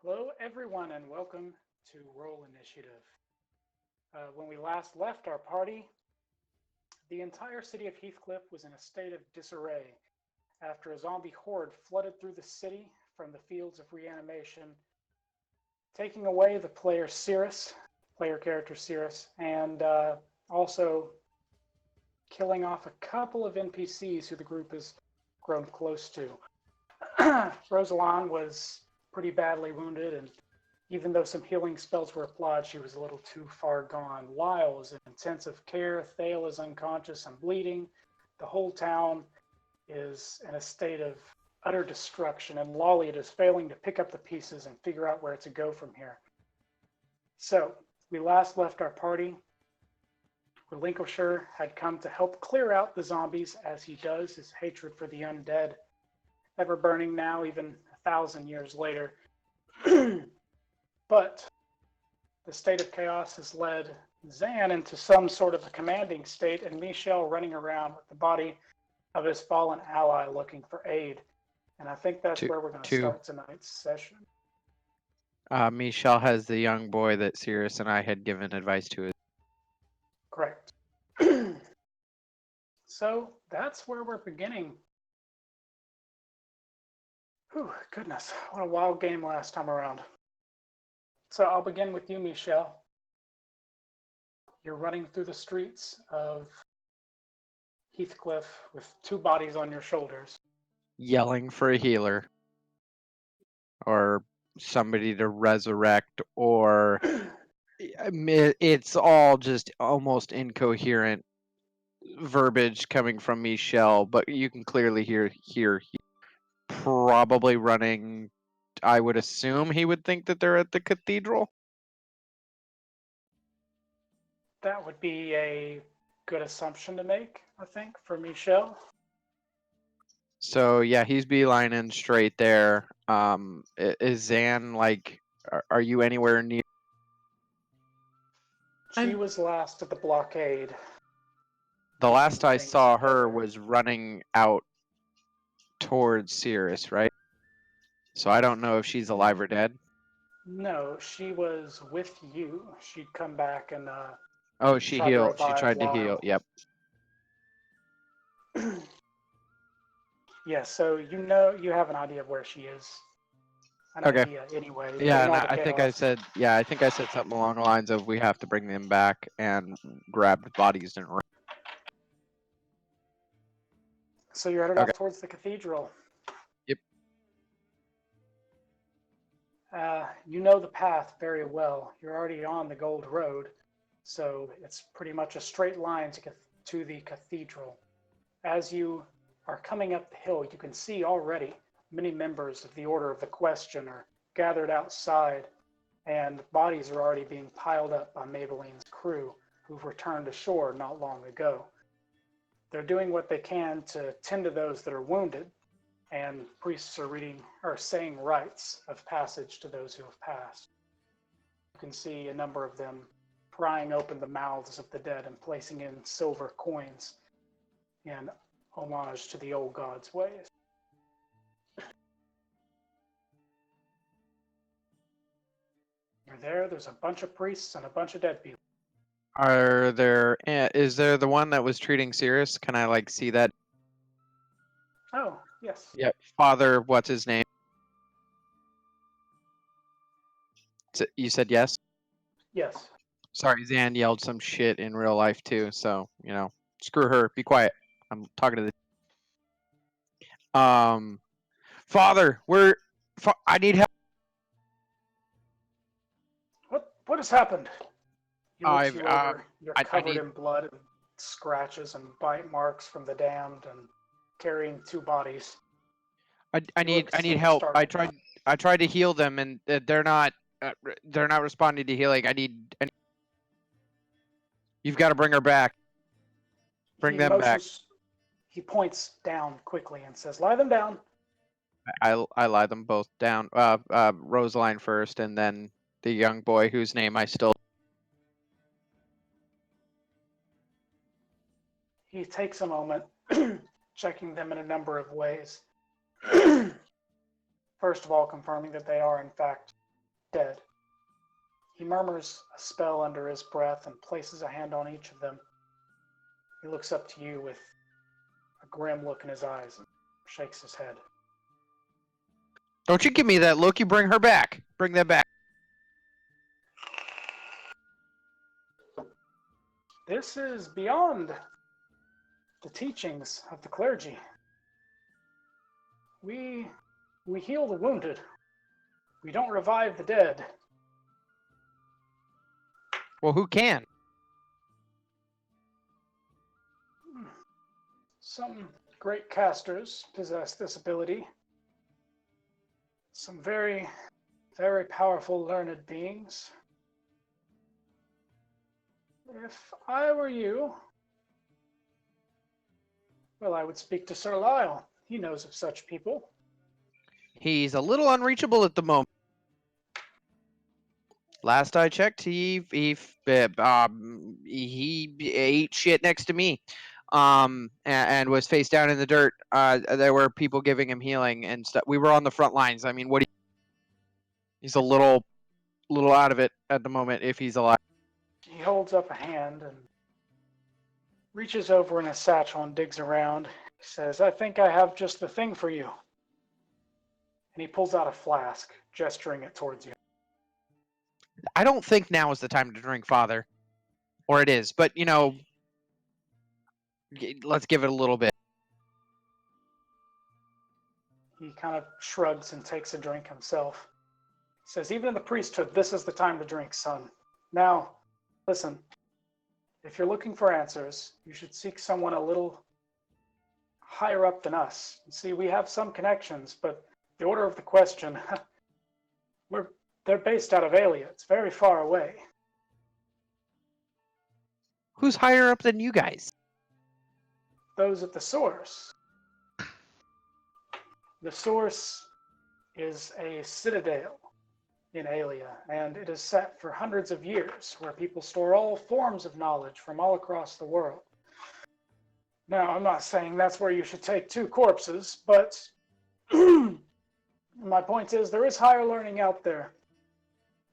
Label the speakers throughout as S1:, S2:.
S1: Hello, everyone, and welcome to Roll Initiative. When we last left our party, the entire city of Heathcliff was in a state of disarray after a zombie horde flooded through the city from the fields of reanimation, taking away the player Sirris, player character Sirris, and also killing off a couple of NPCs who the group has grown close to. Roslyn was pretty badly wounded, and even though some healing spells were applied, she was a little too far gone. Lyle is in intensive care, Thale is unconscious and bleeding, the whole town is in a state of utter destruction, and Lolliot is failing to pick up the pieces and figure out where to go from here. So, we last left our party where Lincolnshire had come to help clear out the zombies, as he does, his hatred for the undead, ever burning now, even 1,000 years later. But the state of chaos has led Xan into some sort of a commanding state, and Michel running around with the body of his fallen ally looking for aid. And I think that's where we're going to start tonight's session.
S2: Michel has the young boy that Sirris and I had given advice to.
S1: Correct. So that's where we're beginning. Whew, goodness, what a wild game last time around. So I'll begin with you, Michel. You're running through the streets of Heathcliff with two bodies on your shoulders.
S2: Yelling for a healer. Or somebody to resurrect, or it's all just almost incoherent verbiage coming from Michel, but you can clearly hear probably running. I would assume he would think that they're at the cathedral.
S1: That would be a good assumption to make, I think, for Michel.
S2: So yeah, he's beelining straight there. Is Xan like? Are you anywhere near?
S1: She was last at the blockade.
S2: The last I saw her was running out towards Sirris, right? So I don't know if she's alive or dead.
S1: No, she was with you. She'd come back and
S2: oh, she healed. She tried to heal. Yep.
S1: Yeah, so you have an idea of where she is. An idea, anyway.
S2: Yeah, and I think I said something along the lines of we have to bring them back and grab the bodies and.
S1: So you're headed off towards the cathedral.
S2: Yep.
S1: You know the path very well. You're already on the Gold Road, so it's pretty much a straight line to the cathedral. As you are coming up the hill, you can see already many members of the Order of the Question are gathered outside, and bodies are already being piled up by Maybaline's crew, who've returned ashore not long ago. They're doing what they can to tend to those that are wounded, and priests are saying rites of passage to those who have passed. You can see a number of them prying open the mouths of the dead and placing in silver coins in homage to the old god's ways. You're there, there's a bunch of priests and a bunch of dead people.
S2: Is there the one that was treating Sirris? Can I see that?
S1: Oh, yes.
S2: Yep. Father, what's his name? You said yes?
S1: Yes.
S2: Sorry, Xan yelled some shit in real life too, so, screw her. Be quiet. I'm talking to the... Father, I need help.
S1: What has happened? He looks you over. You're
S2: I
S1: covered in blood and scratches and bite marks from the damned, and carrying two bodies.
S2: I need help.
S1: Startled.
S2: I tried to heal them, and they're not responding to healing. I need You've got to bring her back. Bring them back.
S1: He points down quickly and says, "Lie them down."
S2: I lie them both down. Rosaline first, and then the young boy whose name I still.
S1: He takes a moment, checking them in a number of ways. First of all, confirming that they are in fact dead. He murmurs a spell under his breath and places a hand on each of them. He looks up to you with a grim look in his eyes and shakes his head.
S2: Don't you give me that look. You bring her back. Bring that back.
S1: This is beyond the teachings of the clergy. We heal the wounded. We don't revive the dead.
S2: Well, who can?
S1: Some great casters possess this ability. Some very, very powerful learned beings. If I were you, well, I would speak to Sir Lyle. He knows of such people.
S2: He's a little unreachable at the moment. Last I checked, he ate shit next to me, and was face down in the dirt. There were people giving him healing and stuff. We were on the front lines. I mean, he's a little out of it at the moment if he's alive.
S1: He holds up a hand and reaches over in his satchel and digs around. He says, I think I have just the thing for you. And he pulls out a flask, gesturing it towards you.
S2: I don't think now is the time to drink, Father. Or it is, but, let's give it a little bit.
S1: He kind of shrugs and takes a drink himself. He says, even in the priesthood, this is the time to drink, son. Now, listen, if you're looking for answers, you should seek someone a little higher up than us. See, we have some connections, but the order of the question, they're based out of Aelia. It's very far away.
S2: Who's higher up than you guys?
S1: Those at the source. The source is a citadel in Aelia, and it is set for hundreds of years, where people store all forms of knowledge from all across the world. Now, I'm not saying that's where you should take 2 corpses, but my point is there is higher learning out there.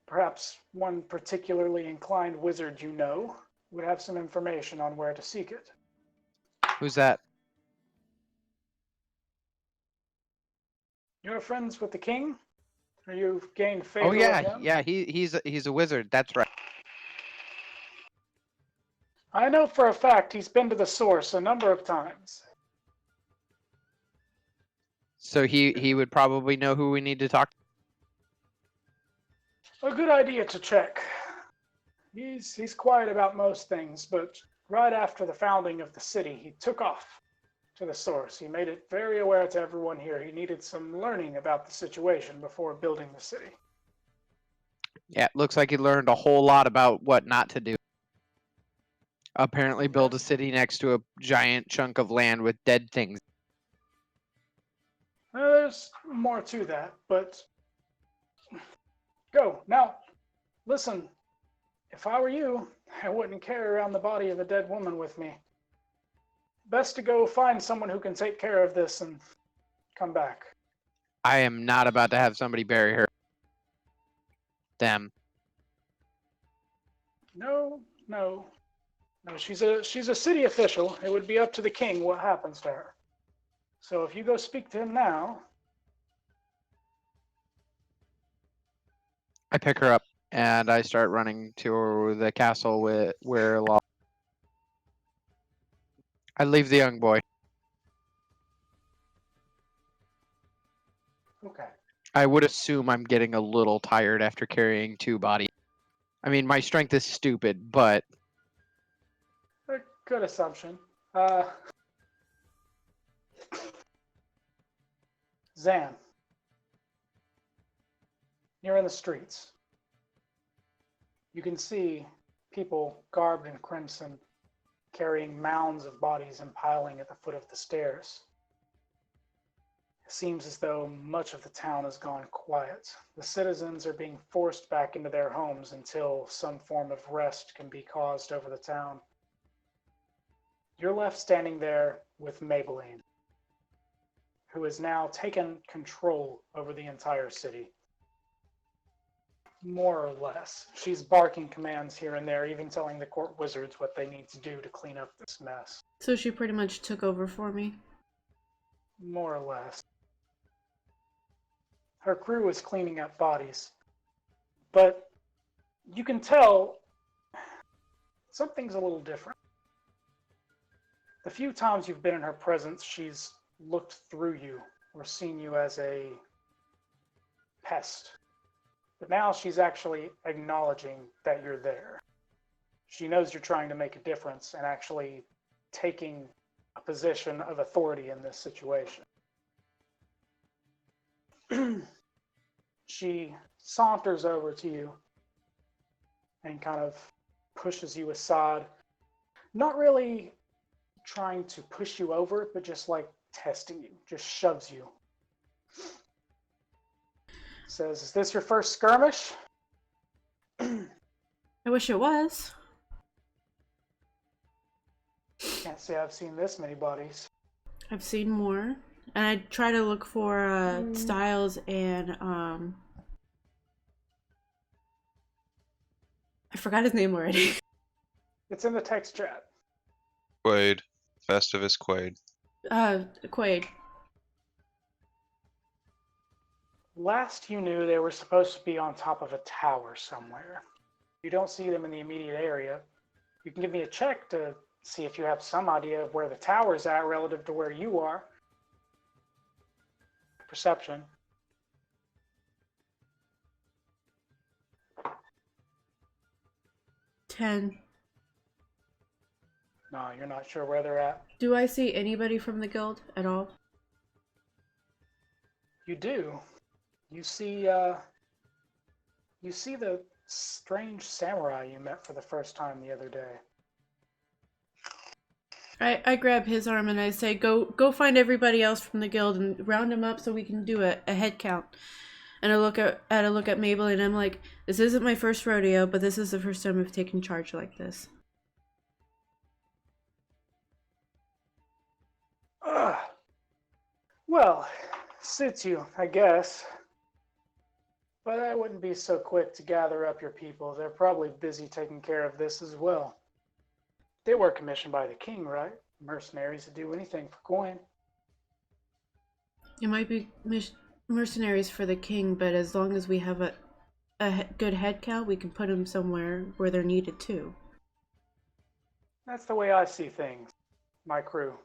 S1: Perhaps one particularly inclined wizard you know would have some information on where to seek it.
S2: Who's that?
S1: You're friends with the king? Or you've gained favor
S2: Oh yeah,
S1: with him?
S2: yeah. He's a wizard. That's right.
S1: I know for a fact he's been to the source a number of times.
S2: So he would probably know who we need to talk to.
S1: A good idea to check. He's quiet about most things, but right after the founding of the city, he took off to the source. He made it very aware to everyone here he needed some learning about the situation before building the city.
S2: Yeah, it looks like he learned a whole lot about what not to do. Apparently build a city next to a giant chunk of land with dead things.
S1: There's more to that, but go. Now, listen, if I were you, I wouldn't carry around the body of a dead woman with me. Best to go find someone who can take care of this and come back.
S2: I am not about to have somebody bury her. Them.
S1: No, she's a city official. It would be up to the king what happens to her. So if you go speak to him now.
S2: I pick her up and I start running to the castle where Law. I leave the young boy.
S1: Okay.
S2: I would assume I'm getting a little tired after carrying 2 bodies. I mean, my strength is stupid, but
S1: A good assumption. Xan. You're in the streets. You can see people garbed in crimson carrying mounds of bodies and piling at the foot of the stairs. It seems as though much of the town has gone quiet. The citizens are being forced back into their homes until some form of rest can be caused over the town. You're left standing there with Maybaline, who has now taken control over the entire city. More or less. She's barking commands here and there, even telling the court wizards what they need to do to clean up this mess.
S3: So she pretty much took over for me.
S1: More or less. Her crew is cleaning up bodies. But you can tell something's a little different. The few times you've been in her presence, she's looked through you or seen you as a pest. But now she's actually acknowledging that you're there. She knows you're trying to make a difference and actually taking a position of authority in this situation. She saunters over to you and kind of pushes you aside. Not really trying to push you over, but just like testing you, just shoves you. Says, "Is this your first skirmish?"
S3: I wish it was.
S1: Can't say I've seen this many bodies.
S3: I've seen more. And I try to look for Styles and I forgot his name already.
S1: It's in the text chat.
S4: Quaid. Festivus Quaid.
S3: Quaid.
S1: Last you knew, they were supposed to be on top of a tower somewhere. You don't see them in the immediate area. You can give me a check to see if you have some idea of where the tower's at relative to where you are. Perception.
S3: $10.
S1: No, you're not sure where they're at.
S3: Do I see anybody from the guild at all?
S1: You do. You see the strange samurai you met for the first time the other day.
S3: I grab his arm and I say, go find everybody else from the guild and round them up so we can do a head count. And I look at Maybaline and I'm like, this isn't my first rodeo, but this is the first time I've taken charge like this.
S1: Well, suits you, I guess. But I wouldn't be so quick to gather up your people. They're probably busy taking care of this as well. They were commissioned by the king, right? Mercenaries to do anything for coin.
S3: It might be mercenaries for the king, but as long as we have a good head count, we can put them somewhere where they're needed too.
S1: That's the way I see things. My crew.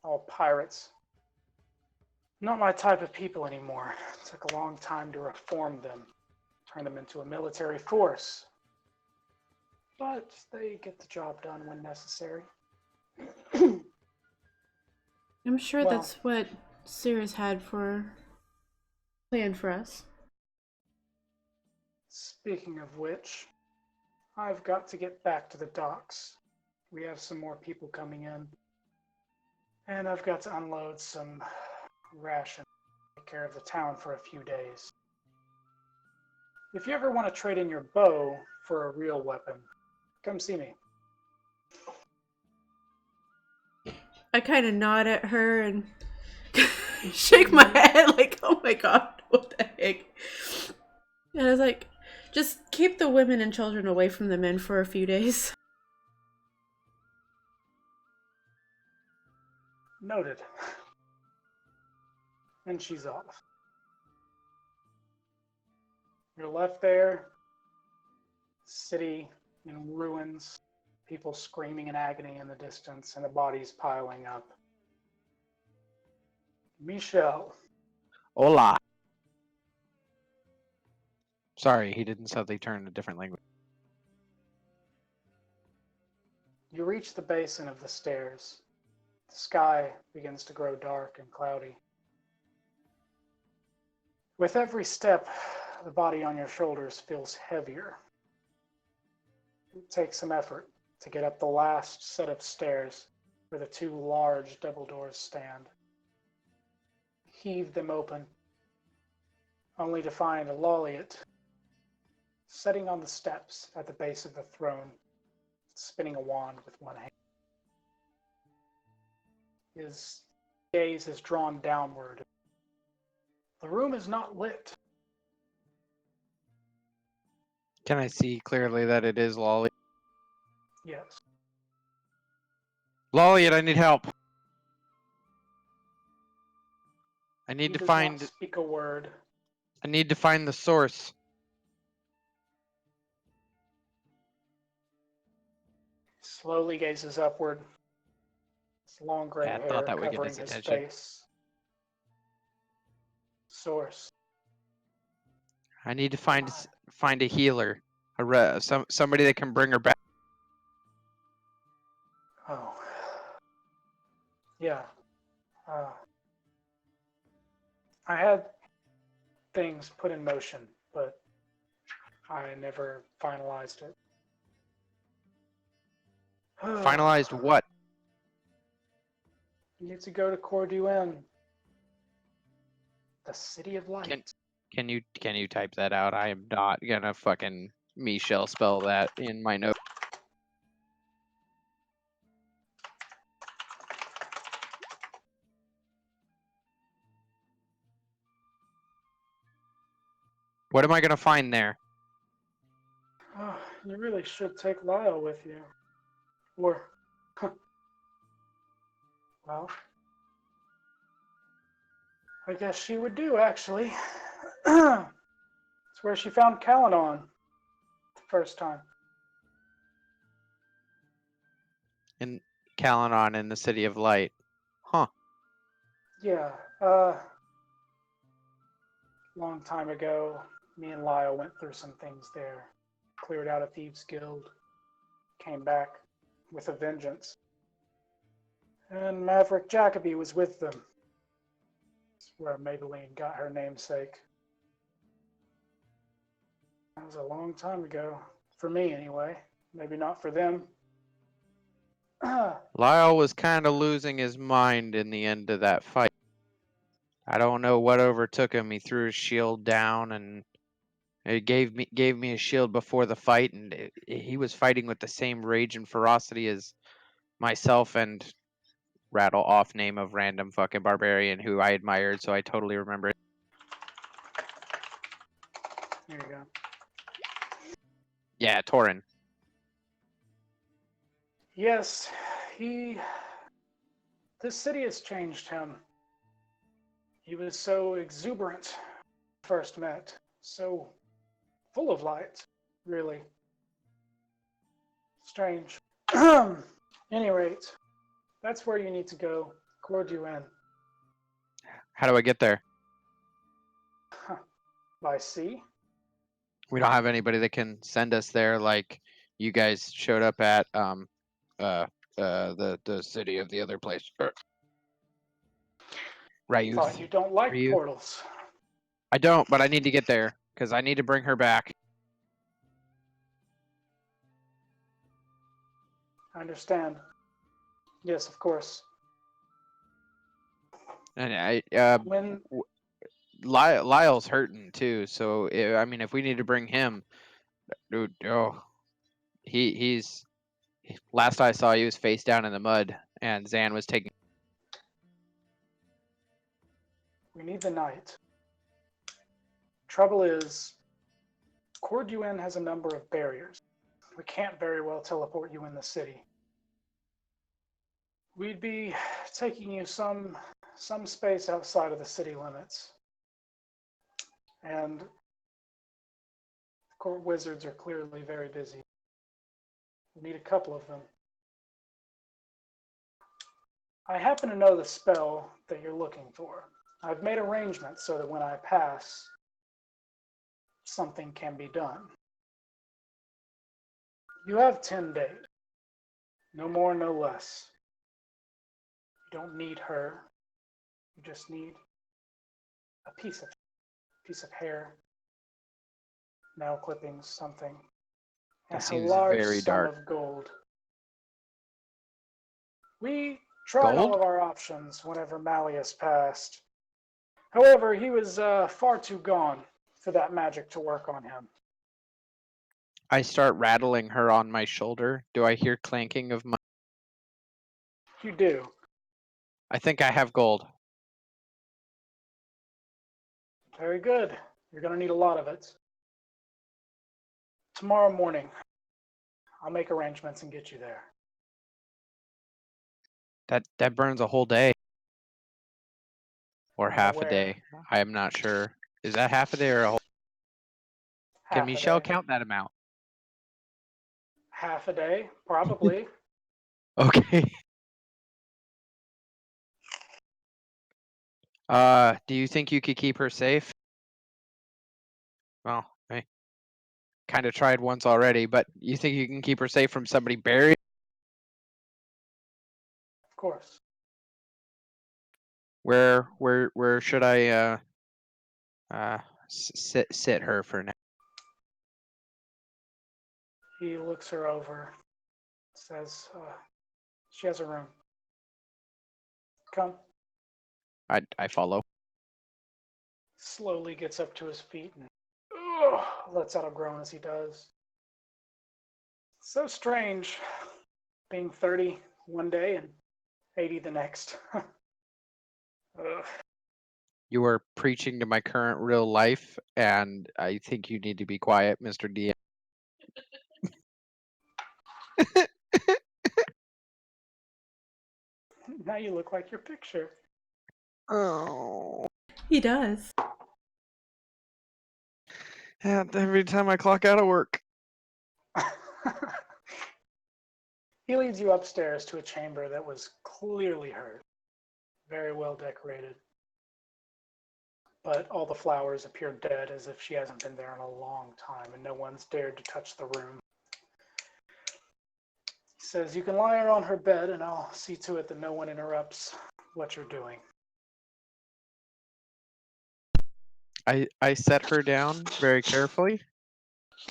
S1: All pirates. Not my type of people anymore. It took a long time to reform them. Turn them into a military force. But they get the job done when necessary.
S3: I'm sure
S1: Well,
S3: that's what Sirris had planned for us.
S1: Speaking of which, I've got to get back to the docks. We have some more people coming in. And I've got to unload some rations to take care of the town for a few days. If you ever want to trade in your bow for a real weapon, come see me.
S3: I kind of nod at her and shake my head like, oh my god, what the heck? And I was like, just keep the women and children away from the men for a few days.
S1: Noted. And she's off. You're left there, city in ruins, people screaming in agony in the distance, and the bodies piling up. Michelle.
S2: Hola. Sorry, he didn't suddenly turn a different language.
S1: You reach the basin of the stairs. The sky begins to grow dark and cloudy. With every step, the body on your shoulders feels heavier. It takes some effort to get up the last set of stairs where the two large double doors stand. Heave them open, only to find Lolliot sitting on the steps at the base of the throne, spinning a wand with one hand. His gaze is drawn downward. The room is not lit.
S2: Can I see clearly that it is Lolly?
S1: Yes.
S2: Lolly, I need help. I
S1: He
S2: need to
S1: does
S2: find.
S1: not speak a word.
S2: I need to find the source.
S1: Slowly gazes upward. His long gray
S2: Yeah, I
S1: hair
S2: thought that would get
S1: covering
S2: his
S1: his
S2: attention.
S1: face. Source.
S2: I need to find a healer, somebody that can bring her back.
S1: Oh. Yeah. I had things put in motion, but I never finalized it.
S2: Finalized what?
S1: You need to go to Corduan, the city of light.
S2: Can you type that out? I am not gonna fucking Michelle spell that in my note. What am I gonna find there?
S1: Oh, you really should take Lyle with you. Or, well, I guess she would do, actually. It's where she found Calanon first time.
S2: In Calanon in the City of Light. Huh.
S1: Yeah, long time ago, me and Lyle went through some things there. Cleared out a Thieves Guild. Came back with a vengeance. And Maverick Jacoby was with them. That's where Maybaline got her namesake. That was a long time ago. For me, anyway. Maybe not for them.
S2: Lyle was kind of losing his mind in the end of that fight. I don't know what overtook him. He threw his shield down and it gave me a shield before the fight, and he was fighting with the same rage and ferocity as myself and rattle off name of random fucking barbarian who I admired, so I totally remember it.
S1: There you go.
S2: Yeah, Torin.
S1: Yes, this city has changed him. He was so exuberant first met, so full of light, really. Strange. Any rate, that's where you need to go. Corduan.
S2: How do I get there?
S1: By sea?
S2: We don't have anybody that can send us there like you guys showed up at the city of the other place. Right.
S1: Thought you don't like portals.
S2: I don't, but I need to get there because I need to bring her back.
S1: I understand. Yes, of course.
S2: And
S1: When
S2: Lyle's hurting too, so I mean, if we need to bring him, dude, he's last I saw, he was face down in the mud, and Xan was taking.
S1: we need the night. Trouble is, Corduan has a number of barriers. We can't very well teleport you in the city. We'd be taking you some space outside of the city limits. And court wizards are clearly very busy. We need a couple of them. I happen to know the spell that you're looking for. I've made arrangements so that when I pass, something can be done. You have 10 days. No more, no less. You don't need her. You just need a piece of hair, nail clippings, something.
S2: That
S1: And a
S2: seems
S1: large
S2: very
S1: sum
S2: dark.
S1: of gold. We tried all
S2: Gold?
S1: of our options whenever Malleus passed. However, he was far too gone for that magic to work on him.
S2: I start rattling her on my shoulder. Do I hear clanking of money?
S1: You do.
S2: I think I have gold.
S1: Very good. You're going to need a lot of it. Tomorrow morning, I'll make arrangements and get you there.
S2: That burns a whole day. Or
S1: I'm
S2: half a
S1: aware.
S2: day. I am not sure. Is that half a day or a whole? Can
S1: Half a
S2: Michelle
S1: day.
S2: count that amount?
S1: Half a day, probably.
S2: Okay. Do you think you could keep her safe? Well, I kind of tried once already, but you think you can keep her safe from somebody buried?
S1: Of course.
S2: Where should I sit her for now?
S1: He looks her over, says, she has a room. Come.
S2: I follow.
S1: Slowly gets up to his feet and lets out a groan as he does. So strange, being 30 one day and 80 the next. Ugh.
S2: You are preaching to my current real life, and I think you need to be quiet, Mr. DM.
S1: Now you look like your picture.
S2: Oh.
S3: He does.
S2: Yeah, every time I clock out of work.
S1: He leads you upstairs to a chamber that was clearly hers, very well decorated. But all the flowers appear dead, as if she hasn't been there in a long time, and no one's dared to touch the room. He says, you can lie her on her bed, and I'll see to it that no one interrupts what you're doing.
S2: I set her down very carefully,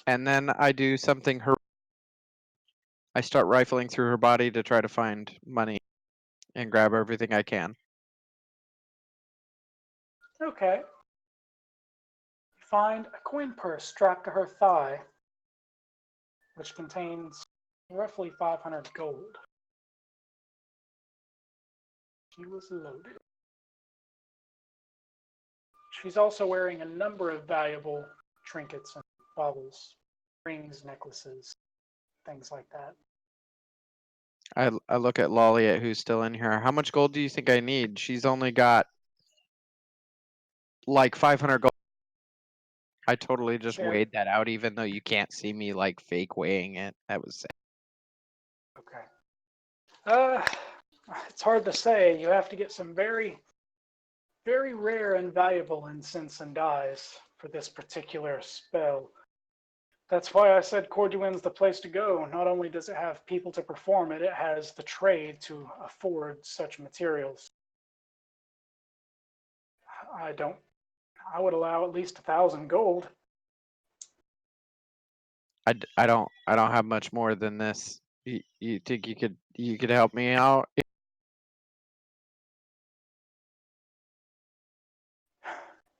S2: and then I do something I start rifling through her body to try to find money and grab everything I can.
S1: Okay. You find a coin purse strapped to her thigh, which contains roughly 500 gold. She was loaded. She's also wearing a number of valuable trinkets and baubles, rings, necklaces, things like that.
S2: I look at Lolliet, who's still in here. How much gold do you think I need? She's only got like 500 gold. I totally just
S1: Share.
S2: weighed that out, even though you can't see me like fake weighing it. That was sad.
S1: Okay. It's hard to say. You have to get some very, very rare and valuable incense and dyes for this particular spell. That's why I said Corduan's the place to go. Not only does it have people to perform it, it has the trade to afford such materials. I would allow at least 1,000 gold.
S2: I don't have much more than this. You think you could help me out?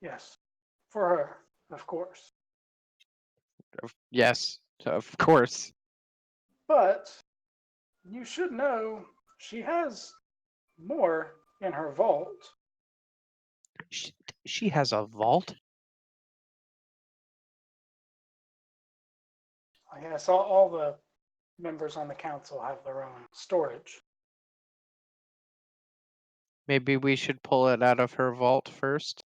S1: Yes, for her, of course.
S2: Yes, of course.
S1: But you should know she has more in her vault.
S2: She has a vault?
S1: Yes, all the members on the council have their own storage.
S2: Maybe we should pull it out of her vault first.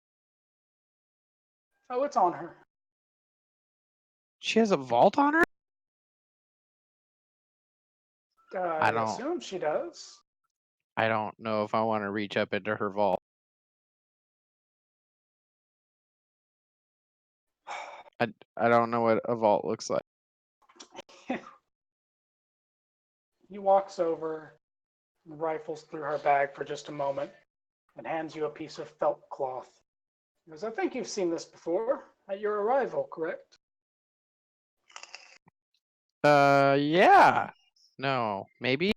S1: Oh, it's on her.
S2: She has a vault on her?
S1: I assume she does.
S2: I don't know if I want to reach up into her vault. I don't know what a vault looks like.
S1: He walks over and rifles through her bag for just a moment and hands you a piece of felt cloth. He goes, I think you've seen this before at your arrival, correct?
S2: Yeah. No, maybe.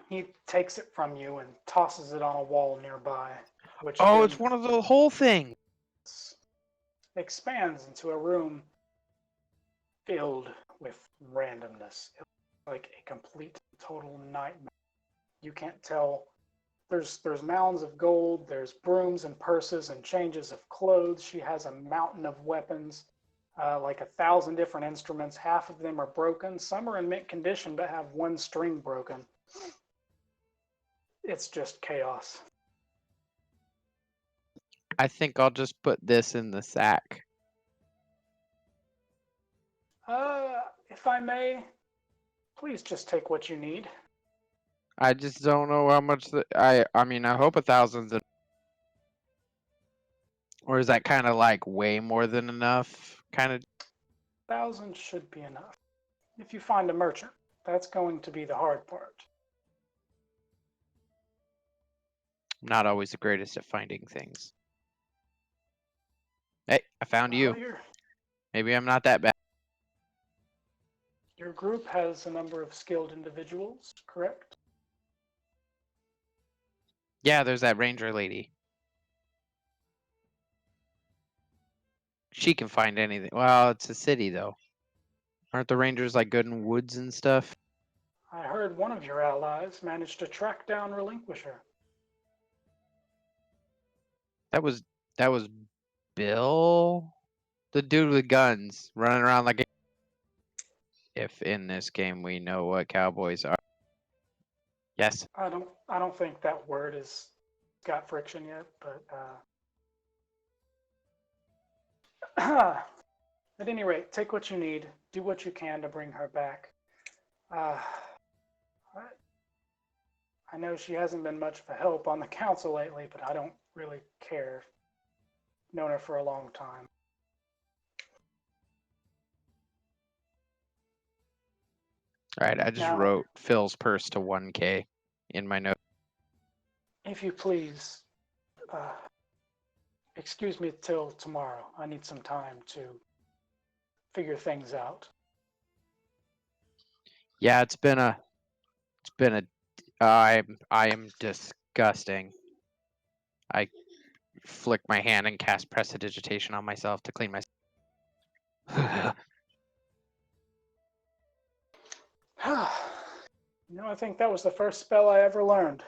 S1: He takes it from you and tosses it on a wall nearby, which
S2: Oh,
S1: then
S2: it's one of the whole thing.
S1: expands into a room filled with randomness. It's like a complete, total nightmare. You can't tell There's mounds of gold, there's brooms and purses and changes of clothes. She has a mountain of weapons, like 1,000 different instruments. Half of them are broken. Some are in mint condition but have one string broken. It's just chaos.
S2: I think I'll just put this in the sack.
S1: If I may, please just take what you need.
S2: I just don't know how much I mean, I hope 1,000's or is that kind of like way more than enough? Kind of.
S1: 1,000 should be enough. If you find a merchant, that's going to be the hard part.
S2: I'm not always the greatest at finding things. Hey, I found you. Maybe I'm not that bad.
S1: Your group has a number of skilled individuals, correct?
S2: Yeah, there's that ranger lady. She can find anything. Well, it's a city, though. Aren't the rangers like good in woods and stuff?
S1: I heard one of your allies managed to track down Relinquisher.
S2: That was Bill? The dude with guns running around like a... If in this game we know what cowboys are. Yes.
S1: I don't think that word has got friction yet, but at any rate, take what you need, do what you can to bring her back. I know she hasn't been much of a help on the council lately, but I don't really care. Known her for a long time.
S2: All right, I just wrote Phil's purse to 1K in my note.
S1: If you please, excuse me till tomorrow. I need some time to figure things out.
S2: Yeah, I am disgusting. I flick my hand and cast prestidigitation on myself to clean myself.
S1: I think that was the first spell I ever learned.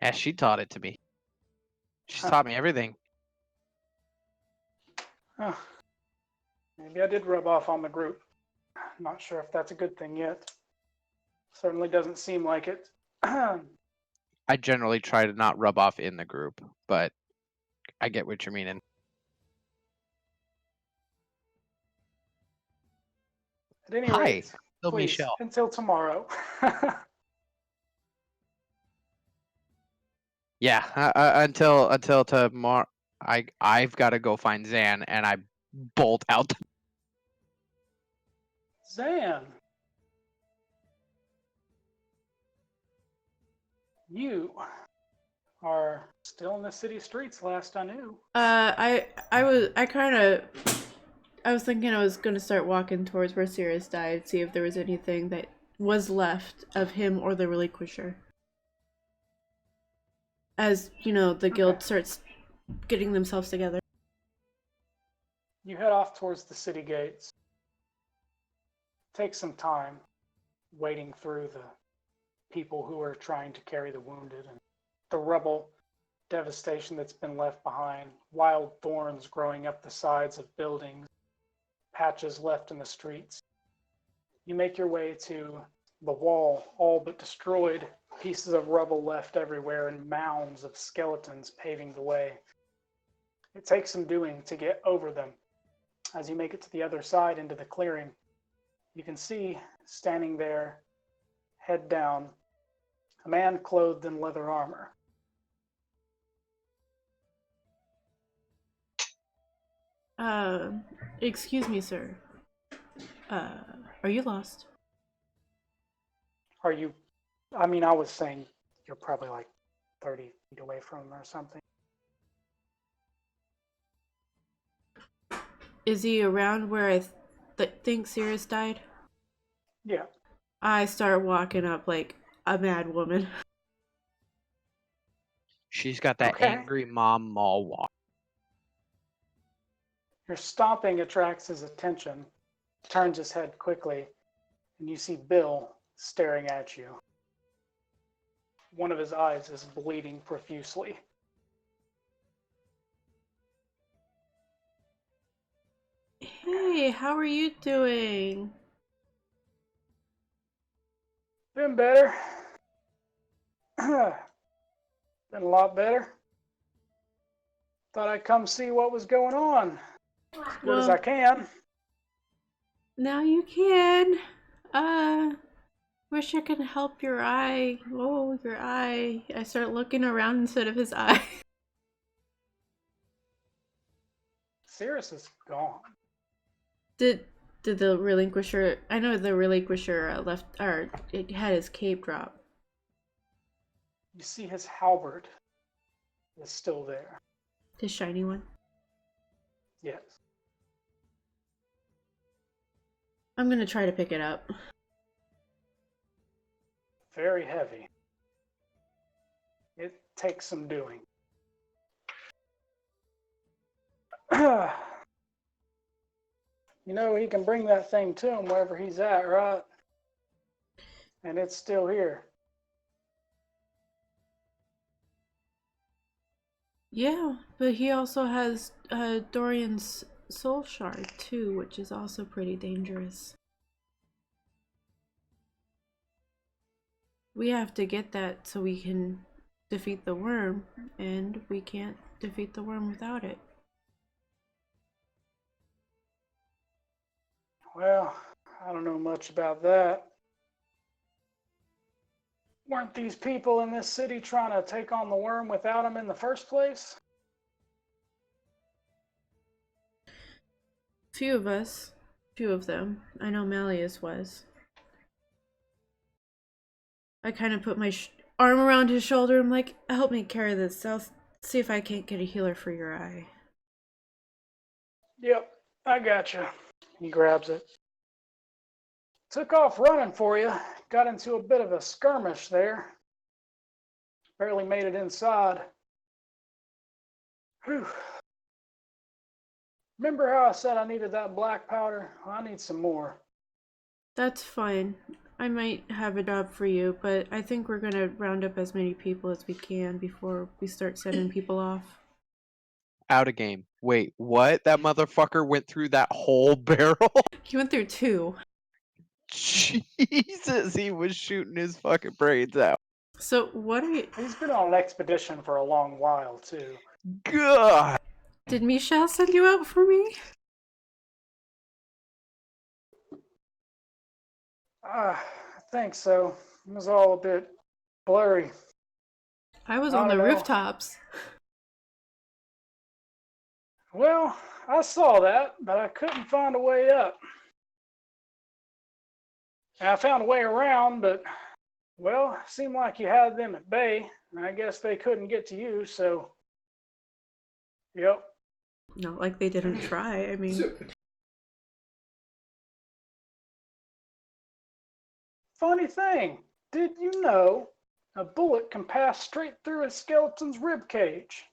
S2: Yeah, she taught it to me. She taught me everything.
S1: Maybe I did rub off on the group. Not sure if that's a good thing yet. Certainly doesn't seem like it.
S2: I generally try to not rub off in the group, but I get what you're meaning.
S1: At any rate, please,
S2: Michelle.
S1: until tomorrow.
S2: Yeah, until tomorrow. I've got to go find Xan, and I bolt out.
S1: Xan, you are still in the city streets. Last I knew.
S3: I was thinking I was gonna start walking towards where Sirris died, see if there was anything that was left of him or the Relinquisher. As, the guild starts getting themselves together.
S1: You head off towards the city gates. Take some time wading through the people who are trying to carry the wounded and the rubble, devastation that's been left behind, wild thorns growing up the sides of buildings, patches left in the streets. You make your way to the wall, all but destroyed, pieces of rubble left everywhere, and mounds of skeletons paving the way. It takes some doing to get over them. As you make it to the other side into the clearing, you can see, standing there, head down, a man clothed in leather armor.
S3: Excuse me, sir. Are you lost?
S1: Are you? I mean, I was saying you're probably like 30 feet away from him or something.
S3: Is he around where I think Sirris died?
S1: Yeah.
S3: I start walking up like a mad woman.
S2: She's got that angry mom mall walk.
S1: Your stomping attracts his attention, turns his head quickly, and you see Bill staring at you. one of his eyes is bleeding profusely.
S3: Hey, how are you doing?
S1: Been better. Been a lot better. Thought I'd come see what was going on. As good as I can.
S3: Now you can. Wish I could help your eye. Oh, your eye. I start looking around instead of his eye.
S1: Sirris is gone.
S3: Did the relinquisher? I know the relinquisher left, or it had his cape drop.
S1: You see his halberd is still there.
S3: His shiny one.
S1: Yes.
S3: I'm gonna try to pick it up.
S1: Very heavy. It takes some doing. You know, he can bring that thing to him wherever he's at, right? And it's still here.
S3: Yeah, but he also has Dorian's soul shard too, which is also pretty dangerous. We have to get that so we can defeat the worm, and we can't defeat the worm without it.
S1: Well, I don't know much about that. Weren't these people in this city trying to take on the worm without him in the first place?
S3: Few of us. Few of them. I know Malleus was. I kind of put my arm around his shoulder. I'm like, help me carry this. I'll see if I can't get a healer for your eye.
S1: Yep, I gotcha. He grabs it. Took off running for you. Got into a bit of a skirmish there. Barely made it inside. Whew. Remember how I said I needed that black powder? Well, I need some more.
S3: That's fine. I might have a job for you, but I think we're gonna round up as many people as we can before we start sending people off.
S2: Out of game. Wait, what? That motherfucker went through that whole barrel?
S3: He went through 2.
S2: Jesus, he was shooting his fucking brains out.
S3: So what are you...
S1: He's been on an expedition for a long while, too.
S2: God.
S3: Did Michelle send you out for me?
S1: I think so. It was all a bit blurry.
S3: I was
S1: I
S3: on the
S1: don't know.
S3: rooftops.
S1: Well, I saw that, but I couldn't find a way up. And I found a way around, but, well, it seemed like you had them at bay, and I guess they couldn't get to you, so, yep.
S3: Not like they didn't try, I mean...
S1: Funny thing, did you know a bullet can pass straight through a skeleton's rib cage?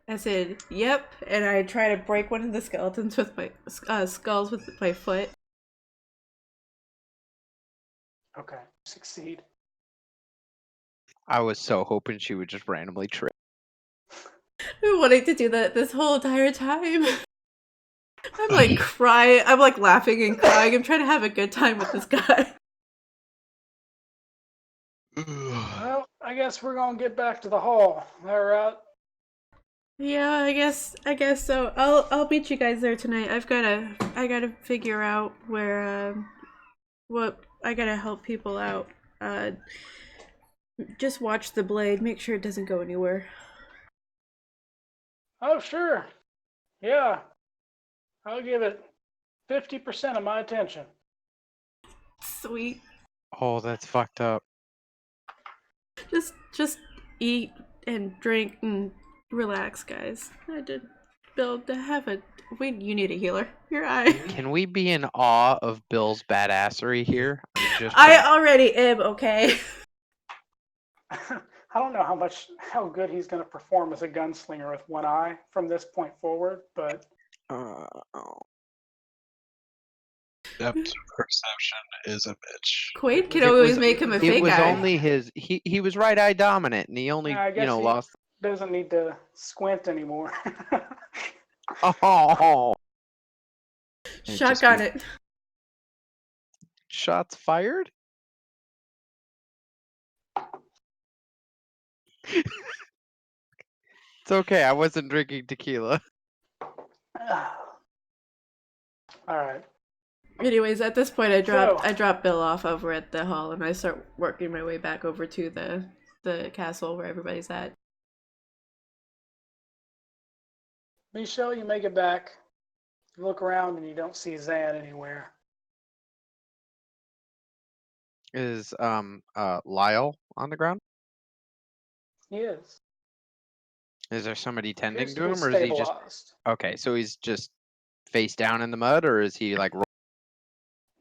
S3: I said, yep, and I try to break one of the skeletons with my skulls with my foot.
S1: Okay, succeed.
S2: I was so hoping she would just randomly trip.
S3: I've been wanting to do that this whole entire time. I'm like crying, I'm like laughing and crying. I'm trying to have a good time with this guy.
S1: Well, I guess we're gonna get back to the hall. All right.
S3: Yeah, I guess so. I'll meet you guys there tonight. I gotta figure out where what I gotta help people out. Just watch the blade, make sure it doesn't go anywhere.
S1: Oh, sure. Yeah. I'll give it 50% of my attention.
S3: Sweet.
S2: Oh, that's fucked up.
S3: Just eat and drink and relax, guys. I did build to have a... Wait, you need a healer. Your eye.
S2: Can we be in awe of Bill's badassery here?
S3: I already am, okay?
S1: I don't know how good he's going to perform as a gunslinger with one eye from this point forward, but
S4: Depth of perception is a bitch.
S3: Quaid can
S2: It
S3: always
S2: was-
S3: make him a
S2: It
S3: fake
S2: was
S3: eye.
S2: only his. He was right eye dominant, and he only
S1: I guess he
S2: lost.
S1: doesn't need to squint anymore.
S2: Oh, It'd just
S3: Shotgun
S2: be-
S3: it.
S2: shots fired. It's okay. I wasn't drinking tequila.
S1: All right.
S3: Anyways, at this point, I
S1: So-
S3: dropped Bill off over at the hall, and I start working my way back over to the castle where everybody's at.
S1: Michelle, you make it back. You look around and you don't see Zan anywhere.
S2: Is Lyle on the ground?
S1: He is.
S2: Is there somebody tending
S1: Appears
S2: to
S1: to be
S2: him, or is he just
S1: stabilized.
S2: okay? So he's just face down in the mud, or is he like?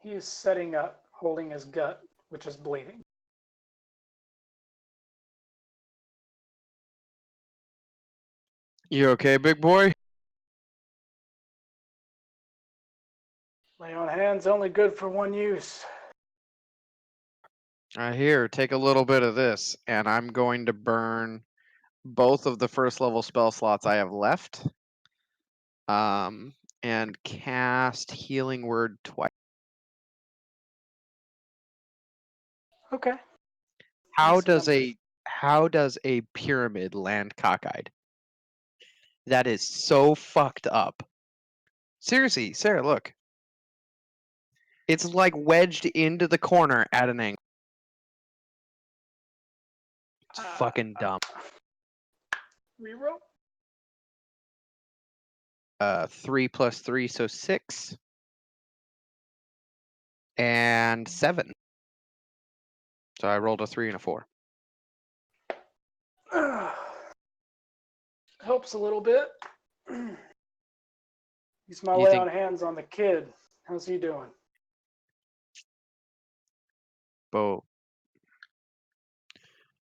S1: He is setting up, holding his gut, which is bleeding.
S2: You okay, big boy?
S1: Lay on hands only good for one use.
S2: Here, take a little bit of this, and I'm going to burn both of the first level spell slots I have left. And cast Healing Word twice.
S1: Okay.
S2: How
S1: Nice
S2: does
S1: numbers.
S2: a pyramid land cockeyed? That is so fucked up. Seriously, Sarah, look. It's like wedged into the corner at an angle. It's fucking dumb.
S1: Reroll.
S2: 3 plus 3, so 6. And 7. So I rolled a 3 and a 4.
S1: Helps a little bit. Use my
S2: You
S1: lay
S2: think-
S1: on hands on the kid. How's he doing?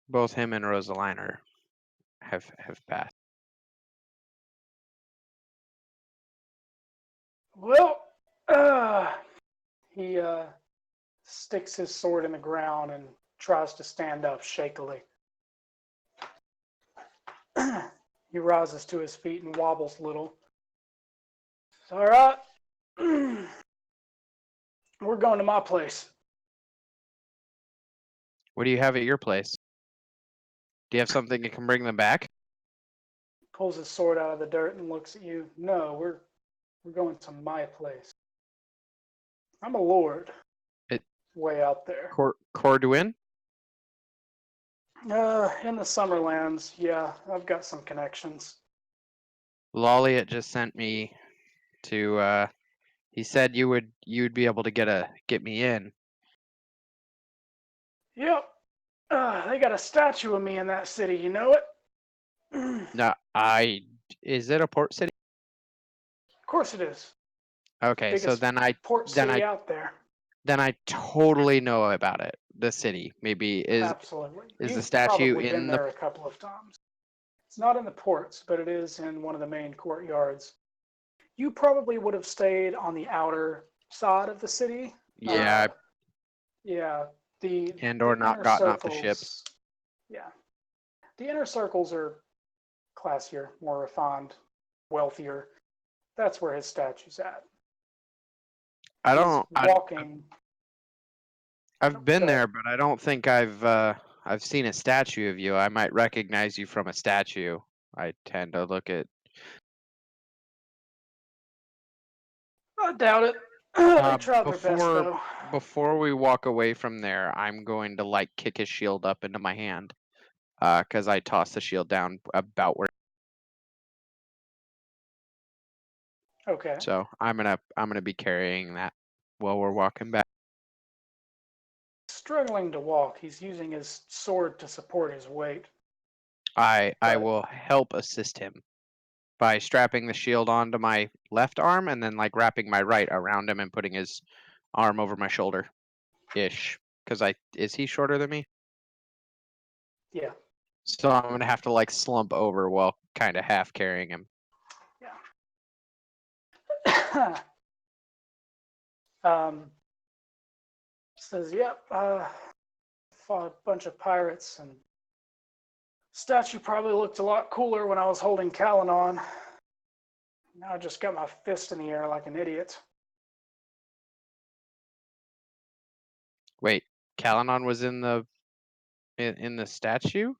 S2: Both him and Rosaline have passed.
S1: Well, he sticks his sword in the ground and tries to stand up shakily. He rises to his feet and wobbles a little. All right. We're going to my place.
S2: What do you have at your place? Do you have something that can bring them back?
S1: Pulls his sword out of the dirt and looks at you. No, we're going to my place. I'm a lord. Way out there.
S2: Corduin?
S1: In the Summerlands, yeah, I've got some connections.
S2: Lolliot just sent me to he said you'd be able to get me in.
S1: Yep. They got a statue of me in that city, you know it?
S2: No, is it a port city?
S1: Of course it is.
S2: Okay, so
S1: Biggest
S2: then I
S1: Port city out there.
S2: totally know about it. The city maybe is
S1: Absolutely.
S2: is the
S1: You've
S2: statue
S1: probably been
S2: in the
S1: there a couple of times. It's not in the ports, but it is in one of the main courtyards. You probably would have stayed on the outer side of the city.
S2: yeah
S1: Yeah. The
S2: or
S1: the
S2: not
S1: inner
S2: gotten off the
S1: circles-
S2: ship.
S1: Yeah. The inner circles are classier, more refined, wealthier. That's where his statue's at.
S2: I
S1: He's
S2: don't.
S1: walking.
S2: I've been
S1: go
S2: there,
S1: ahead.
S2: but I don't think I've seen a statue of you. I might recognize you from a statue. I tend to look at.
S1: I doubt it. They tried their best,
S2: before-
S1: though.
S2: Before we walk away from there, I'm going to like kick his shield up into my hand, because I tossed the shield down about where.
S1: Okay.
S2: So I'm gonna be carrying that while we're walking back.
S1: Struggling to walk. He's using his sword to support his weight.
S2: I
S1: But-
S2: will help assist him by strapping the shield onto my left arm and then like wrapping my right around him and putting his arm over my shoulder, ish. Because is he shorter than me?
S1: Yeah.
S2: So I'm gonna have to like slump over while kind of half carrying him.
S1: Says, yep, fought a bunch of pirates, and statue probably looked a lot cooler when I was holding Callan on. Now I just got my fist in the air like an idiot.
S2: Wait, Calanon was in the statue?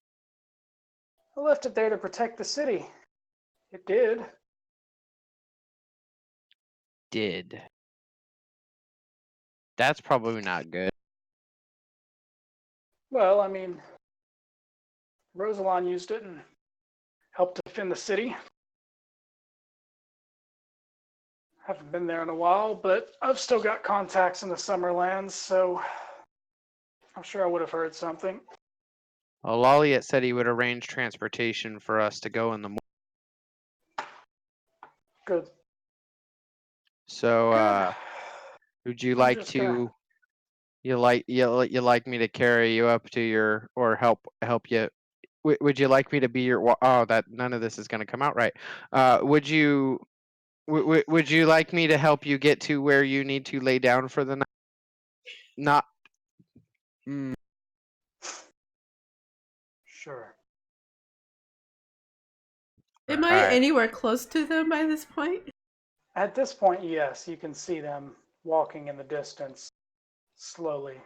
S1: I left it there to protect the city. It did.
S2: Did. That's probably not good.
S1: Well, I mean, Roslyn used it and helped defend the city. Haven't been there in a while, but I've still got contacts in the Summerlands, so I'm sure I would have heard something.
S2: Well, Lolliot said he would arrange transportation for us to go in the morning.
S1: Good.
S2: So, would you
S1: I'm
S2: like
S1: just
S2: to?
S1: gonna-
S2: You like me to carry you up to your or help you? Would you like me to be your? Oh, that none of this is going to come out right. Would you? Would you like me to help you get to where you need to lay down for the night? Not.
S1: Sure.
S3: Am I
S2: Alright.
S3: anywhere close to them by this point?
S1: At this point, yes, you can see them walking in the distance, slowly.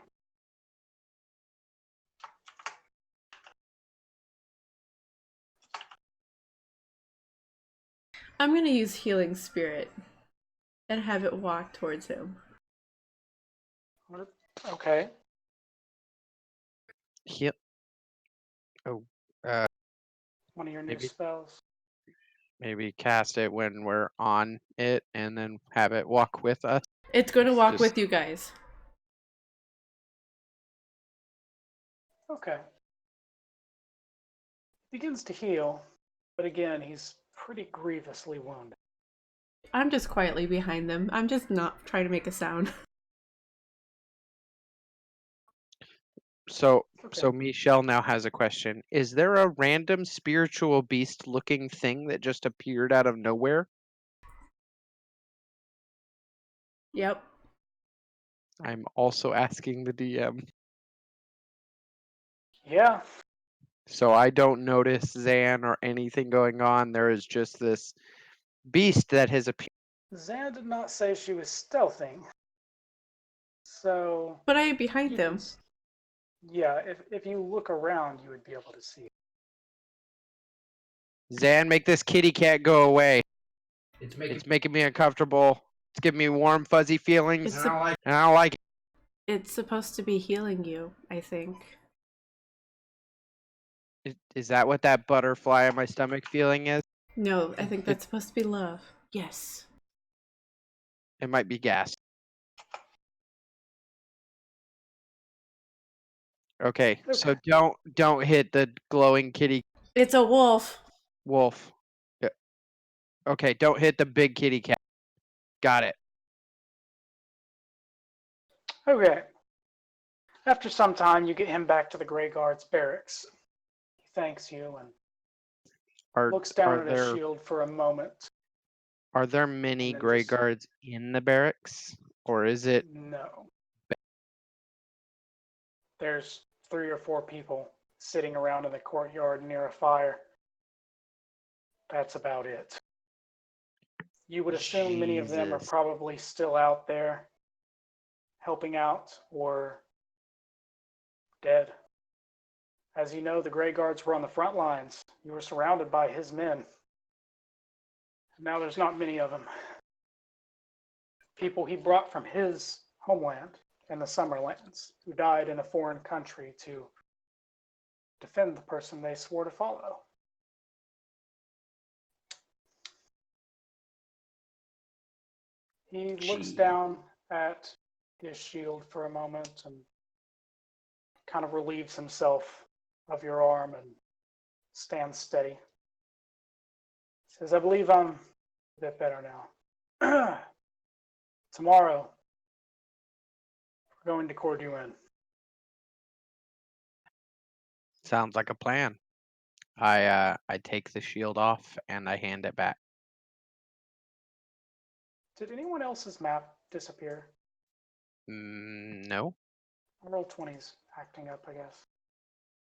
S3: I'm gonna use Healing Spirit and have it walk towards him.
S1: Okay.
S2: Heal. Oh.
S1: One of your new
S2: Maybe.
S1: spells.
S2: Maybe cast it when we're on it, and then have it walk with us.
S3: It's gonna walk
S2: Just-
S3: with you guys.
S1: Okay. Begins to heal, but again, he's pretty grievously wounded.
S3: I'm just quietly behind them. I'm just not trying to make a sound.
S2: So
S1: Okay.
S2: Michelle now has a question. Is there a random spiritual beast looking thing that just appeared out of nowhere?
S3: Yep.
S2: I'm also asking the DM.
S1: Yeah.
S2: So I don't notice Zan or anything going on. There is just this beast that has appeared.
S1: Xan'tha did not say she was stealthing. So.
S3: But I am behind
S1: you
S3: them.
S1: can Yeah, if you look around, you would be able to see it.
S2: Zan, make this kitty cat go away.
S5: It's making
S2: It's making me uncomfortable. It's giving me warm, fuzzy feelings.
S3: It's
S5: I don't like
S2: And I don't like it.
S3: It's supposed to be healing you, I think.
S2: Is that what that butterfly in my stomach feeling is?
S3: No, I think that's supposed to be love. Yes.
S2: It might be gas. Okay, so don't hit the glowing kitty
S3: It's a wolf.
S2: wolf. Yeah. Okay, don't hit the big kitty cat. Got it.
S1: Okay. After some time, you get him back to the Grey Guards barracks. He thanks you and looks down at his shield for a moment.
S2: Are there many
S1: And then
S2: Grey
S1: just-
S2: Guards in the barracks, or is it?
S1: No. There's 3 or 4 people sitting around in the courtyard near a fire. That's about it. You would assume many of them are
S2: Jesus.
S1: probably still out there helping out or dead. As you know, the Grey Guards were on the front lines. You were surrounded by his men. Now there's not many of them. People he brought from his homeland in the Summerlands who died in a foreign country to defend the person they swore to follow. He looks down at his shield for a moment and kind of relieves himself of your arm and stands steady. Says, I believe I'm a bit better now. Tomorrow, we're going to Corduan.
S2: Sounds like a plan. I take the shield off and I hand it back.
S1: Did anyone else's map disappear?
S2: No.
S1: Roll 20's acting up, I guess.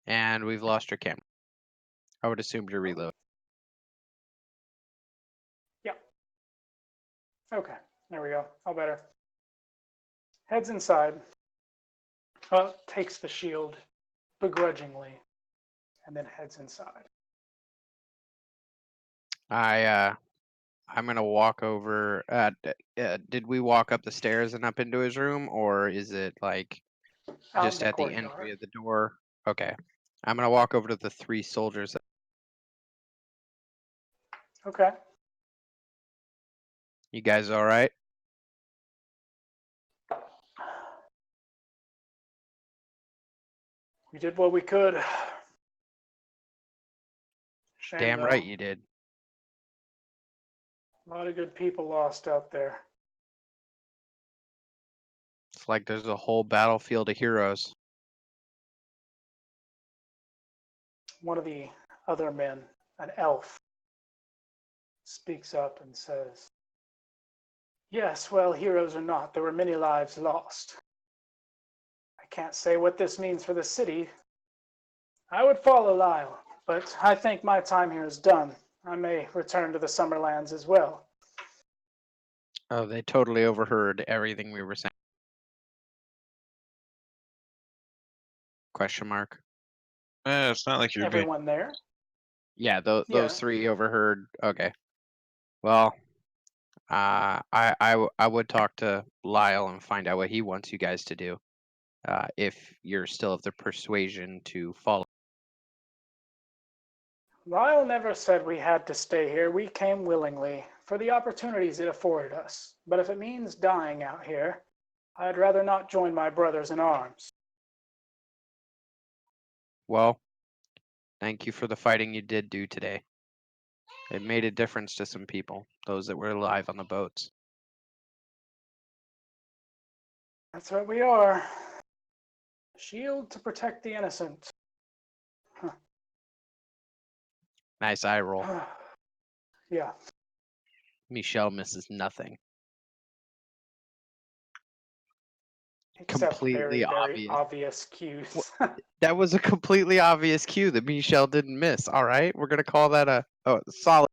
S2: And we've lost your camera. I would assume to reload.
S1: Yep. Okay, there we go. All better. Heads inside. Takes the shield begrudgingly, and then heads inside.
S2: I'm gonna walk over. Did we walk up the stairs and up into his room, or is it like
S1: Out
S2: just
S1: in the
S2: at the
S1: courtyard.
S2: entry of the door? Okay. I'm gonna walk over to the 3 soldiers.
S1: Okay.
S2: You guys all right?
S1: We did what we could. Shame,
S2: Damn
S1: though.
S2: right you did.
S1: A lot of good people lost out there.
S2: It's like there's a whole battlefield of heroes.
S1: One of the other men, an elf, speaks up and says, "Yes, well, heroes or not, there were many lives lost. I can't say what this means for the city. I would follow Lyle, but I think my time here is done. I may return to the Summerlands as well."
S2: Oh, they totally overheard everything we were saying. Question mark.
S4: It's not like you're being.
S1: Everyone there?
S2: Yeah, those
S1: Yeah.
S2: 3 overheard. Okay. Well, I would talk to Lyle and find out what he wants you guys to do. If you're still of the persuasion to follow.
S1: Lyle never said we had to stay here. We came willingly for the opportunities it afforded us. But if it means dying out here, I'd rather not join my brothers in arms.
S2: Well, thank you for the fighting you did do today. It made a difference to some people, those that were alive on the boats.
S1: That's what we are. Shield to protect the innocent.
S2: Nice eye roll.
S1: Yeah.
S2: Michelle misses nothing.
S1: Except
S2: Completely
S1: very
S2: obvious.
S1: obvious cues.
S2: That was a completely obvious cue that Michelle didn't miss. All right, we're gonna call that a solid.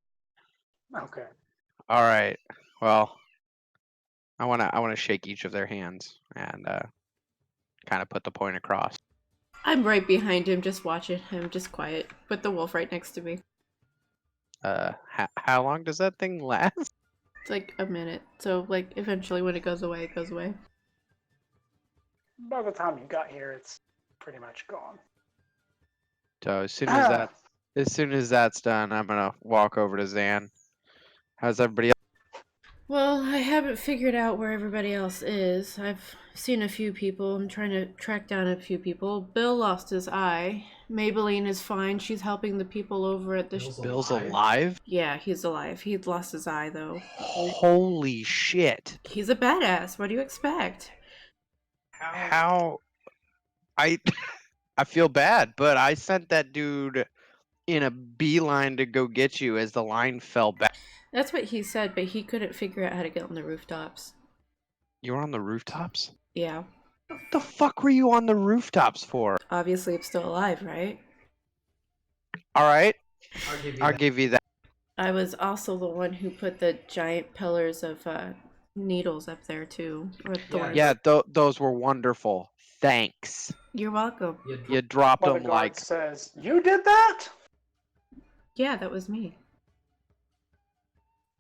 S1: Okay.
S2: All right. Well, I wanna shake each of their hands and kind of put the point across.
S3: I'm right behind him, just watching him, just quiet, with the wolf right next to me.
S2: How long does that thing last?
S3: It's like a minute, so like eventually when it goes away, it goes away.
S1: By the time you got here, it's pretty much gone.
S2: So as soon as that's done, I'm gonna walk over to Xan. How's everybody else?
S3: Well, I haven't figured out where everybody else is. I've seen a few people. I'm trying to track down a few people. Bill lost his eye. Maybaline is fine. She's helping the people over at the...
S2: Bill's alive?
S3: Yeah, he's alive. He'd lost his eye, though.
S2: Holy shit.
S3: He's a badass. What do you expect?
S2: How? I feel bad, but I sent that dude in a beeline to go get you as the line fell back.
S3: That's what he said, but he couldn't figure out how to get on the rooftops.
S2: You were on the rooftops?
S3: Yeah.
S2: What the fuck were you on the rooftops for?
S3: Obviously, it's still alive, right?
S2: Alright. I'll give you that.
S3: I was also the one who put the giant pillars of needles up there, too. Or thorns.
S2: Yeah, those were wonderful. Thanks.
S3: You're welcome.
S2: You dropped
S1: Well,
S2: them
S1: the guard
S2: like...
S1: says, "You did that?"
S3: Yeah, that was me.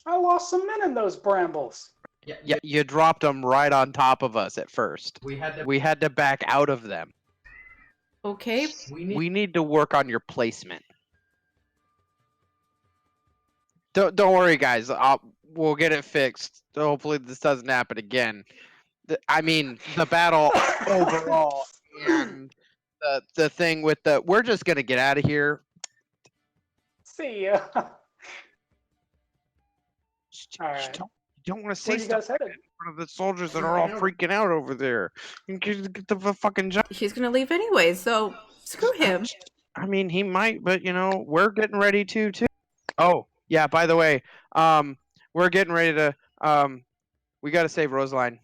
S1: I lost some men in those brambles.
S2: Yeah, you dropped them right on top of us at first. We had to back out of them.
S3: Okay.
S2: We need to work on your placement. Don't worry, guys. We'll get it fixed. Hopefully this doesn't happen again. I mean, the battle overall and the thing with the... We're just going to get out of here.
S1: See ya. All
S2: Just
S1: right.
S2: don't want to say
S1: Where you
S2: stuff
S1: guys
S2: like
S1: headed?
S2: that in front of the soldiers that are all freaking out over there. You can get the fucking job.
S3: He's gonna leave anyway, so screw him.
S2: I mean, he might, but you know, we're getting ready to too. Oh, yeah, by the way, we're getting ready to we got to save Roslyn.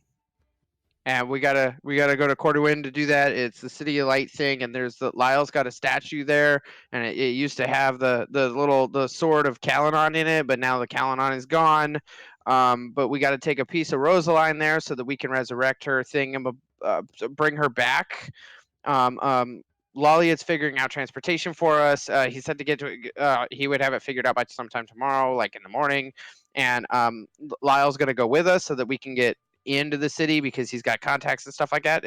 S2: And we gotta go to Corduin to do that. It's the City of Light thing, and there's Lyle's got a statue there, and it used to have the sword of Calanon in it, but now the Calanon is gone. But we got to take a piece of Rosaline there so that we can resurrect her thing and bring her back. Lolliot's figuring out transportation for us. He said to get to he would have it figured out by sometime tomorrow, like in the morning. And Lyle's gonna go with us so that we can get into the city because he's got contacts and stuff like that.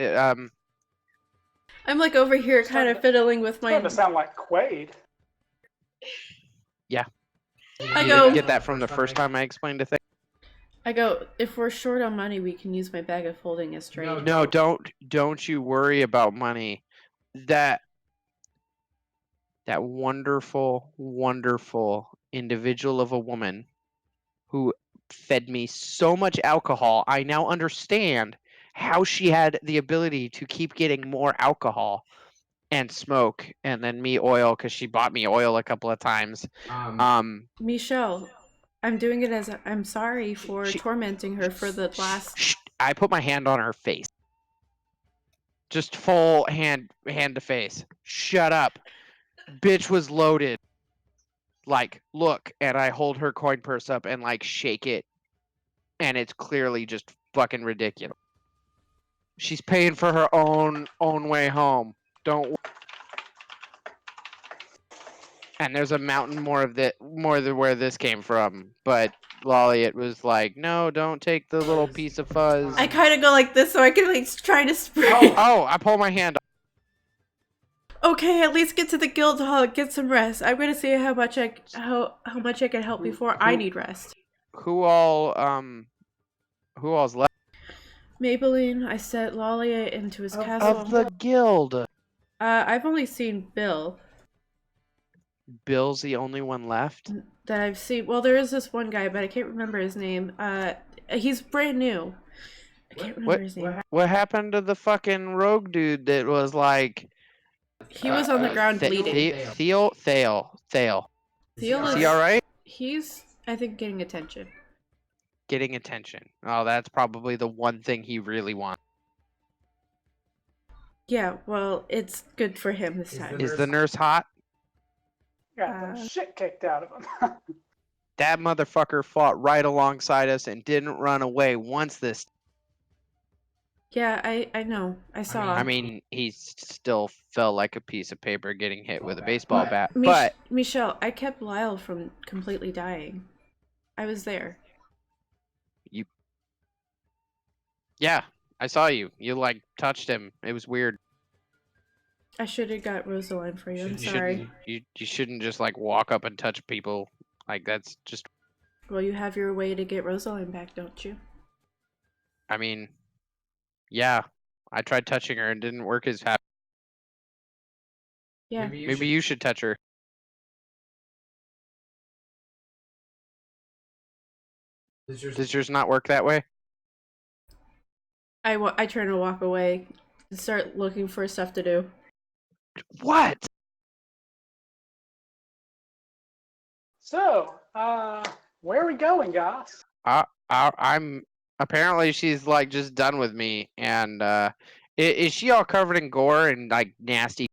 S3: I'm like over here kind of fiddling with my.
S1: Starting to sound like Quaid.
S2: Yeah.
S3: I
S2: You
S3: go.
S2: didn't get that from the first time I explained a thing.
S3: I go. If we're short on money, we can use my bag of holding as trade.
S2: No, don't you worry about money. That wonderful, wonderful individual of a woman who fed me so much alcohol, I now understand how she had the ability to keep getting more alcohol and smoke, and then me oil because she bought me oil a couple of times.
S3: Michelle, I'm doing it as I'm sorry for tormenting her for the last.
S2: I put my hand on her face, just full hand to face. Shut up, bitch was loaded. Like, look, and I hold her coin purse up and like shake it, and it's clearly just fucking ridiculous. She's paying for her own way home. Don't. And there's a mountain more than where this came from. But Lolliot was like, no, don't take the little piece of fuzz.
S3: I kind of go like this so I can like try to spray.
S2: Oh, I pull my hand off.
S3: Okay, at least get to the guild hall and get some rest. I'm gonna see how much I can help before I need rest.
S2: Who all's left?
S3: Maybaline, I set Lolliot into his castle.
S2: Of the guild.
S3: I've only seen Bill.
S2: Bill's the only one left?
S3: That I've seen. Well, there is this one guy, but I can't remember his name. He's brand new. I can't remember his name.
S2: What happened to the fucking rogue dude that was like...
S3: He was on the ground bleeding.
S2: Thale.
S3: Is he
S2: alright?
S3: He's, I think, getting attention.
S2: Getting attention. Oh, that's probably the one thing he really wants.
S3: Yeah, well, it's good for him this time.
S2: Is the nurse hot?
S1: Got the shit kicked out of him.
S2: That motherfucker fought right alongside us and didn't run away once this.
S3: Yeah, I know. I saw.
S2: I mean, he still fell like a piece of paper getting hit with a baseball bat. But
S3: Michelle, I kept Lyle from completely dying. I was there.
S2: Yeah, I saw you. You like touched him. It was weird.
S3: I should have got Rosaline for you. I'm sorry.
S2: You shouldn't just like walk up and touch people. Like that's just.
S3: Well, you have your way to get Rosaline back, don't you?
S2: I mean, yeah. I tried touching her and didn't work as fast.
S3: Yeah.
S2: Maybe you should touch her. Does yours not work that way?
S3: I turn to walk away and start looking for stuff to do.
S2: What?
S1: So, where are we going, guys?
S2: I'm apparently she's like just done with me, and is she all covered in gore and like nasty,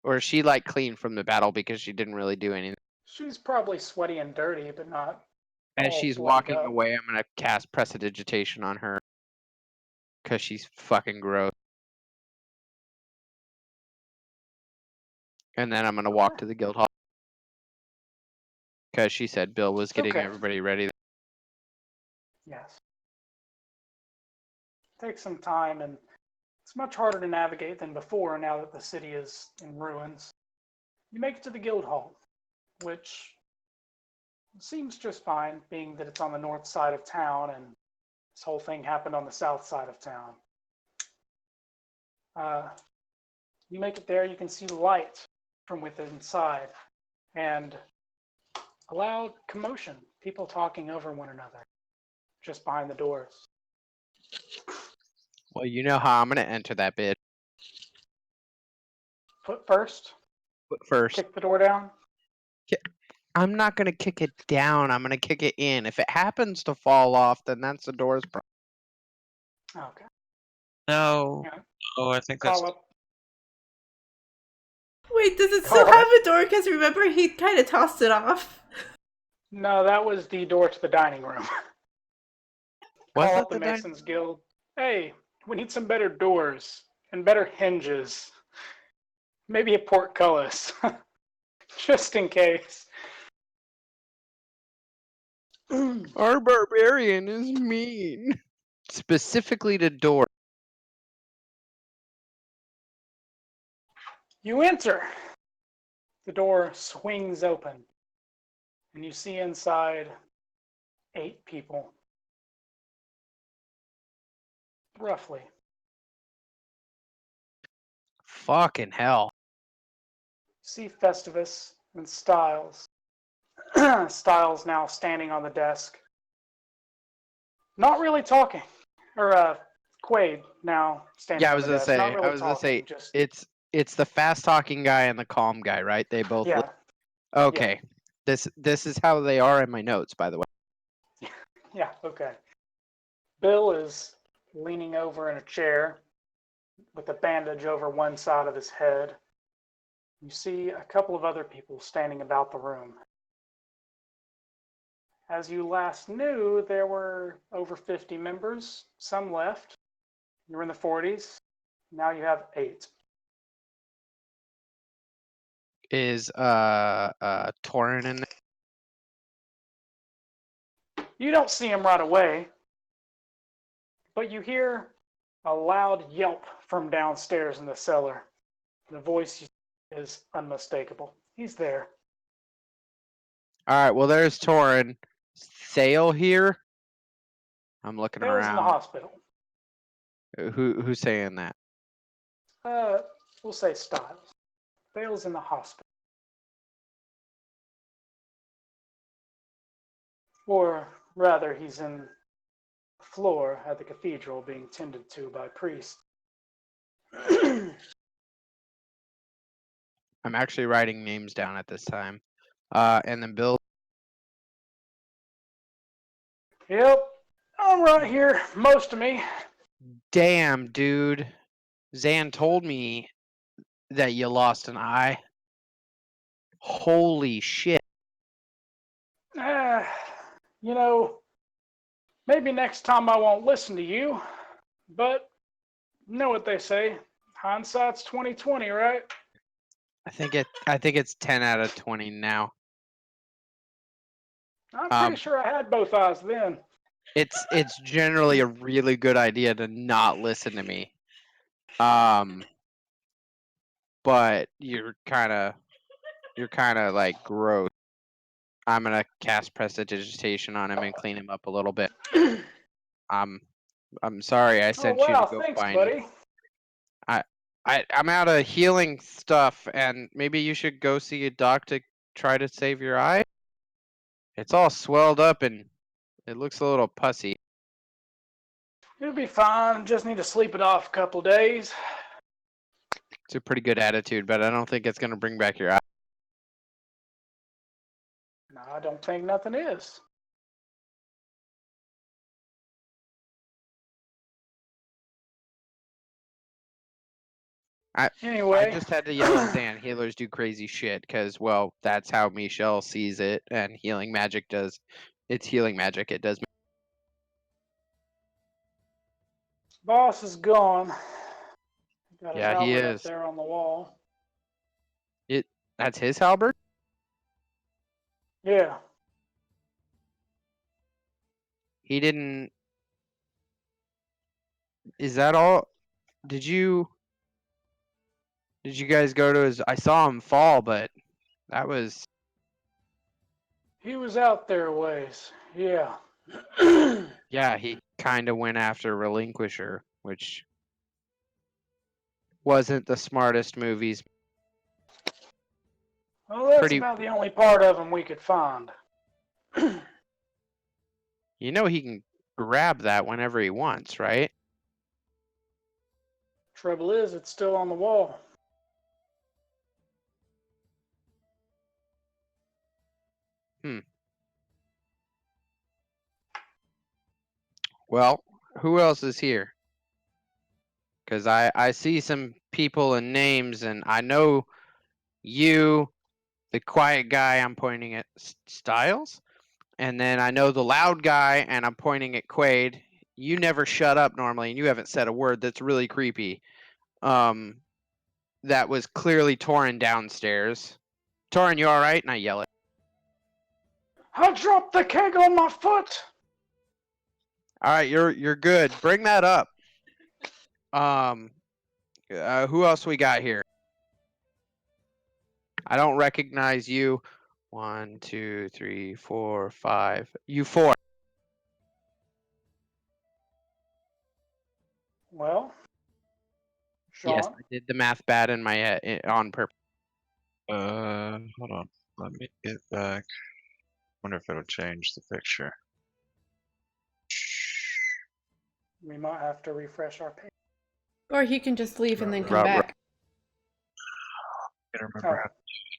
S2: or is she like clean from the battle because she didn't really do anything?
S1: She's probably sweaty and dirty, but not.
S2: As she's walking away, I'm gonna cast Prestidigitation on her because she's fucking gross. And then I'm gonna walk to the guild hall because she said Bill was getting everybody ready.
S1: Yes. Takes some time, and it's much harder to navigate than before now that the city is in ruins. You make it to the guild hall, which seems just fine, being that it's on the north side of town, and this whole thing happened on the south side of town. You make it there, you can see the light from within inside, and a loud commotion, people talking over one another, just behind the doors.
S2: Well, you know how I'm gonna enter that bit.
S1: Foot first.
S2: Foot first.
S1: Kick the door down.
S2: I'm not gonna kick it down. I'm gonna kick it in. If it happens to fall off, then that's the door's problem.
S1: Okay.
S4: No.
S1: You know,
S4: Oh, I think that's.
S1: call up.
S3: Wait, does it
S1: Call
S3: still
S1: up.
S3: have a door? Because remember, he kind of tossed it off.
S1: No, that was the door to the dining room.
S2: Was
S1: Call
S2: it
S1: up the
S2: the dining?
S1: Masons Guild. Hey, we need some better doors and better hinges. Maybe a portcullis, just in case.
S2: Our barbarian is mean. Specifically to door.
S1: You enter. The door swings open, and you see inside 8 people. Roughly.
S2: Fucking hell.
S1: See Festivus and Styles. Styles now standing on the desk. Not really talking. Or Quaid now standing
S2: Yeah, I
S1: on
S2: was
S1: the
S2: gonna
S1: desk. Not
S2: say.
S1: really talking. Just
S2: It's the fast talking guy and the calm guy, right? They both.
S1: yeah.
S2: Okay. This is how they are in my notes, by the way.
S1: Yeah, okay. Bill is leaning over in a chair with a bandage over one side of his head. You see a couple of other people standing about the room. As you last knew, there were over 50 members. Some left. You were in the 40s. Now you have 8.
S2: Is Torin in there?
S1: You don't see him right away, but you hear a loud yelp from downstairs in the cellar. The voice is unmistakable. He's there.
S2: Alright, well there's Torin. Thale here? I'm looking
S1: Dale's in the
S2: around.
S1: hospital.
S2: Who's saying that?
S1: We'll say Styles. Dale's in the hospital. Or rather, he's in the floor at the cathedral being tended to by priests.
S2: I'm actually writing names down at this time. And then Bill.
S1: Yep, I'm right here, most of me.
S2: Damn, dude. Xan told me that you lost an eye. Holy shit.
S1: You know, maybe next time I won't listen to you, but you know what they say, hindsight's 20/20, right?
S2: I think it's 10 out of 20 now.
S1: I'm pretty sure I had both eyes then.
S2: It's generally a really good idea to not listen to me. But you're kind of like gross. I'm gonna cast prestidigitation on him and clean him up a little bit. I'm sorry I sent you
S1: wow,
S2: to go
S1: thanks,
S2: find.
S1: buddy.
S2: I'm out of healing stuff, and maybe you should go see a doc to try to save your eye. It's all swelled up and it looks a little pussy.
S1: You'll be fine. Just need to sleep it off a couple of days.
S2: It's a pretty good attitude, but I don't think it's gonna bring back your eye.
S1: No, I don't think nothing is. Anyway,
S2: I just had to yell at Xan. Healers do crazy shit because, well, that's how Michelle sees it, and healing magic does. It's healing magic. It does.
S1: boss is gone. Got a
S2: Yeah, he
S1: halberd up
S2: is.
S1: there on the wall.
S2: That's his halberd.
S1: Yeah.
S2: He didn't. Is that all? Did you guys go to his? I saw him fall, but that was.
S1: He was out there a ways. Yeah.
S2: Yeah, he kind of went after Relinquisher, which wasn't the smartest movies.
S1: Well, that's about the only part of him we could find.
S2: You know he can grab that whenever he wants, right?
S1: Trouble is, it's still on the wall.
S2: Well, who else is here? Because I see some people and names, and I know you, the quiet guy, I'm pointing at Styles. And then I know the loud guy, and I'm pointing at Quaid. You never shut up normally, and you haven't said a word. That's really creepy. That was clearly Torin downstairs. Torin, you all right? And I yell it.
S1: I dropped the keg on my foot.
S2: All right, you're good. Bring that up. Who else we got here? I don't recognize you. 1, 2, 3, 4, 5. You 4.
S1: Well,
S2: Yes,
S1: Sean,
S2: I did the math bad in my head on purpose.
S4: Hold on. Let me get back. Wonder if it'll change the picture.
S1: we might have to refresh our page.
S3: Or he can just leave and then come
S2: Right.
S3: back.
S4: I can't remember.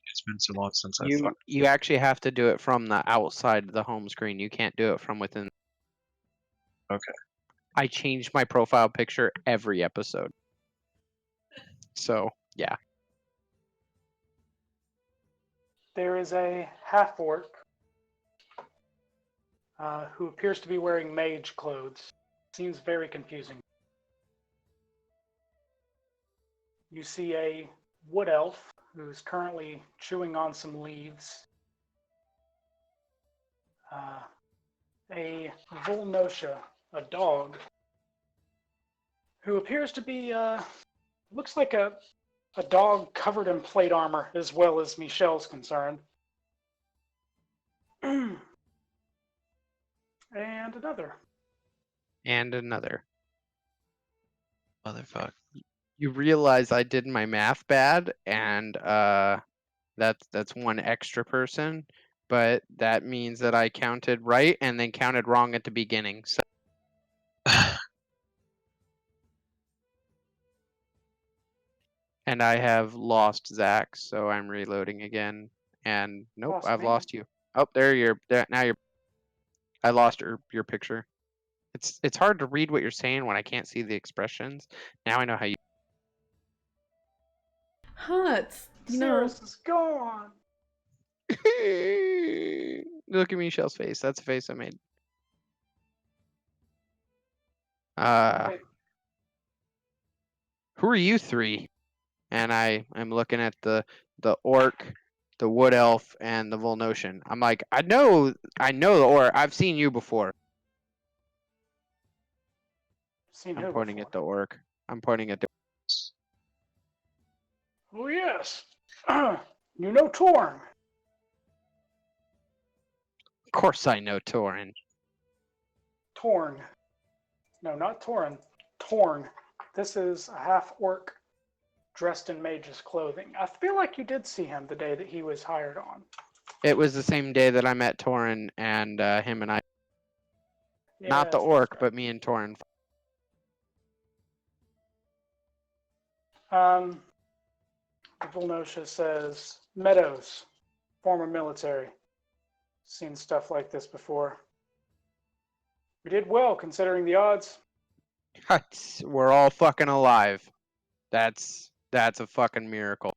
S4: It's been so long since I fucked.
S2: You actually have to do it from the outside of the home screen. You can't do it from within.
S4: Okay.
S2: I change my profile picture every episode. So, yeah.
S1: There is a half-orc who appears to be wearing mage clothes. Seems very confusing. You see a wood elf who's currently chewing on some leaves. A Volnosha, a dog, who appears to be, looks like a dog covered in plate armor, as well as Michelle's concerned. And another.
S2: And another.
S4: Motherfucker.
S2: You realize I did my math bad, and that's one extra person, but that means that I counted right and then counted wrong at the beginning. So and I have lost Zach, so I'm reloading again. And nope,
S1: Lost
S2: I've
S1: me?
S2: lost you. Oh, there now you're. I lost your picture. It's hard to read what you're saying when I can't see the expressions. Now I know how you.
S3: Huh, you know.
S1: Sirris is gone.
S2: Look at Michelle's face. That's a face I made.
S1: Okay.
S2: Who are you three? And I am looking at the orc, the wood elf, and the Volnosian. I'm like, I know the orc. I've seen you before.
S1: Seen
S2: I'm
S1: who
S2: pointing
S1: before?
S2: at the orc. I'm pointing at the.
S1: Oh yes. You know Torn.
S2: Of course, I know Torin.
S1: Torn. No, not Torn. Torn. This is a half-orc dressed in mage's clothing. I feel like you did see him the day that he was hired on.
S2: It was the same day that I met Torin, and him and I. Not the
S1: Yes,
S2: orc,
S1: that's
S2: but me and Torin.
S1: right. Volnosha says, Meadows, former military. Seen stuff like this before. We did well considering the odds.
S2: We're all fucking alive. That's a fucking miracle.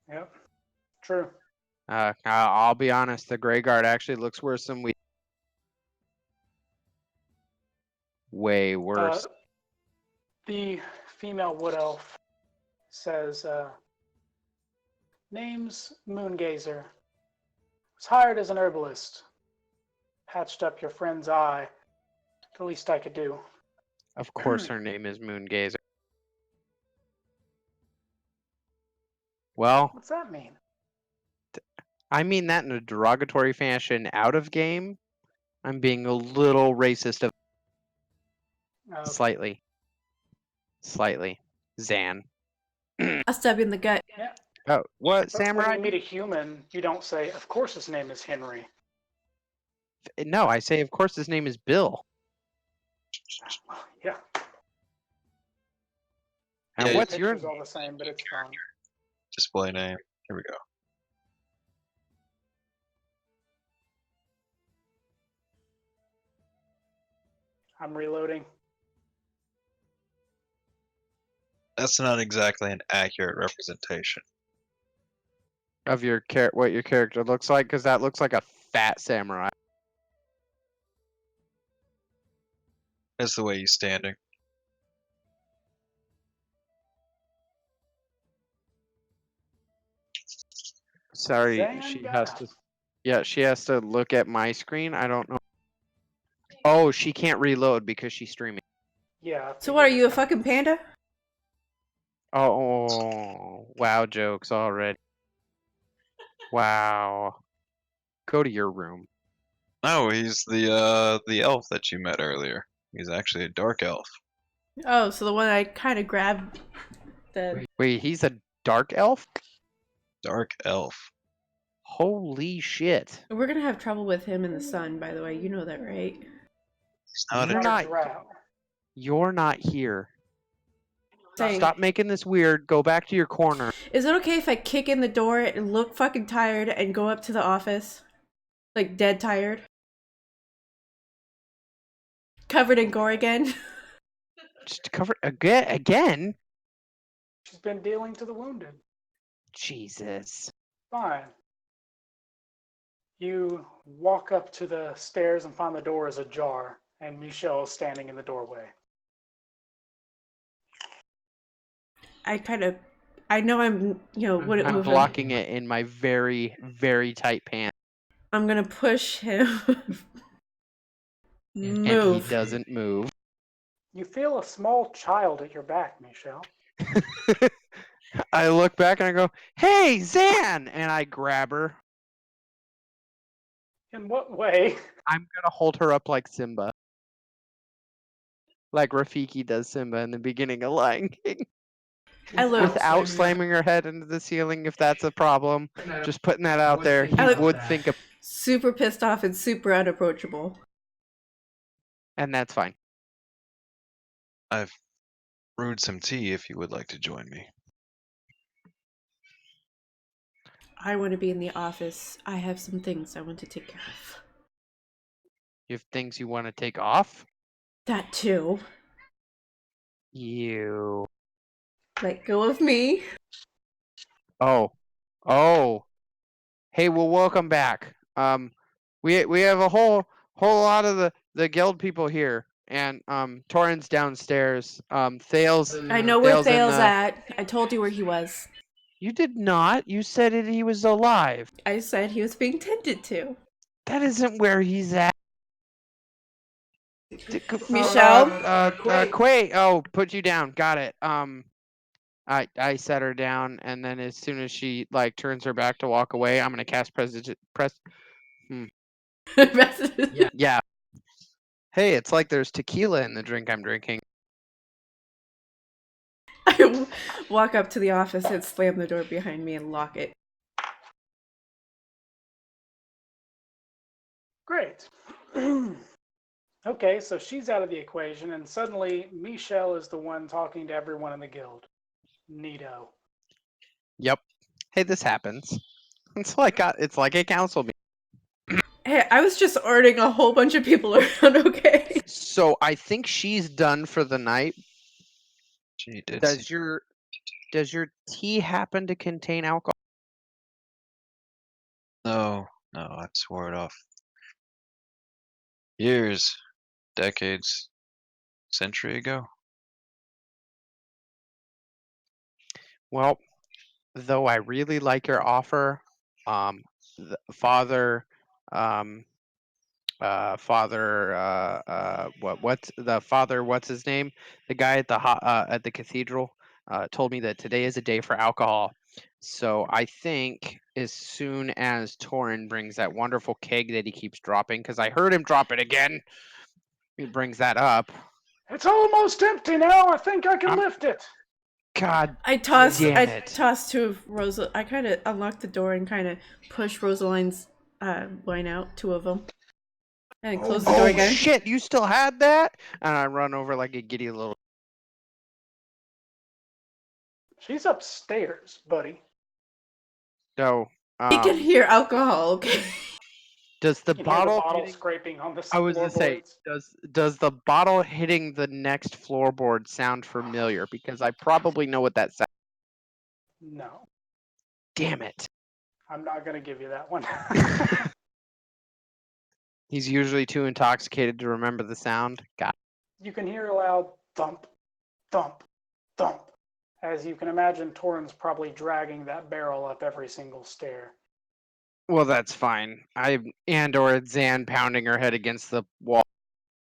S1: Yep, true.
S2: I'll be honest. The Grey Guard actually looks worse than we. Way worse.
S1: The female wood elf says, name's Moongazer. Was hired as an herbalist. Patched up your friend's eye. The least I could do.
S2: Of course, her name is Moongazer. Well,
S1: What's that mean?
S2: I mean that in a derogatory fashion out of game. I'm being a little racist of
S1: Okay.
S2: Slightly. Zan.
S3: I'll stab you in the gut.
S1: Yeah.
S2: Oh, what,
S1: But
S2: Samurai?
S1: when you meet a human, you don't say, of course his name is Henry.
S2: No, I say, of course, his name is Bill.
S1: Yeah.
S2: And
S4: Yeah,
S2: what's your
S1: Picture's all the same, but it's fine.
S4: Display name. Here we go.
S1: I'm reloading.
S4: That's not exactly an accurate representation.
S2: Of your what your character looks like, because that looks like a fat samurai.
S4: That's the way he's standing.
S2: Sorry, she has to. Yeah, she has to look at my screen. I don't know. Oh, she can't reload because she's streaming.
S1: Yeah.
S3: So what, are you a fucking panda?
S2: Oh, wow, jokes already. Wow. Go to your room.
S4: No, he's the elf that you met earlier. He's actually a dark elf.
S3: Oh, so the one I kind of grabbed the...
S2: Wait, he's a dark elf?
S4: Dark elf.
S2: Holy shit.
S3: We're gonna have trouble with him in the sun, by the way. You know that, right?
S4: He's not
S2: You're
S4: a
S2: not.
S1: Drow.
S2: You're not here.
S3: Saying,
S2: Stop making this weird. Go back to your corner.
S3: is it okay if I kick in the door and look fucking tired and go up to the office? Like, dead tired? Covered in gore again?
S2: Just cover again?
S1: She's been dealing to the wounded.
S2: Jesus.
S1: Fine. You walk up to the stairs and find the door is ajar, and Michelle is standing in the doorway.
S3: I know I'm, wouldn't
S2: I'm
S3: move him.
S2: blocking it in my very, very tight pants.
S3: I'm gonna push him.
S2: And he
S3: Move.
S2: doesn't move.
S1: You feel a small child at your back, Michelle.
S2: I look back and I go, "Hey, Xan!" And I grab her.
S1: In what way?
S2: I'm gonna hold her up like Simba. Like Rafiki does Simba in the beginning of Lion King.
S3: I look.
S2: Without slamming her head into the ceiling, if that's a problem. Just putting that out there. He would think of...
S3: Super pissed off and super unapproachable.
S2: And that's fine.
S4: I've brewed some tea if you would like to join me.
S3: I want to be in the office. I have some things I want to take care of.
S2: You have things you want to take off?
S3: That too.
S2: You.
S3: Let go of me.
S2: Oh. Hey, well, welcome back. We have a whole lot of the guild people here, and Torin's downstairs. Thales.
S3: I know where
S2: Thales in
S3: Thale's
S2: the-
S3: at. I told you where he was.
S2: You did not. You said he was alive.
S3: I said he was being tended to.
S2: That isn't where he's at.
S3: Michelle?
S2: Quay. Oh, put you down. Got it. I set her down, and then as soon as she turns her back to walk away, I'm gonna cast Yeah. Hey, it's like there's tequila in the drink I'm drinking.
S3: I walk up to the office and slam the door behind me and lock it.
S1: Great. Okay, so she's out of the equation, and suddenly Michelle is the one talking to everyone in the guild. Neato.
S2: Yep. Hey, this happens. It's like a council meeting.
S3: Hey, I was just ordering a whole bunch of people around, okay?
S2: So I think she's done for the night.
S4: She did.
S2: Does your tea happen to contain alcohol?
S4: No, I swore it off. Years, decades, century ago.
S2: Well, though I really like your offer, the father, what's his name? The guy at the cathedral told me that today is a day for alcohol. So I think as soon as Torin brings that wonderful keg that he keeps dropping, because I heard him drop it again, he brings that up.
S1: It's almost empty now. I think I can lift it.
S2: God,
S3: I tossed to Rosa. I kind of unlocked the door and kind of pushed Rosaline's wine out, two of them, and closed the door again.
S2: Oh shit! You still had that? And I run over like a giddy little.
S1: She's upstairs, buddy.
S2: So
S3: You can hear alcohol, okay?
S2: Does the
S1: You can hear the
S2: bottle
S1: bottle
S2: hitting,
S1: scraping on the
S2: I was gonna say,
S1: floorboards.
S2: does the bottle hitting the next floorboard sound familiar? Because I probably know what that sounds.
S1: No,
S2: Damn it.
S1: I'm not going to give you that one.
S2: He's usually too intoxicated to remember the sound. Got
S1: You can hear a loud thump, thump, thump. As you can imagine, Torin's probably dragging that barrel up every single stair.
S2: Well, that's fine. Or it's Xan pounding her head against the wall.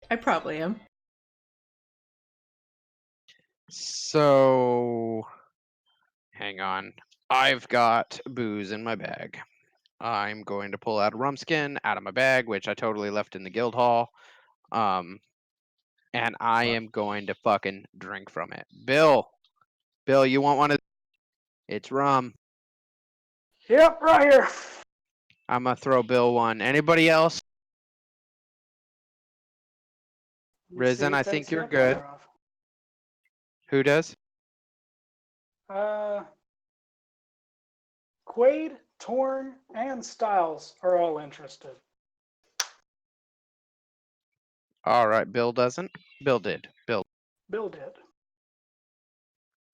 S3: I probably am.
S2: So, hang on. I've got booze in my bag. I'm going to pull out a rum skin out of my bag, which I totally left in the guild hall. And I am going to fucking drink from it. Bill, you want one of? It's rum.
S1: Yep, right here.
S2: I'm gonna throw Bill one. Anybody else?
S1: Let me see
S2: Rizzen,
S1: who
S2: I
S1: takes
S2: think
S1: the
S2: you're
S1: up
S2: good.
S1: order off.
S2: Who does?
S1: Quaid, Torn, and Styles are all interested.
S2: All right, Bill doesn't. Bill did. Bill.
S1: Bill did.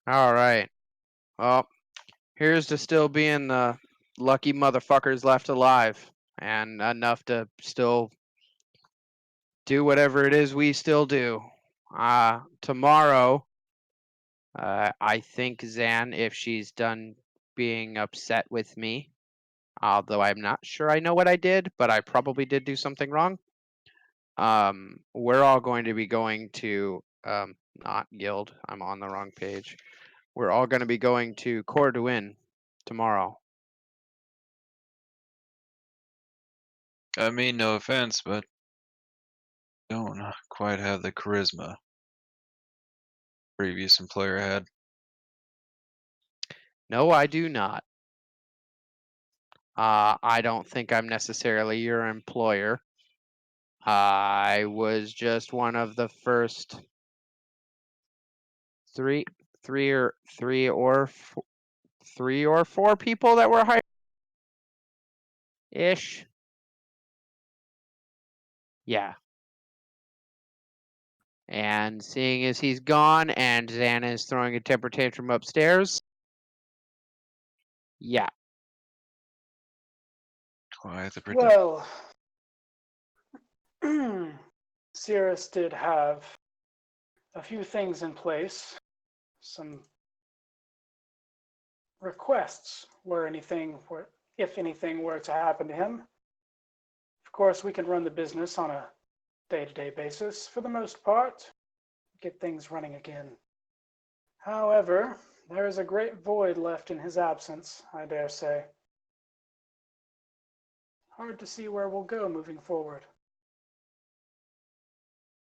S2: All right. Well, here's to still being the lucky motherfuckers left alive and enough to still do whatever it is we still do. Tomorrow, I think Xan, if she's done being upset with me, although I'm not sure I know what I did, but I probably did do something wrong. We're all going to be going to not guild. I'm on the wrong page. We're all going to be going to Corduin tomorrow.
S4: I mean, no offense, but don't quite have the charisma previous employer had.
S2: No, I do not. I don't think I'm necessarily your employer. I was just one of the first three or four people that were hired ish. Yeah. And seeing as he's gone and Xan'tha is throwing a temper tantrum upstairs, yeah.
S4: Quite the prediction.
S1: Well, Sirris did have a few things in place. Some requests if anything were to happen to him. Of course, we can run the business on a day-to-day basis for the most part, get things running again. However, there is a great void left in his absence, I dare say. Hard to see where we'll go moving forward.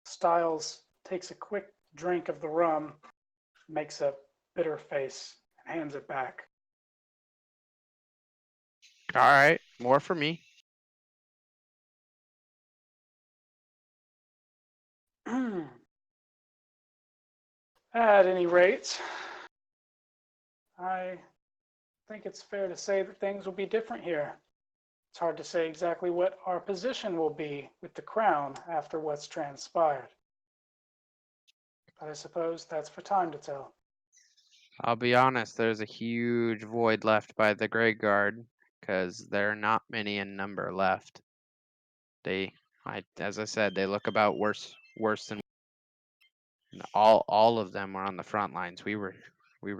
S1: Styles takes a quick drink of the rum, makes a bitter face, and hands it back.
S2: All right, more for me.
S1: At any rate, I think it's fair to say that things will be different here. It's hard to say exactly what our position will be with the crown after what's transpired. But I suppose that's for time to tell.
S2: I'll be honest, there's a huge void left by the Grey Guard because there are not many in number left. As I said, they look about worse than all of them were on the front lines. We were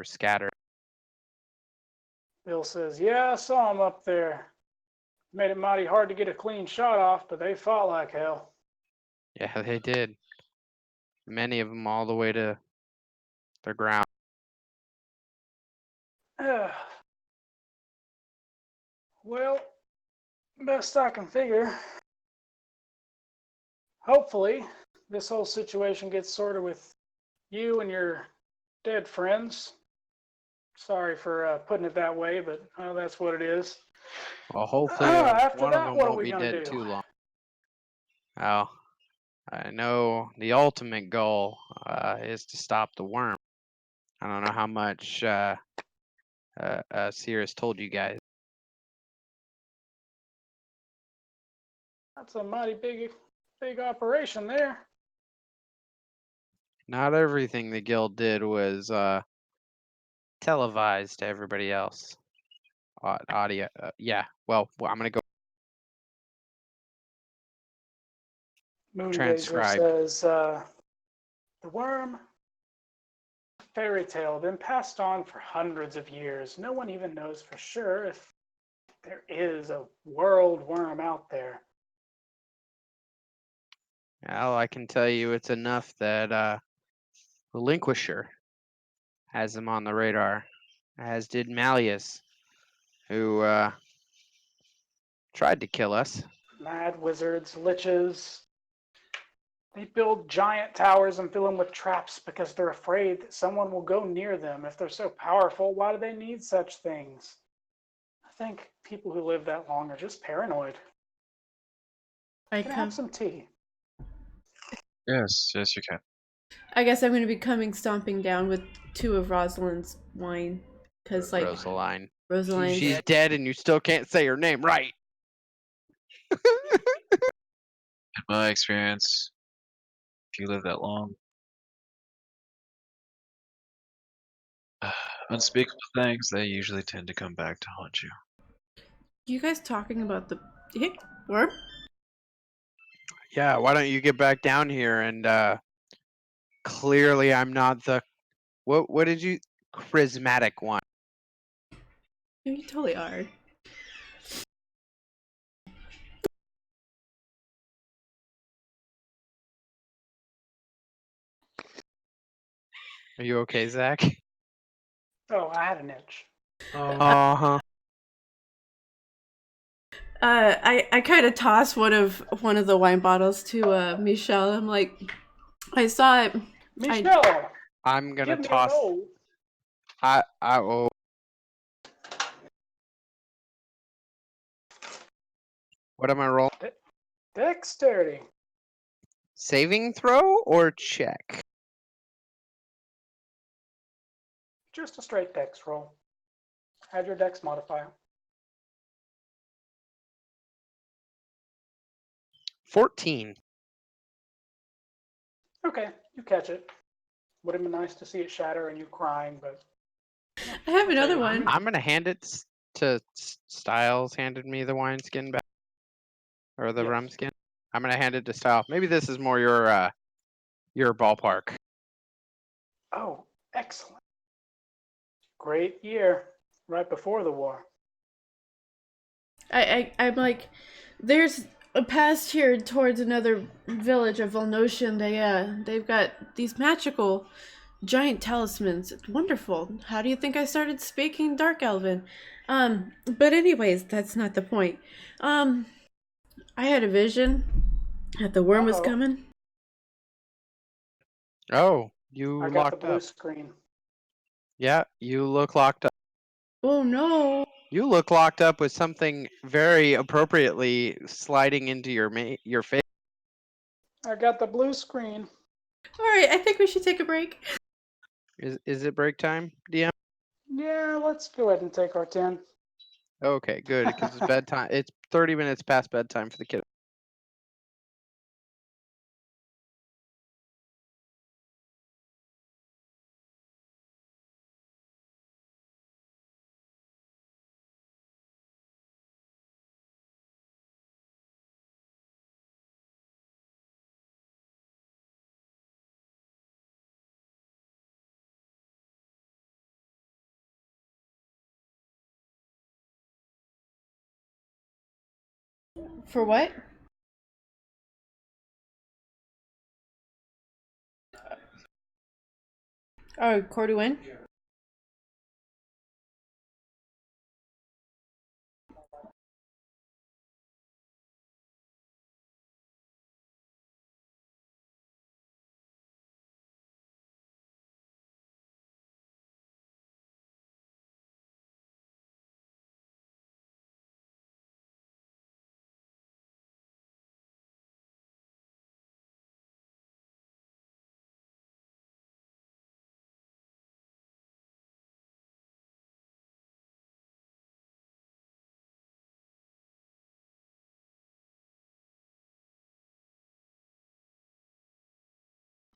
S2: scattered.
S1: Bill says, yeah, I saw them up there. Made it mighty hard to get a clean shot off, but they fought like hell.
S2: Yeah, they did. Many of them all the way to the ground.
S1: Well, best I can figure. Hopefully, this whole situation gets sorted with you and your dead friends. Sorry for putting it that way, but that's what it is.
S2: Well, hopefully
S1: After
S2: one of
S1: that,
S2: them
S1: what are
S2: won't
S1: we
S2: be
S1: gonna
S2: dead
S1: do?
S2: too long. Oh, I know the ultimate goal is to stop the worm. I don't know how much Sirris told you guys.
S1: That's a mighty big operation there.
S2: Not everything the guild did was televised to everybody else. Audio. Yeah. Well, I'm gonna go
S1: Moongazer
S2: transcribe.
S1: says, the worm fairy tale been passed on for hundreds of years. No one even knows for sure if there is a world worm out there.
S2: Well, I can tell you it's enough that Relinquisher has him on the radar, as did Malleus, who tried to kill us.
S1: Mad wizards, liches, they build giant towers and fill them with traps because they're afraid that someone will go near them. If they're so powerful, why do they need such things? I think people who live that long are just paranoid.
S3: I
S1: Can I have some tea?
S4: Yes, you can.
S3: I guess I'm gonna be coming stomping down with 2 of Rosalind's wine, because like
S2: Rosaline.
S3: Rosaline.
S2: She's dead, and you still can't say her name right.
S4: In my experience, if you live that long, unspeakable things, they usually tend to come back to haunt you.
S3: You guys talking about the worm?
S2: Yeah. Why don't you get back down here and clearly I'm not the what did you charismatic one?
S3: You totally are.
S2: Are you okay, Zach?
S1: Oh, I had an itch.
S2: Uh-huh.
S3: I kind of toss one of the wine bottles to Michelle. I'm like, I saw it.
S1: Michelle,
S2: I'm gonna
S1: give me a
S2: toss.
S1: roll.
S2: Oh. What am I rolling?
S1: Dexterity.
S2: Saving throw or check?
S1: Just a straight dex roll. Add your dex modifier.
S2: 14.
S1: Okay, you catch it. Would have been nice to see it shatter and you crying, but
S3: I have another one.
S2: I'm gonna hand it to Styles. Handed me the wineskin back, or the
S1: Yes.
S2: rum skin. I'm gonna hand it to Styles. Maybe this is more your ballpark.
S1: Oh, excellent. Great year, right before the war.
S3: I'm like, there's a path here towards another village of Volnotian. They've got these magical giant talismans. It's wonderful. How do you think I started speaking Dark Elven? But anyways, that's not the point. I had a vision that the worm was
S1: Uh-oh.
S3: coming.
S2: Oh, you
S1: I got the
S2: locked
S1: blue
S2: up.
S1: screen.
S2: Yeah, you look locked up.
S3: Oh no.
S2: You look locked up with something very appropriately sliding into your face.
S1: I got the blue screen.
S3: Alright, I think we should take a break.
S2: Is it break time, DM?
S1: Yeah, let's go ahead and take our 10.
S2: Okay, good, because it's bedtime. It's 30 minutes past bedtime for the kid.
S3: For what? Oh, Corduin?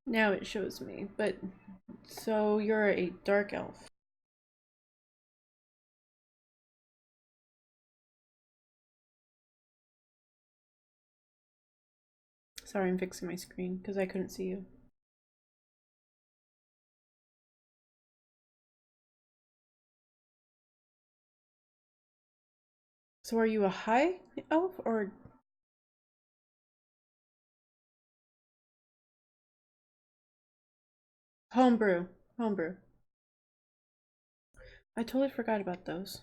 S3: Now it shows me, but so you're a dark elf. Sorry, I'm fixing my screen because I couldn't see you. So are you a high elf or homebrew? Homebrew. I totally forgot about those.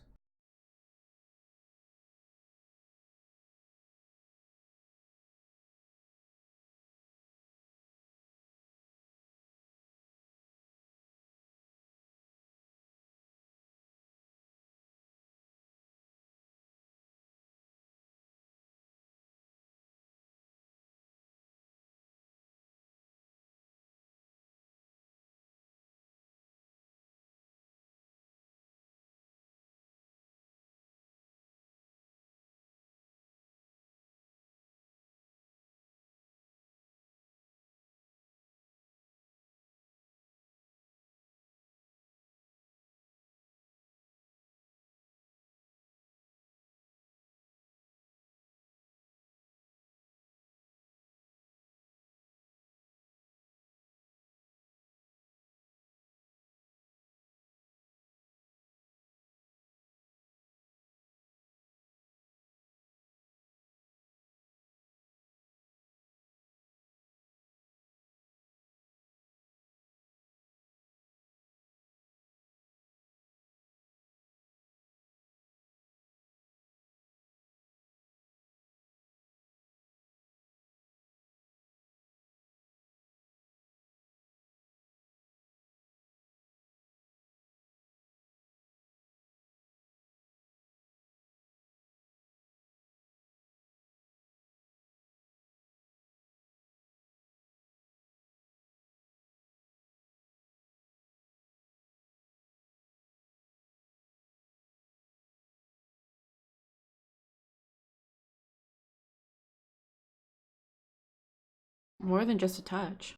S3: More than just a touch.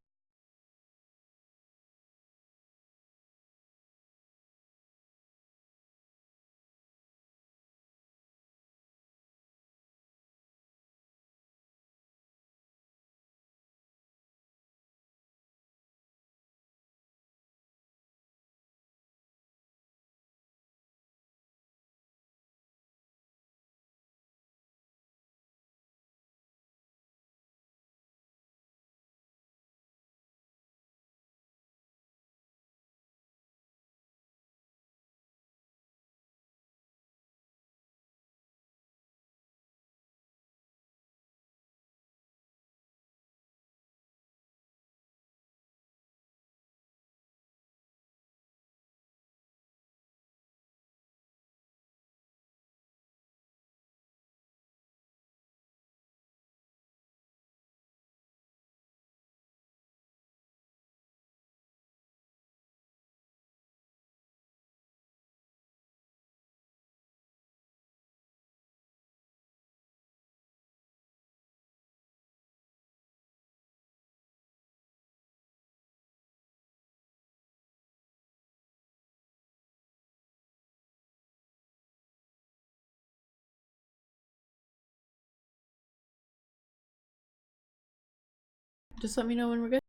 S3: Just let me know when we're good.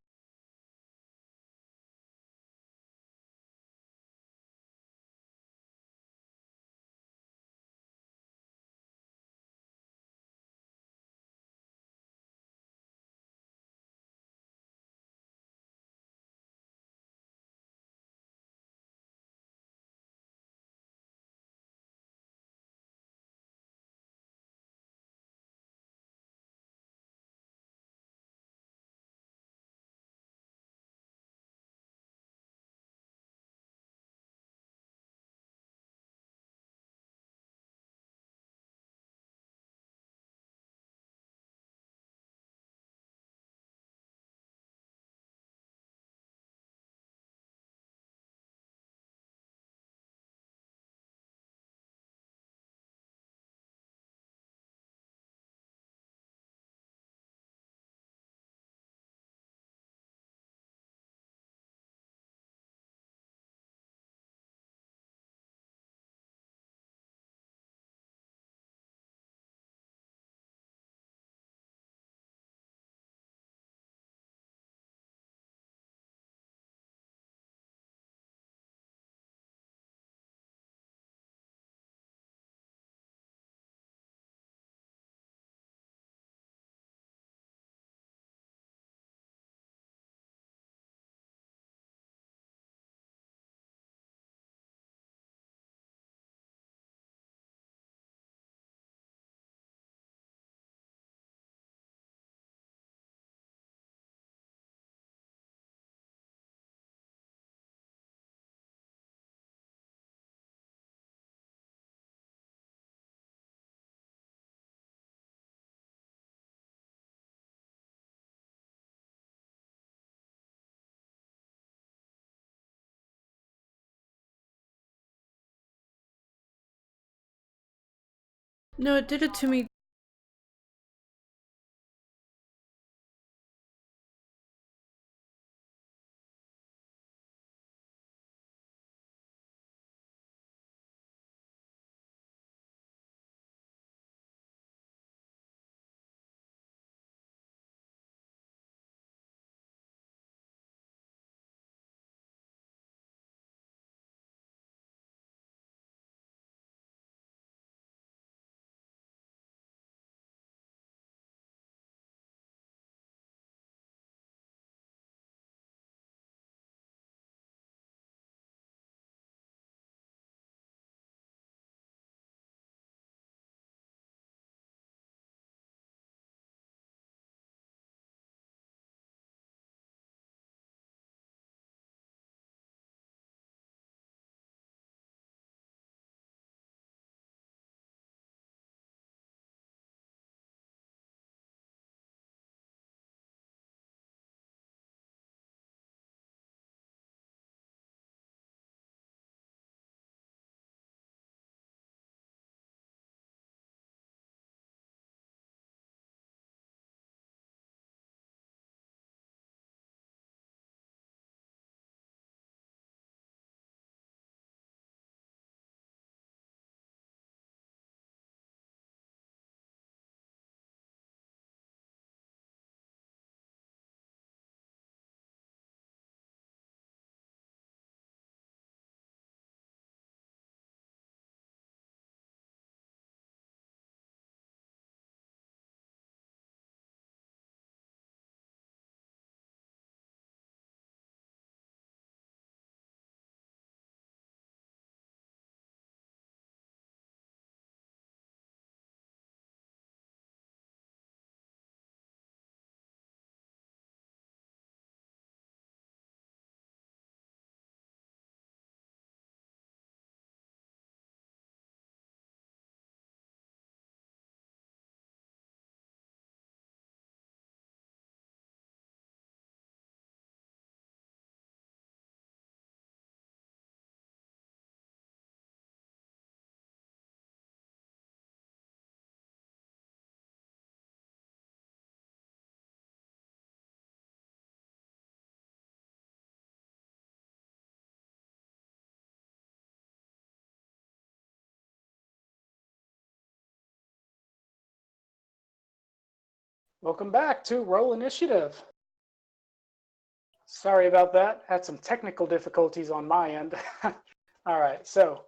S3: No, it did it to me.
S1: Welcome back to Roll Initiative. Sorry about that. Had some technical difficulties on my end. All right, so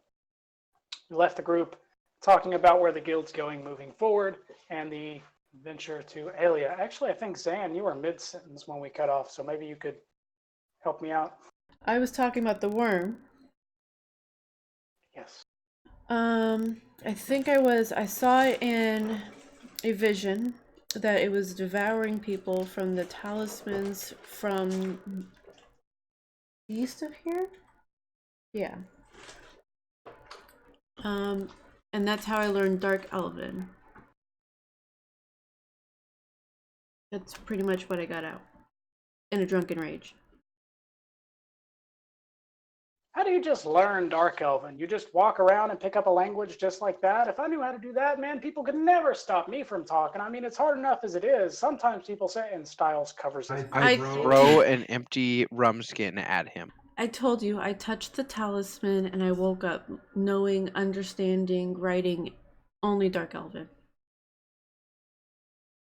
S1: we left the group talking about where the guild's going moving forward and the venture to Alia. Actually, I think, Zan, you were mid-sentence when we cut off, so maybe you could help me out.
S3: I was talking about the worm.
S1: Yes.
S3: I think I saw it in a vision that it was devouring people from the talismans from east of here. Yeah. And that's how I learned Dark Elven. That's pretty much what I got out in a drunken rage.
S1: How do you just learn Dark Elven? You just walk around and pick up a language just like that? If I knew how to do that, man, people could never stop me from talking. I mean, it's hard enough as it is. Sometimes people say, and Styles covers his
S2: I
S1: mouth.
S2: throw an empty rum skin at him.
S3: I told you, I touched the talisman and I woke up knowing, understanding, writing only Dark Elven.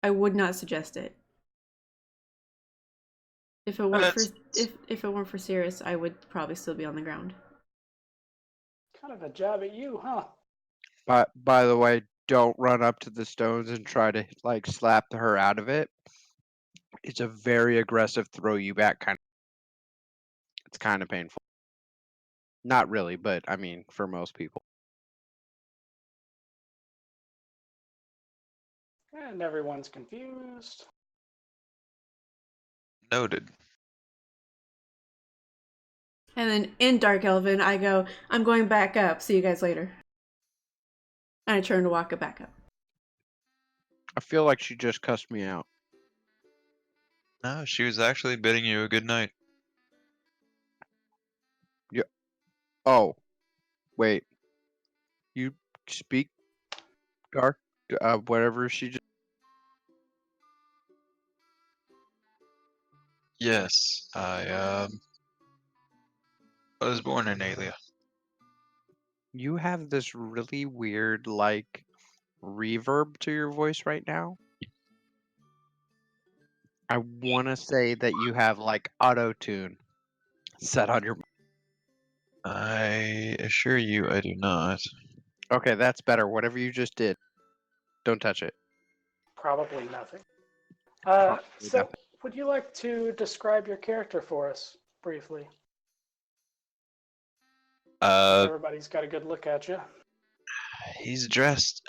S3: I would not suggest it. If it weren't for if it weren't for Sirris, I would probably still be on the ground.
S1: Kind of a jab at you, huh?
S2: But by the way, don't run up to the stones and try to like slap her out of it. It's a very aggressive throw you back kind of. It's kind of painful. Not really, but I mean for most people.
S1: And everyone's confused.
S4: Noted.
S3: And then in Dark Elven, I go, I'm going back up. See you guys later. And I turn to walk it back up.
S2: I feel like she just cussed me out.
S4: No, she was actually bidding you a good night.
S2: Yeah. Oh. Wait. You speak Dark, whatever she just.
S4: Yes, I was born in Alia.
S2: You have this really weird, like, reverb to your voice right now. I want to say that you have, like, auto tune set on your.
S4: I assure you, I do not.
S2: Okay, that's better. Whatever you just did, don't touch it.
S1: Probably nothing.
S2: Probably
S1: So,
S2: nothing.
S1: would you like to describe your character for us briefly? Everybody's got a good look at you.
S4: He's dressed.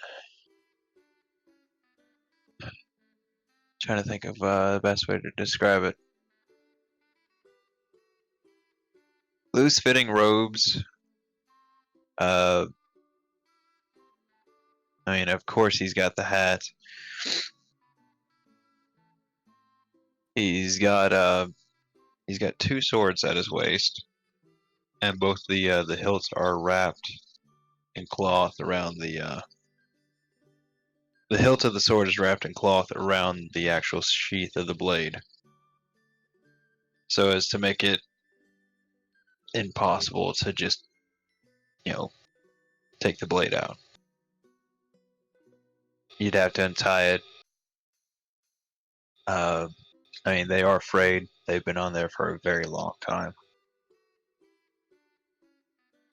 S4: Trying to think of the best way to describe it. Loose-fitting robes. I mean, of course, he's got the hat. He's got two swords at his waist, and both the hilts are wrapped in cloth around the hilt of the sword is wrapped in cloth around the actual sheath of the blade, so as to make it impossible to just, take the blade out. You'd have to untie it. I mean, they are frayed. They've been on there for a very long time.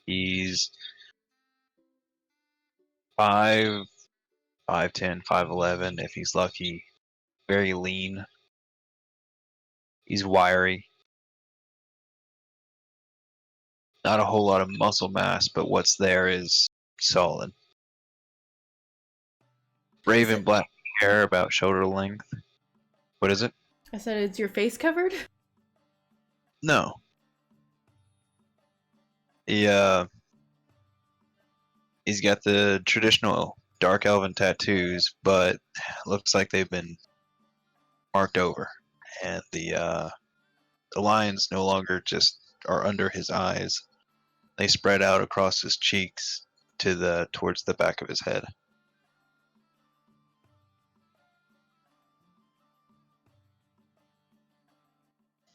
S4: He's 5'10", 5'11", if he's lucky. Very lean. He's wiry. Not a whole lot of muscle mass, but what's there is solid. Raven black hair about shoulder length. What is it?
S3: I said, is your face covered?
S4: No. He's got the traditional dark elven tattoos, but looks like they've been marked over, and the lines no longer just are under his eyes. They spread out across his cheeks towards the back of his head.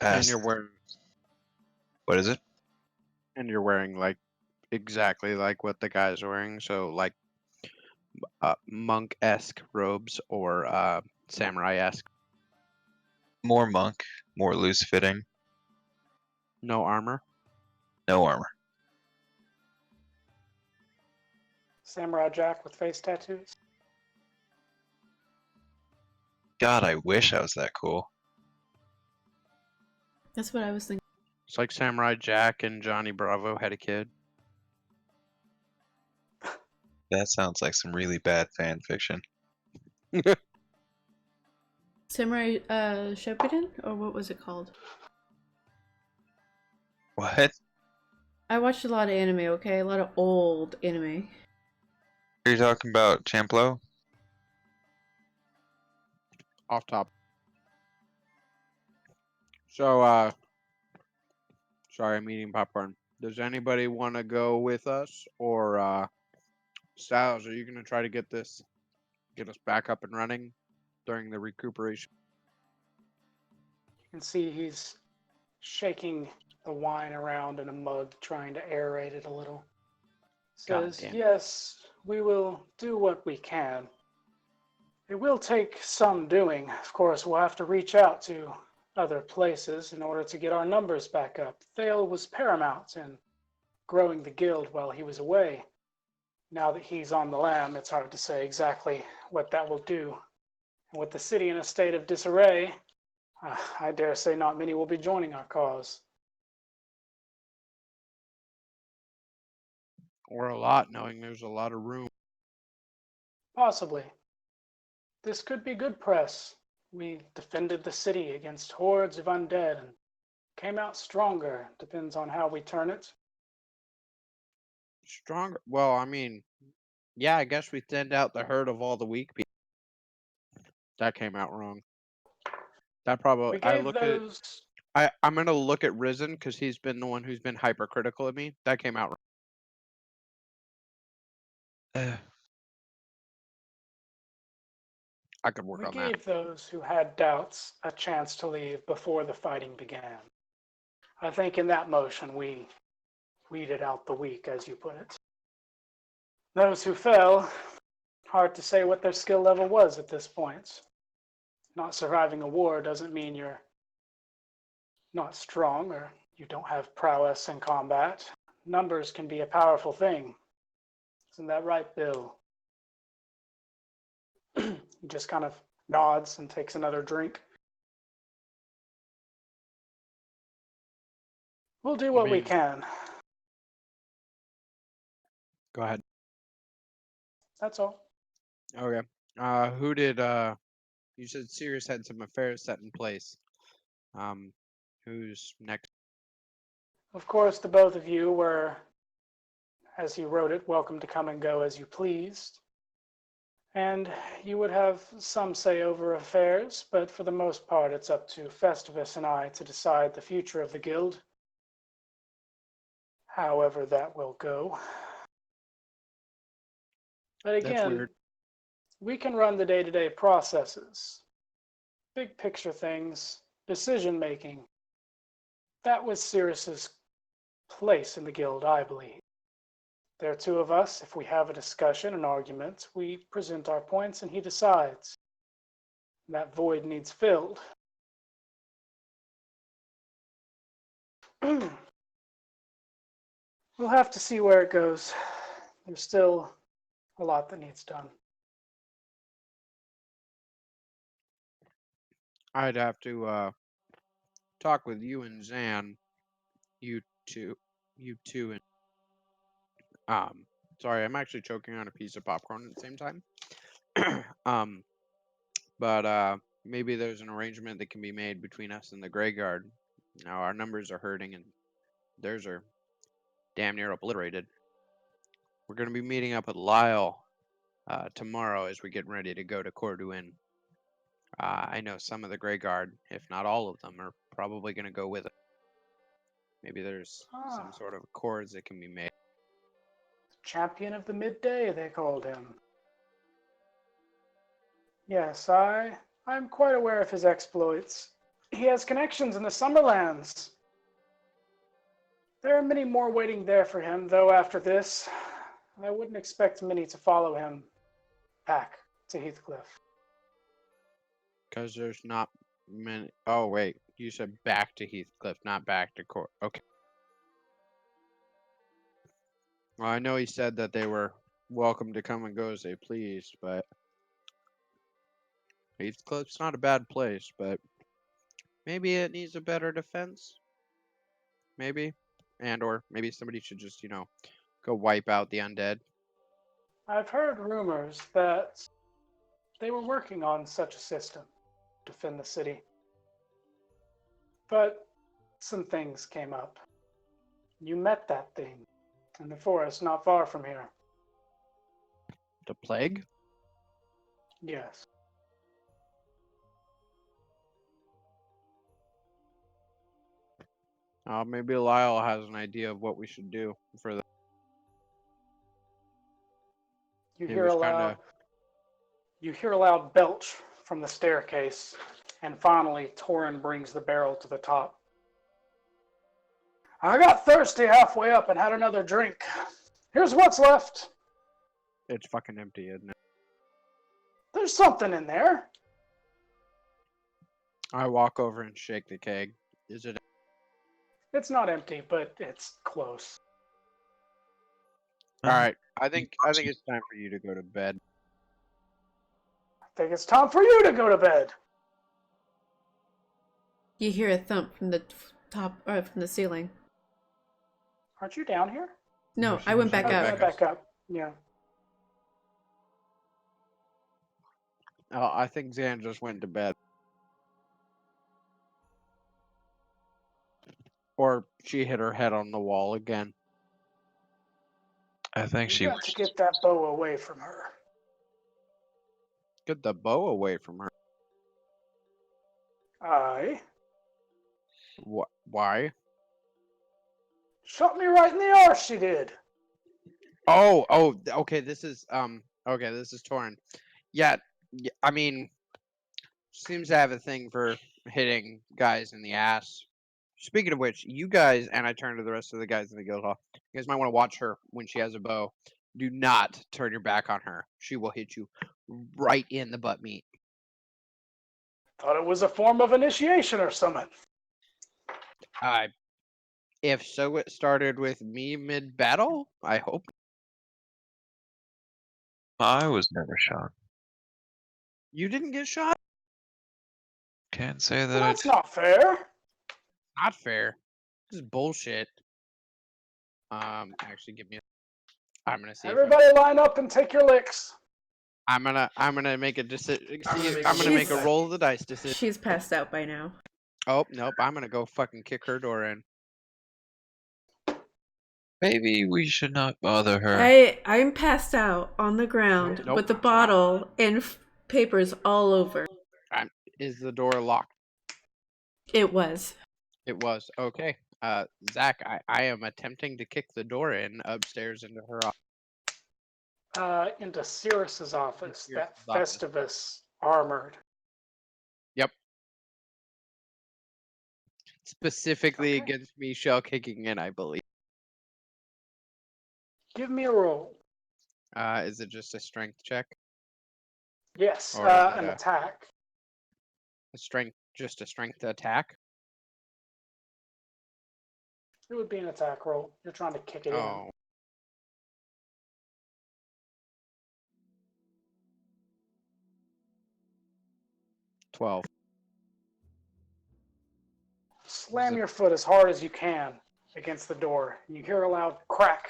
S2: And you're wearing.
S4: What is it?
S2: And you're wearing, like, exactly like what the guy's wearing. So, like, monk-esque robes or samurai-esque.
S4: More monk, more loose fitting.
S2: No armor.
S4: No armor.
S1: Samurai Jack with face tattoos.
S4: God, I wish I was that cool.
S3: That's what I was thinking.
S2: It's like Samurai Jack and Johnny Bravo had a kid.
S4: That sounds like some really bad fan fiction.
S3: Samurai Shoppuden? Or what was it called?
S4: What?
S3: I watched a lot of anime, okay? A lot of old anime.
S4: Are you talking about Champlo?
S2: Off top. So, sorry, I'm eating popcorn. Does anybody want to go with us? Or, Styles, are you going to try to get us back up and running during the recuperation?
S1: You can see he's shaking the wine around in a mug, trying to aerate it a little. Says,
S2: Goddamn.
S1: yes, we will do what we can. It will take some doing. Of course, we'll have to reach out to other places in order to get our numbers back up. Thale was paramount in growing the guild while he was away. Now that he's on the lam, it's hard to say exactly what that will do. And with the city in a state of disarray, I dare say not many will be joining our cause.
S2: Or a lot, knowing there's a lot of room.
S1: Possibly. This could be good press. We defended the city against hordes of undead and came out stronger. Depends on how we turn it.
S2: Stronger? Well, I mean, yeah, I guess we thinned out the herd of all the weak people. That came out wrong. That probably.
S1: We gave those.
S2: I'm gonna look at Rizzen because he's been the one who's been hypercritical of me. That came out wrong. I could work
S1: We
S2: on that.
S1: gave those who had doubts a chance to leave before the fighting began. I think in that motion we weeded out the weak, as you put it. Those who fell, hard to say what their skill level was at this point. Not surviving a war doesn't mean you're not strong or you don't have prowess in combat. Numbers can be a powerful thing. Isn't that right, Bill? He just kind of nods and takes another drink. We'll do what we can.
S2: Go ahead.
S1: That's all.
S2: Okay. Who did you said Sirris had some affairs set in place. Who's next?
S1: Of course, the both of you were, as he wrote it, welcome to come and go as you pleased. And you would have some say over affairs, but for the most part it's up to Festivus and I to decide the future of the guild. However that will go. But
S2: That's
S1: again,
S2: weird.
S1: we can run the day-to-day processes. Big picture things, decision making. That was Sirris's place in the guild, I believe. There are two of us. If we have a discussion, an argument, we present our points and he decides. That void needs filled. We'll have to see where it goes. There's still a lot that needs done.
S2: I'd have to talk with you and Xan. You two and sorry, I'm actually choking on a piece of popcorn at the same time. But maybe there's an arrangement that can be made between us and the Grey Guard. Now our numbers are hurting and theirs are damn near obliterated. We're gonna be meeting up with Lyle tomorrow as we get ready to go to Corduin. I know some of the Grey Guard, if not all of them, are probably gonna go with it. Maybe there's some sort of accords that can be made.
S1: Champion of the midday, they called him. Yes, I'm quite aware of his exploits. He has connections in the Summerlands. There are many more waiting there for him, though after this, I wouldn't expect many to follow him back to Heathcliff.
S2: Because there's not many. Oh, wait. You said back to Heathcliff, not back to court. Okay. Well, I know he said that they were welcome to come and go as they pleased, but Heathcliff's not a bad place, but maybe it needs a better defense. Maybe. And or maybe somebody should just, go wipe out the undead.
S1: I've heard rumors that they were working on such a system to defend the city. But some things came up. You met that thing in the forest not far from here.
S2: The plague?
S1: Yes.
S2: Maybe Lyle has an idea of what we should do for the.
S1: You
S2: He
S1: hear
S2: was
S1: a loud,
S2: kinda-
S1: you hear a loud belch from the staircase, and finally Torin brings the barrel to the top. I got thirsty halfway up and had another drink. Here's what's left.
S2: It's fucking empty, isn't it?
S1: There's something in there.
S2: I walk over and shake the keg. Is it?
S1: It's not empty, but it's close.
S2: All right. I think it's time for you to go to bed.
S1: I think it's time for you to go to bed.
S3: You hear a thump from the top, or from the ceiling.
S1: Aren't you down here?
S3: No, I went back
S1: I
S3: up.
S1: went back up. Yeah.
S2: Oh, I think Xan just went to bed. Or she hit her head on the wall again.
S4: I think
S1: You
S4: she
S1: got to get that bow away from her.
S2: Get the bow away from her.
S1: Aye.
S2: Why?
S1: Shot me right in the arse, she did.
S2: Oh, okay. This is Torin. Yeah, Yeah, I mean, seems to have a thing for hitting guys in the ass. Speaking of which, you guys, and I turn to the rest of the guys in the guild hall, you guys might want to watch her when she has a bow. Do not turn your back on her. She will hit you right in the butt meat.
S1: Thought it was a form of initiation or something.
S2: If so, it started with me mid-battle? I hope.
S4: I was never shot.
S2: You didn't get shot?
S4: Can't say that
S1: Well,
S4: I
S1: that's
S4: did.
S1: not fair.
S2: Not fair. This is bullshit. Actually, give me a... I'm gonna see
S1: Everybody line up and take your licks.
S2: I'm gonna make a decision. I'm gonna
S3: She's-
S2: make a roll of the dice decision.
S3: She's passed out by now.
S2: Oh, nope. I'm gonna go fucking kick her door in.
S4: Maybe we should not bother her.
S3: I'm passed out on the ground
S2: Nope.
S3: with the bottle and papers all over.
S2: Is the door locked?
S3: It was.
S2: It was. Okay. Zach, I am attempting to kick the door in upstairs into her office.
S1: Into Sirris's office.
S2: Sirris's
S1: That
S2: office.
S1: Festivus armored.
S2: Yep. Specifically
S1: Okay.
S2: against me shell kicking in, I believe.
S1: Give me a roll.
S2: Is it just a strength check?
S1: Yes,
S2: Or is it
S1: an attack.
S2: Just a strength attack?
S1: It would be an attack roll. You're trying to kick it in.
S2: Oh. $12.
S1: Slam your foot as hard as you can against the door. You hear a loud crack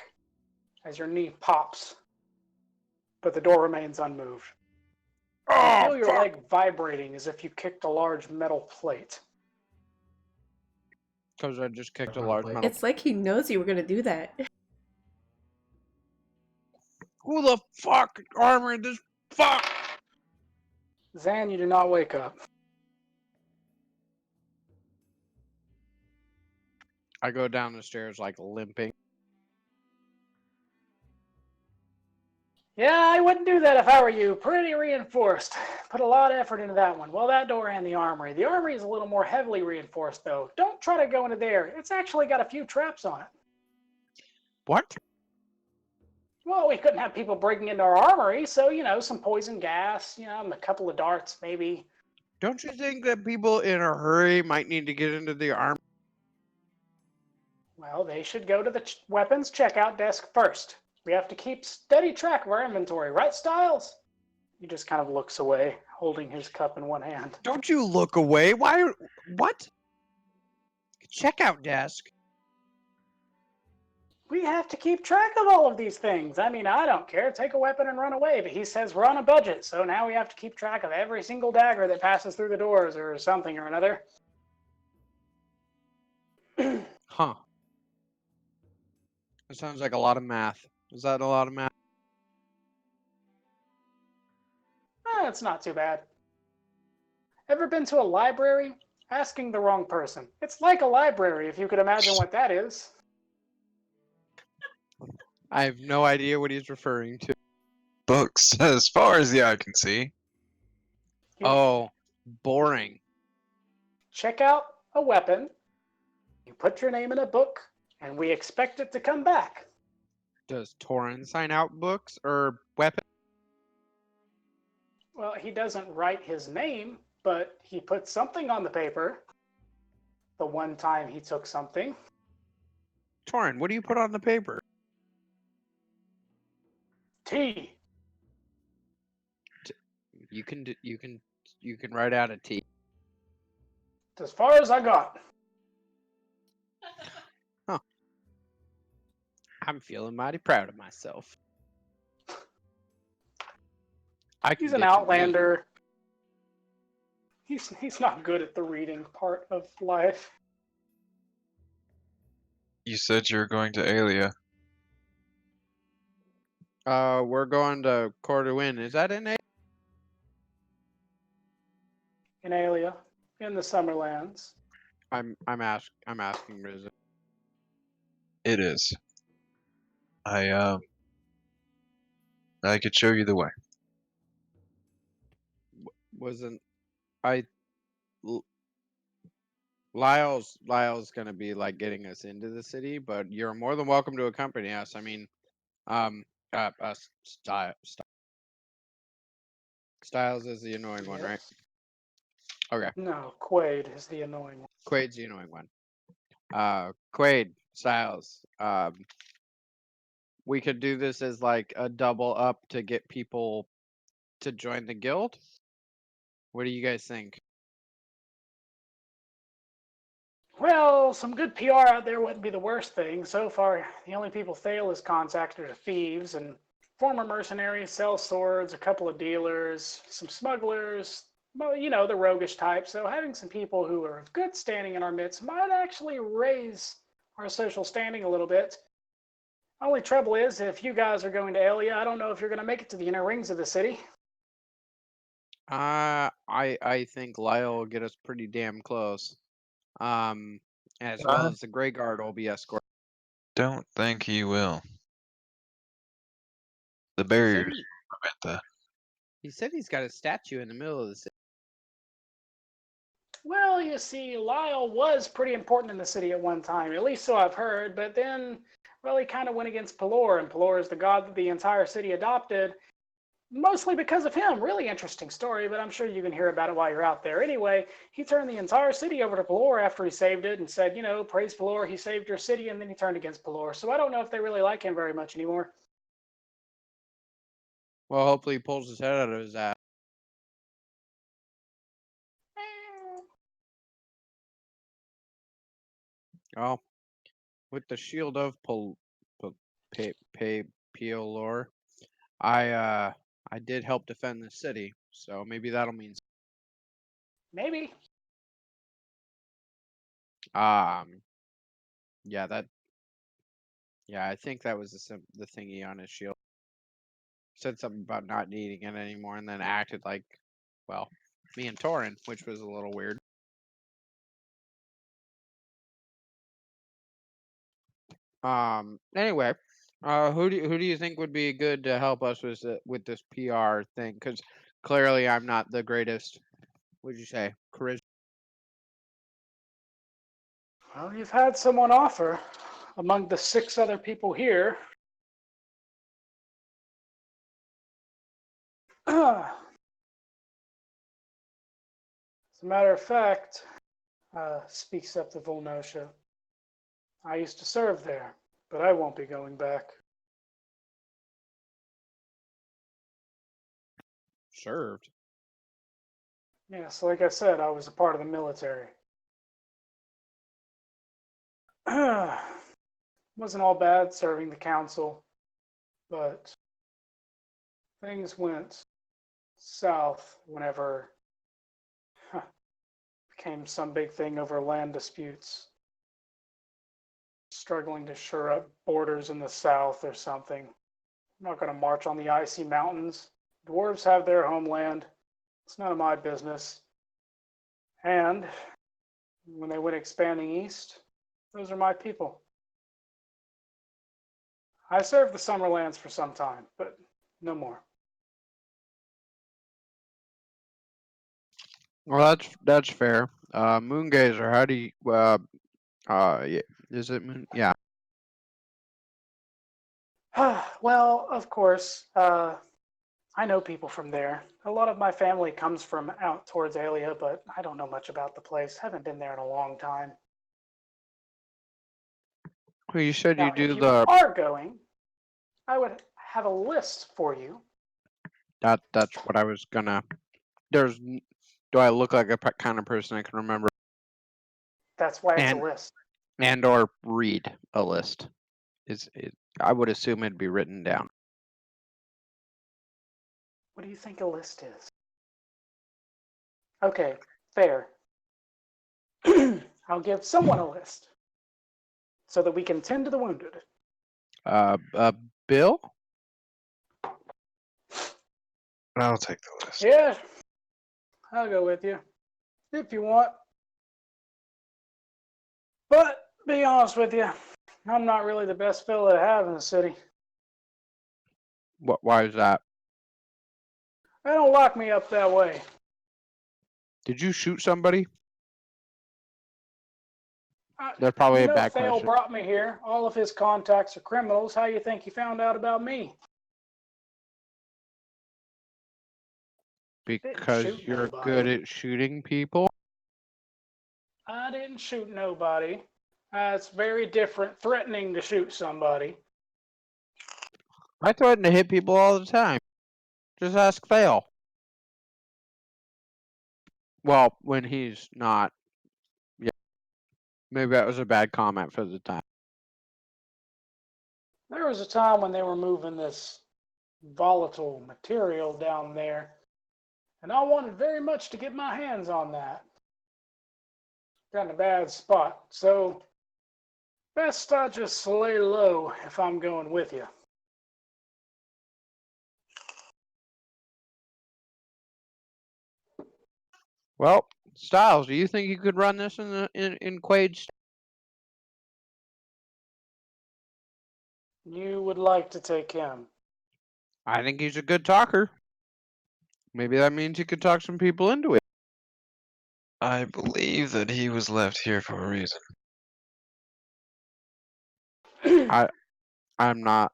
S1: as your knee pops, but the door remains unmoved. You feel your leg vibrating as if you kicked a large metal plate.
S2: Because I just kicked a large metal.
S3: It's like he knows you were gonna do that.
S2: Who the fuck armored this fuck?
S1: Zan, you do not wake up.
S2: I go down the stairs like limping.
S1: Yeah, I wouldn't do that if I were you. Pretty reinforced. Put a lot of effort into that one. Well, that door and the armory. The armory is a little more heavily reinforced, though. Don't try to go into there. It's actually got a few traps on it.
S2: What?
S1: Well, we couldn't have people breaking into our armory, so, some poison gas, a couple of darts, maybe.
S2: Don't you think that people in a hurry might need to get into the arm?
S1: Well, they should go to the weapons checkout desk first. We have to keep steady track of our inventory, right, Styles? He just kind of looks away, holding his cup in one hand.
S2: Don't you look away? Why? What? Checkout desk?
S1: We have to keep track of all of these things. I mean, I don't care. Take a weapon and run away. But he says we're on a budget, so now we have to keep track of every single dagger that passes through the doors or something or another.
S2: Huh. That sounds like a lot of math. Is that a lot of math?
S1: It's not too bad. Ever been to a library? Asking the wrong person. It's like a library, if you could imagine what that is.
S2: I have no idea what he's referring to.
S4: Books, as far as the eye can see.
S2: Oh, boring.
S1: Check out a weapon. You put your name in a book, and we expect it to come back.
S2: Does Torin sign out books or weapons?
S1: Well, he doesn't write his name, but he puts something on the paper. The one time he took something.
S2: Torin, what do you put on the paper?
S1: T.
S2: You can write out a T.
S1: As far as I got.
S2: Huh. I'm feeling mighty proud of myself.
S1: He's an outlander. He's not good at the reading part of life.
S4: You said you were going to Aelia.
S2: We're going to Corduin. Is that in A?
S1: In Aelia, in the Summerlands.
S2: I'm asking Rizzen.
S4: It is. I could show you the way.
S2: wasn't I Lyle's gonna be like getting us into the city, but you're more than welcome to accompany us. I mean, Styles is the annoying one, right?
S1: Yes.
S2: Okay,
S1: No, Quaid is the annoying one.
S2: Quaid's the annoying one. Quaid, Styles. We could do this as like a double up to get people to join the guild. What do you guys think?
S1: Well, some good PR out there wouldn't be the worst thing. So far, the only people Thale has contacted are thieves and former mercenaries, sell swords, a couple of dealers, some smugglers, well, you know, the roguish type. So having some people who are of good standing in our midst might actually raise our social standing a little bit. Only trouble is, if you guys are going to Elia, I don't know if you're going to make it to the inner rings of the city.
S2: I think Lyle will get us pretty damn close. As well as the Grey Guard will be escorted.
S4: Don't think he will. The
S2: He said
S4: barriers
S2: he-
S4: prevent that.
S2: He said he's got a statue in the middle of the city.
S1: Well, you see, Lyle was pretty important in the city at one time, at least so I've heard, but then, well, he kind of went against Pelor, and Pelor is the god that the entire city adopted, mostly because of him. Really interesting story, but I'm sure you can hear about it while you're out there. Anyway, he turned the entire city over to Pelor after he saved it and said, you know, praise Pelor, he saved your city, and then he turned against Pelor. So I don't know if they really like him very much anymore.
S2: Well, hopefully he pulls his head out of his ass. Oh, with the shield of Pelor, I did help defend the city, so maybe that'll mean.
S1: Maybe.
S2: Yeah, I think that was the thingy on his shield. Said something about not needing it anymore, and then acted like, well, me and Torin, which was a little weird. Anyway, who do you think would be good to help us with this PR thing? Because clearly I'm not the greatest. What'd you say? Charisma.
S1: Well, you've had someone offer among the 6 other people here. As a matter of fact, speaks up the Volnosha, I used to serve there, but I won't be going back.
S2: Served.
S1: Yes, like I said, I was a part of the military. Wasn't all bad serving the council, but things went south whenever became some big thing over land disputes. Struggling to shore up borders in the south or something. I'm not going to march on the icy mountains. Dwarves have their homeland. It's none of my business. And when they went expanding east, those are my people. I served the Summerlands for some time, but no more.
S2: Well, that's fair. Moongazer, how do you? Yeah, is it Moon? Yeah.
S1: Well, of course, I know people from there. A lot of my family comes from out towards Alia, but I don't know much about the place. Haven't been there in a long time.
S2: Well, you said
S1: Now,
S2: you do
S1: if you
S2: the.
S1: are going, I would have a list for you.
S2: That's what I was gonna. Do I look like a kind of person I can remember
S1: That's why it's a
S2: and
S1: list.
S2: or read a list? I would assume it'd be written down.
S1: What do you think a list is? Okay, fair. I'll give someone a list so that we can tend to the wounded.
S2: Bill?
S4: I'll take the list.
S1: Yeah, I'll go with you if you want. But be honest with you, I'm not really the best fella to have in the city.
S2: Why is that?
S1: They don't lock me up that way.
S2: Did you shoot somebody? That's probably a bad
S1: Thale
S2: question.
S1: brought me here. All of his contacts are criminals. How you think he found out about me?
S2: Because
S1: shoot
S2: you're
S1: nobody.
S2: good at shooting people?
S1: I didn't shoot nobody. It's very different threatening to shoot somebody.
S2: I threaten to hit people all the time. Just ask Thale. Well, when he's not. Yeah. Maybe that was a bad comment for the time.
S1: There was a time when they were moving this volatile material down there, and I wanted very much to get my hands on that. Got in a bad spot, so best I just lay low if I'm going with you.
S2: Well, Styles, do you think you could run this in Quade's?
S1: You would like to take him.
S2: I think he's a good talker. Maybe that means you could talk some people into it.
S4: I believe that he was left here for a reason.
S2: I'm not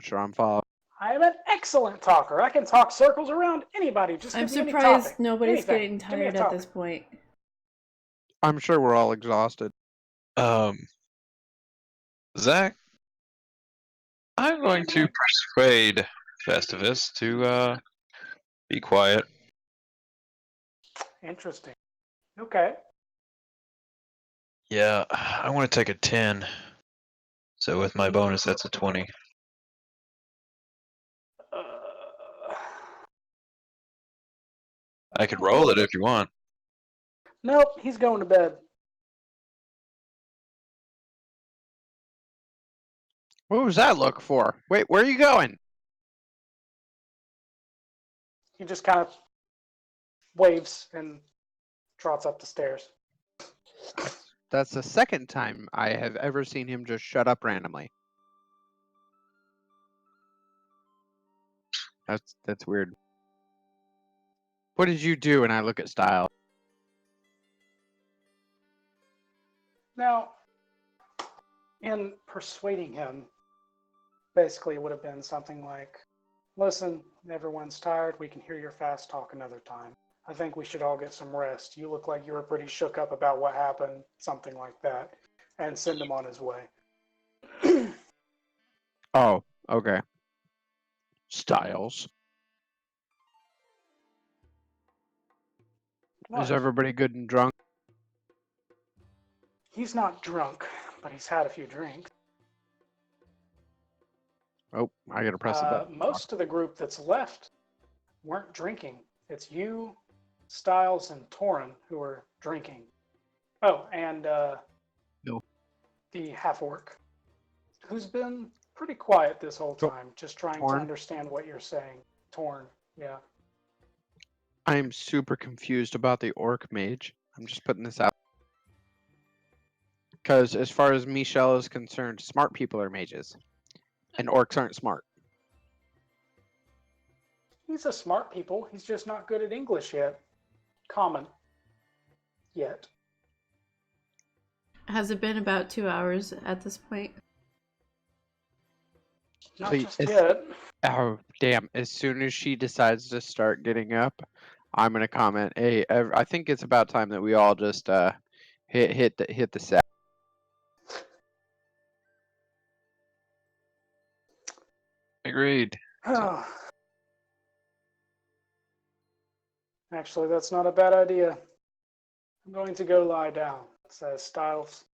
S2: sure I'm following.
S1: I am an excellent talker. I can talk circles around anybody. Just
S3: I'm
S1: give me any
S3: surprised
S1: topic.
S3: nobody's
S1: Anything.
S3: getting
S1: Give me a
S3: tired at this
S1: topic.
S3: point.
S2: I'm sure we're all exhausted.
S4: Zach, I'm going to persuade Festivus to be quiet.
S1: Interesting. Okay.
S4: Yeah, I want to take a 10. So with my bonus, that's a 20. I could roll it if you want.
S1: Nope, he's going to bed.
S2: What was that look for? Wait, where are you going?
S1: He just kind of waves and trots up the stairs.
S2: That's the second time I have ever seen him just shut up randomly. That's weird. What did you do? And I look at Style.
S1: Now, in persuading him, basically it would have been something like, listen, everyone's tired. We can hear your fast talk another time. I think we should all get some rest. You look like you were pretty shook up about what happened, something like that, and send him on his way.
S2: Oh, okay. Styles.
S1: What?
S2: Is everybody good and drunk?
S1: He's not drunk, but he's had a few drinks.
S2: Oh, I gotta press the button.
S1: Most of the group that's left weren't drinking. It's you, Styles, and Torin who are drinking. Oh, and
S2: No.
S1: the half-orc, who's been pretty quiet this whole time, just trying to
S2: Torn?
S1: understand what you're saying. Torn, yeah.
S2: I'm super confused about the orc mage. I'm just putting this out. Because as far as Michelle is concerned, smart people are mages. And orcs aren't smart.
S1: He's a smart people. He's just not good at English yet. Common. Yet.
S3: Has it been about 2 hours at this point?
S1: Not
S2: Please,
S1: just yet.
S2: Oh, damn. As soon as she decides to start getting up, I'm going to comment, hey, I think it's about time that we all just hit the set.
S4: Agreed.
S1: Actually, that's not a bad idea. I'm going to go lie down, says Styles.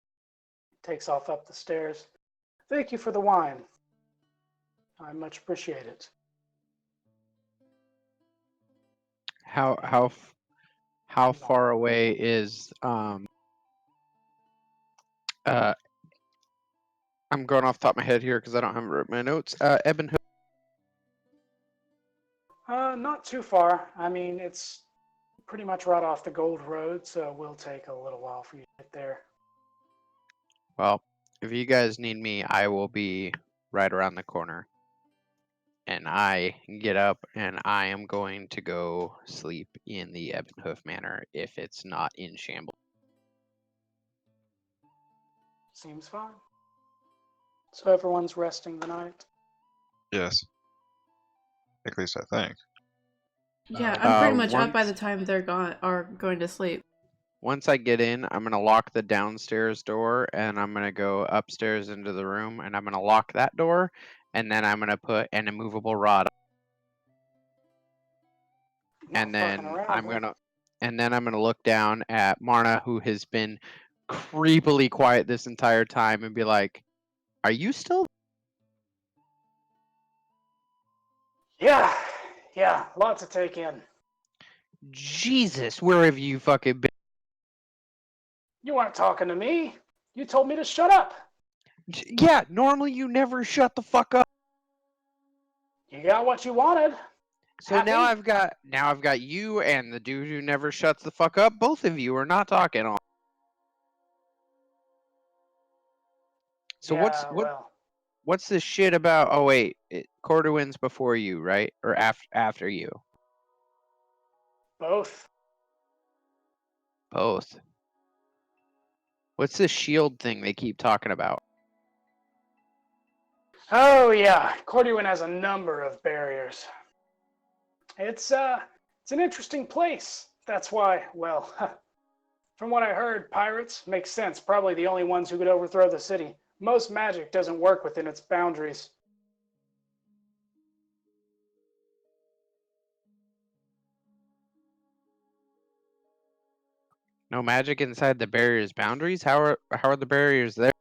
S1: Takes off up the stairs. Thank you for the wine. I much appreciate it.
S2: How far away is I'm going off the top of my head here because I don't have it written in my notes. Ebon Hood.
S1: Not too far. I mean, it's pretty much right off the Gold Road, so it will take a little while for you to get there.
S2: Well, if you guys need me, I will be right around the corner. and I get up and I am going to go sleep in the Ebenhoof Manor if it's not in shambles.
S1: Seems fine. So everyone's resting the night.
S4: Yes. At least I think.
S3: Yeah, I'm pretty much up by
S2: once-
S3: the time they're going to sleep.
S2: Once I get in, I'm going to lock the downstairs door and I'm going to go upstairs into the room and I'm going to lock that door and then I'm going to put an immovable rod. And then I'm going to look down at Marna, who has been creepily quiet this entire time, and be like, "Are you still?"
S1: Yeah, lot to take in.
S2: Jesus, where have you fucking been?
S1: You weren't talking to me. You told me to shut up.
S2: Yeah, normally you never shut the fuck up.
S1: You got what you wanted.
S2: So
S1: Happy?
S2: now I've got you and the dude who never shuts the fuck up. Both of you are not talking on. So
S1: Yeah,
S2: what's this shit about? Oh wait, Corduan's before you, right? Or after you?
S1: both.
S2: Both. What's this shield thing they keep talking about?
S1: Oh yeah, Corduan has a number of barriers. It's an interesting place. That's why, well, from what I heard, pirates makes sense. Probably the only ones who could overthrow the city. Most magic doesn't work within its boundaries.
S2: No magic inside the barrier's boundaries? How are the barriers there?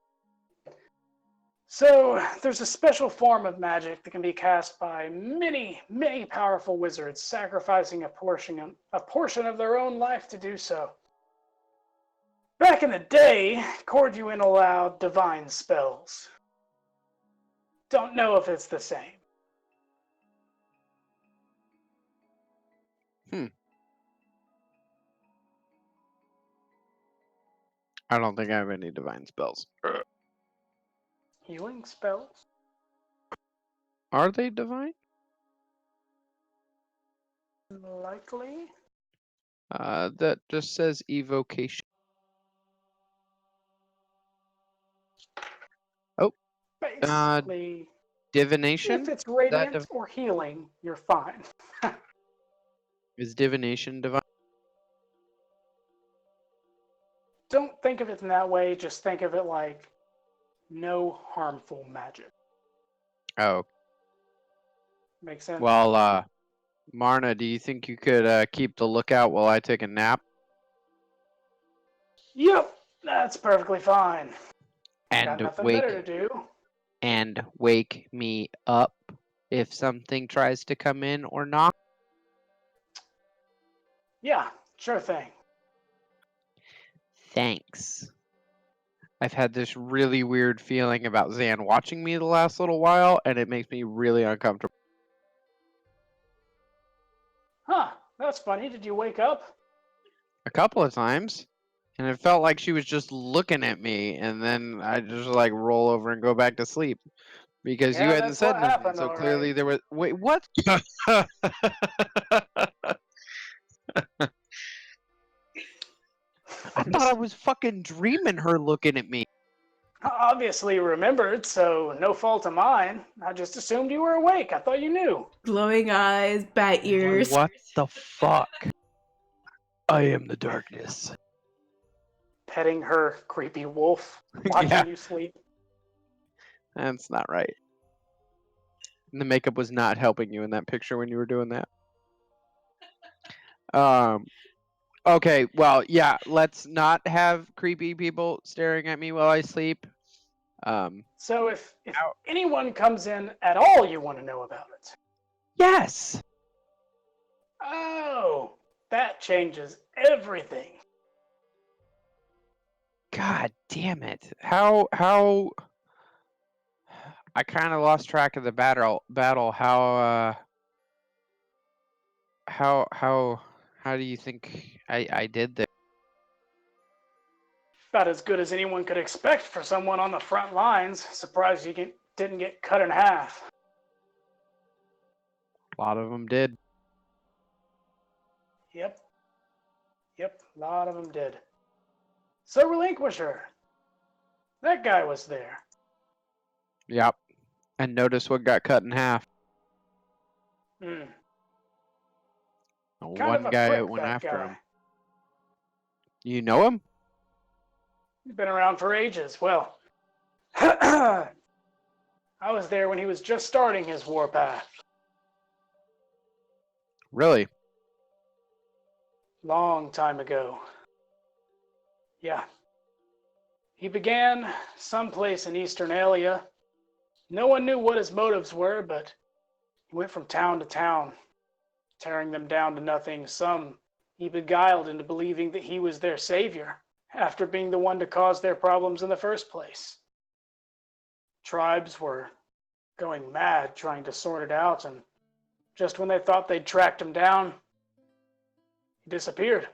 S1: So there's a special form of magic that can be cast by many, many powerful wizards, sacrificing a portion of their own life to do so. Back in the day, Corduan allowed divine spells. Don't know if it's the same.
S2: I don't think I have any divine spells.
S1: Healing spells?
S2: Are they divine?
S1: Likely.
S2: That just says evocation. Oh,
S1: Basically,
S2: divination?
S1: if it's radiant or healing, you're fine.
S2: Is divination divine?
S1: Don't think of it in that way, just think of it like no harmful magic.
S2: Oh.
S1: Makes sense?
S2: Well, Marna, do you think you could keep the lookout while I take a nap?
S1: Yep, that's perfectly fine.
S2: And
S1: got nothing better to do.
S2: And wake me up if something tries to come in or knock?
S1: Yeah, sure thing.
S2: Thanks. I've had this really weird feeling about Xan watching me the last little while, and it makes me really uncomfortable.
S1: Huh, that's funny. Did you wake up?
S2: A couple of times, and it felt like she was just looking at me, and then I just like roll over and go back to sleep because you
S1: Yeah,
S2: hadn't
S1: that's
S2: said
S1: what
S2: nothing.
S1: happened,
S2: So
S1: all
S2: clearly
S1: right.
S2: there was. Wait, what? I thought I was fucking dreaming her looking at me.
S1: Obviously remembered, so no fault of mine. I just assumed you were awake. I thought you knew.
S3: Glowing eyes, bat ears.
S2: What the fuck? I am the darkness.
S1: Petting her creepy wolf, watching you sleep.
S2: That's not right. The makeup was not helping you in that picture when you were doing that. Okay, well, yeah, let's not have creepy people staring at me while I sleep.
S1: So if anyone comes in at all, you want to know about it.
S2: Yes.
S1: Oh, that changes everything.
S2: God damn it. How I kind of lost track of the battle. How do you think I did this?
S1: About as good as anyone could expect for someone on the front lines. Surprised you didn't get cut in half.
S2: A lot of them did.
S1: Yep. Yep, a lot of them did. So Relinquisher. That guy was there.
S2: Yep. And notice what got cut in half.
S1: Hmm.
S2: The
S1: Kind of
S2: one
S1: a
S2: guy
S1: prick,
S2: went
S1: that
S2: after
S1: guy.
S2: him. You know him?
S1: He's been around for ages. Well, I was there when he was just starting his warpath.
S2: Really?
S1: Long time ago. Yeah. He began someplace in Eastern Alia. No one knew what his motives were, but he went from town to town, tearing them down to nothing. Some he beguiled into believing that he was their savior, after being the one to cause their problems in the first place. Tribes were going mad trying to sort it out, and just when they thought they'd tracked him down, he disappeared.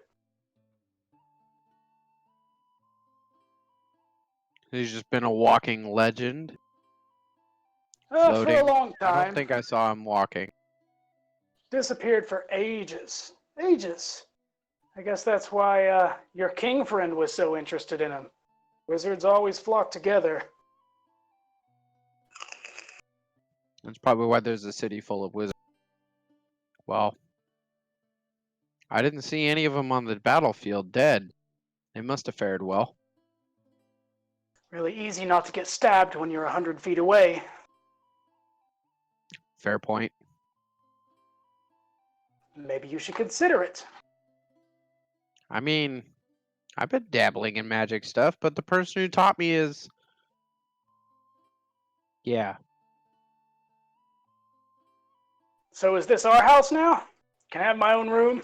S2: He's just been a walking legend.
S1: For a
S2: Floating.
S1: long
S2: I
S1: time.
S2: don't think I saw him walking.
S1: Disappeared for ages. Ages. I guess that's why your king friend was so interested in him. Wizards always flock together.
S2: That's probably why there's a city full of wizards. Well, I didn't see any of them on the battlefield dead. They must have fared well.
S1: Really easy not to get stabbed when you're 100 feet away.
S2: Fair point.
S1: Maybe you should consider it.
S2: I mean, I've been dabbling in magic stuff, but the person who taught me is... Yeah.
S1: So is this our house now? Can I have my own room?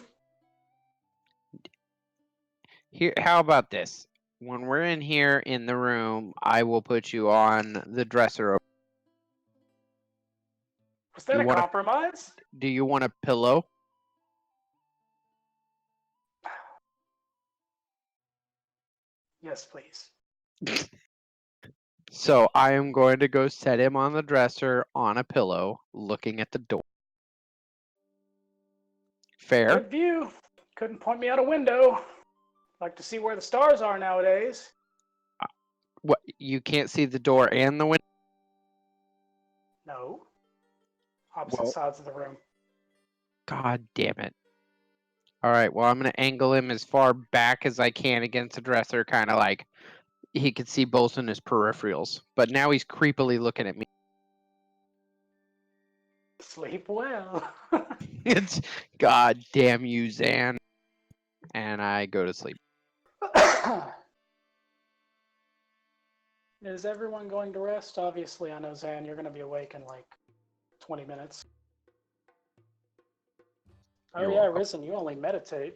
S2: Here, how about this? When we're in here in the room, I will put you on the dresser.
S1: Was that
S2: You
S1: a
S2: wanna-
S1: compromise?
S2: Do you want a pillow?
S1: Yes, please.
S2: So I am going to go set him on the dresser on a pillow, looking at the door. Fair?
S1: Good view. Couldn't point me out a window. Like to see where the stars are nowadays.
S2: What? You can't see the door and the window?
S1: No. Opposite
S2: Well-
S1: sides of the room.
S2: God damn it. Alright, well, I'm going to angle him as far back as I can against the dresser, kind of like he could see both in his peripherals. But now he's creepily looking at me.
S1: Sleep well.
S2: It's God damn you, Zan. And I go to sleep.
S1: Is everyone going to rest? Obviously, I know, Zan, you're going to be awake in like 20 minutes. Oh,
S4: You're
S1: yeah,
S4: welcome.
S1: Rizzen, you only meditate.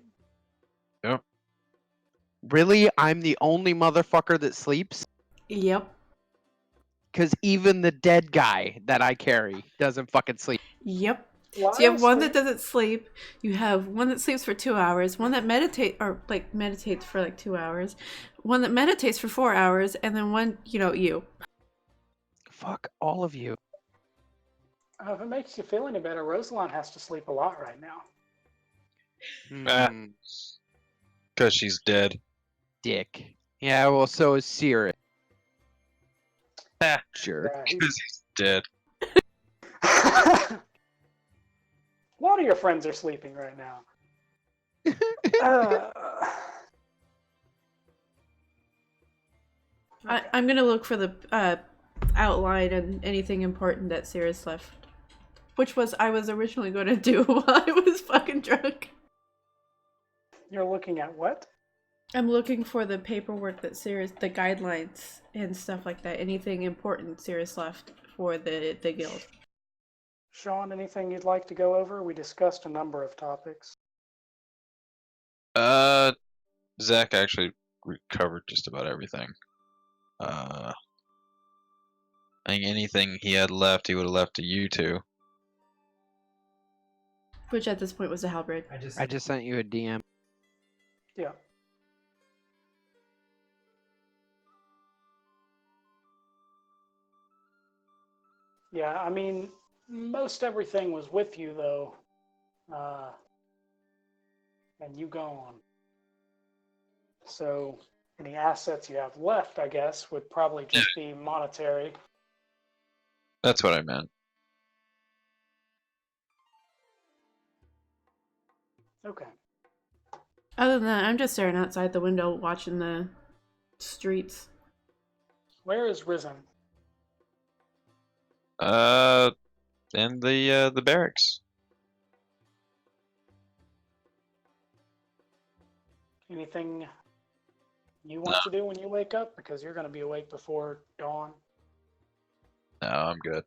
S2: Really? I'm the only motherfucker that sleeps?
S3: Yep.
S2: Because even the dead guy that I carry doesn't fucking sleep.
S3: Yep.
S1: Why
S3: So you have one that
S1: sleep?
S3: doesn't sleep. You have one that sleeps for 2 hours. One that meditates for like 2 hours. One that meditates for 4 hours, and then one, you.
S2: Fuck all of you.
S1: If it makes you feel any better, Roslyn has to sleep a lot right now.
S2: Hmm,
S4: Because she's dead.
S2: dick. Yeah, well, so is Sirris. Sure.
S1: Yeah,
S4: Because he's dead.
S1: a lot of your friends are sleeping right now.
S3: I'm gonna look for the outline and anything important that Sirris left. Which I was originally going to do while I was fucking drunk.
S1: You're looking at what?
S3: I'm looking for the paperwork that the guidelines and stuff like that. Anything important Sirris left for the guild.
S1: Sean, anything you'd like to go over? We discussed a number of topics.
S4: Zach actually recovered just about everything. I think anything he had left, he would have left to you two.
S3: Which at this point was a halberd.
S2: I just sent you a DM.
S1: Yeah. Yeah, I mean, Most everything was with you, though. And you gone. So any assets you have left, I guess, would probably just be monetary.
S4: That's what I meant.
S1: Okay.
S3: Other than that, I'm just staring outside the window watching the streets.
S1: Where is Rizzen?
S4: In the barracks.
S1: Anything you want to do when you wake up? Because you're going to be awake before dawn.
S4: No, I'm good.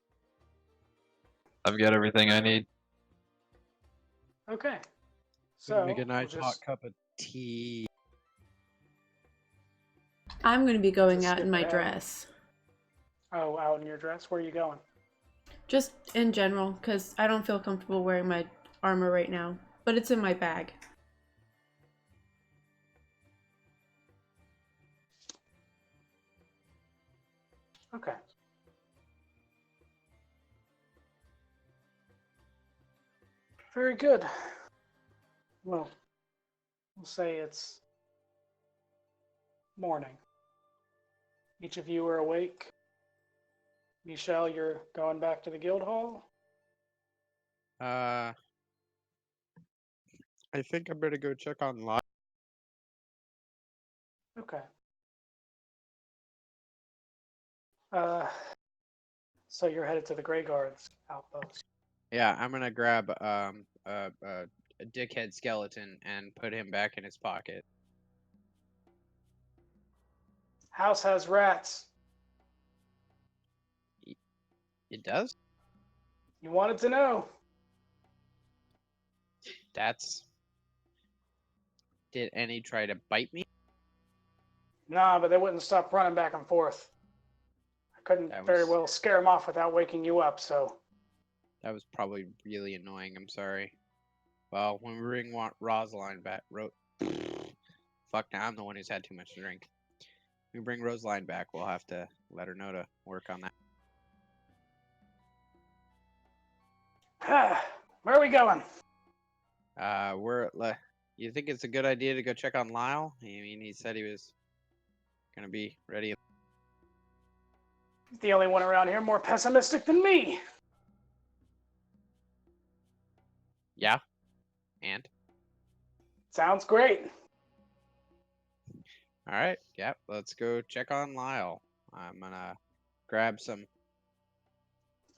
S4: I've got everything I need.
S1: Okay. So
S2: Make a nice
S1: we'll
S2: hot
S1: just,
S2: cup of tea.
S3: I'm going to be going
S1: Just
S3: out in
S1: skip
S3: my
S1: ahead.
S3: dress.
S1: oh, out in your dress? Where are you going?
S3: Just in general, because I don't feel comfortable wearing my armor right now. But it's in my bag.
S1: Okay. Very good. Well, we'll say it's morning. Each of you are awake. Michelle, you're going back to the guild hall?
S2: I think I better go check on Lyle.
S1: Okay. So you're headed to the Grey Guards outpost.
S2: Yeah, I'm gonna grab a dickhead skeleton and put him back in his pocket.
S1: House has rats.
S2: It does?
S1: You wanted to know.
S2: Did any try to bite me?
S1: Nah, but they wouldn't stop running back and forth. I couldn't very well scare them off without waking you up, so.
S2: That was probably really annoying. I'm sorry. Well, when we bring Roslyn back, fuck, now I'm the one who's had too much to drink. When we bring Roslyn back, we'll have to let her know to work on
S1: that. Where are we going?
S2: You think it's a good idea to go check on Lyle? I mean, he said he was gonna be ready.
S1: He's the only one around here more pessimistic than me.
S2: Yeah. And?
S1: Sounds great.
S2: All right. Yep. Let's go check on Lyle. I'm gonna grab some.